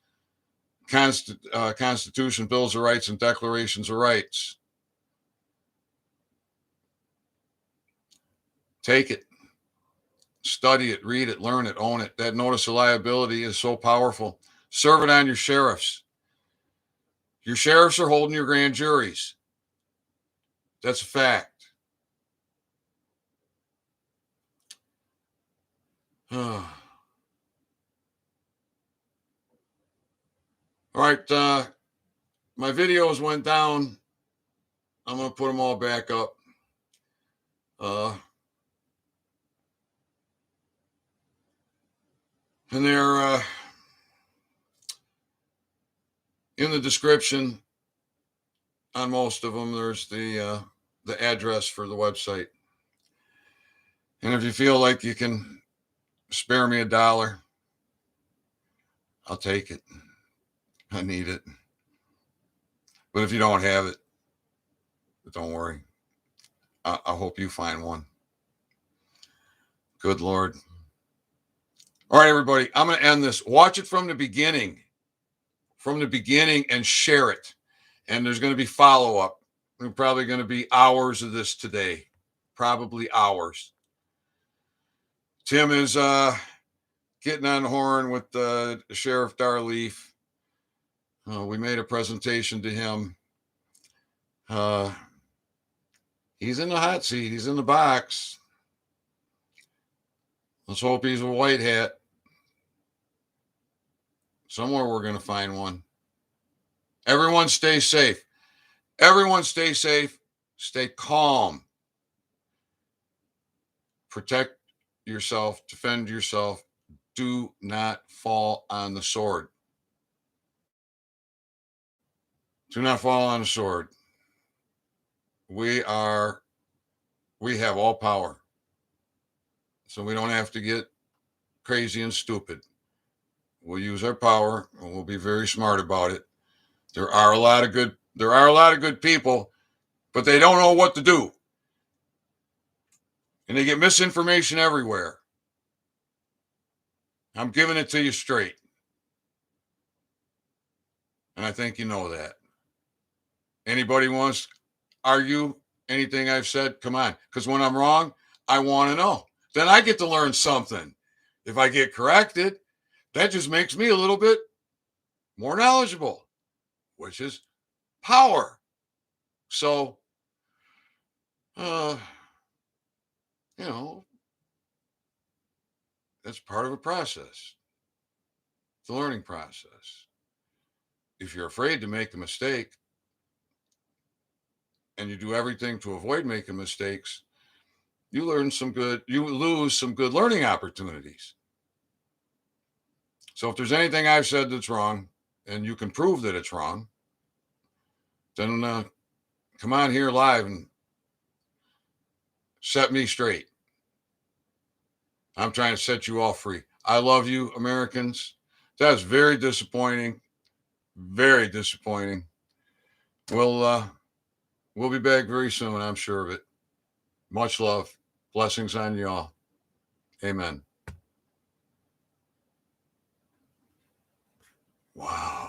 Constitution, Bills of Rights, and Declarations of Rights. Take it. Study it, read it, learn it, own it. That notice of liability is so powerful. Serve it on your sheriffs. Your sheriffs are holding your grand juries. That's a fact. All right. My videos went down. I'm going to put them all back up. And they're in the description on most of them. There's the address for the website. And if you feel like you can spare me $1, I'll take it. I need it. But if you don't have it, don't worry. I hope you find one. Good Lord. All right, everybody, I'm going to end this. Watch it from the beginning. From the beginning and share it. And there's going to be follow-up. There's probably going to be hours of this today. Probably hours. Tim is getting on the horn with Sheriff Darleaf. We made a presentation to him. He's in the hot seat. He's in the box. Let's hope he's a white hat. Somewhere we're going to find one. Everyone stay safe. Everyone stay safe. Stay calm. Protect yourself. Defend yourself. Do not fall on the sword. Do not fall on the sword. We have all power. So we don't have to get crazy and stupid. We'll use our power and we'll be very smart about it. There are a lot of good people, but they don't know what to do. And they get misinformation everywhere. I'm giving it to you straight. And I think you know that. Anybody wants to argue anything I've said? Come on. Because when I'm wrong, I want to know. Then I get to learn something. If I get corrected, that just makes me a little bit more knowledgeable, which is power. So, that's part of a process. It's a learning process. If you're afraid to make a mistake and you do everything to avoid making mistakes, you lose some good learning opportunities. So if there's anything I've said that's wrong and you can prove that it's wrong, then come on here live and set me straight. I'm trying to set you all free. I love you, Americans. That's very disappointing. Very disappointing. We'll be back very soon, I'm sure of it. Much love. Blessings on y'all. Amen. Wow.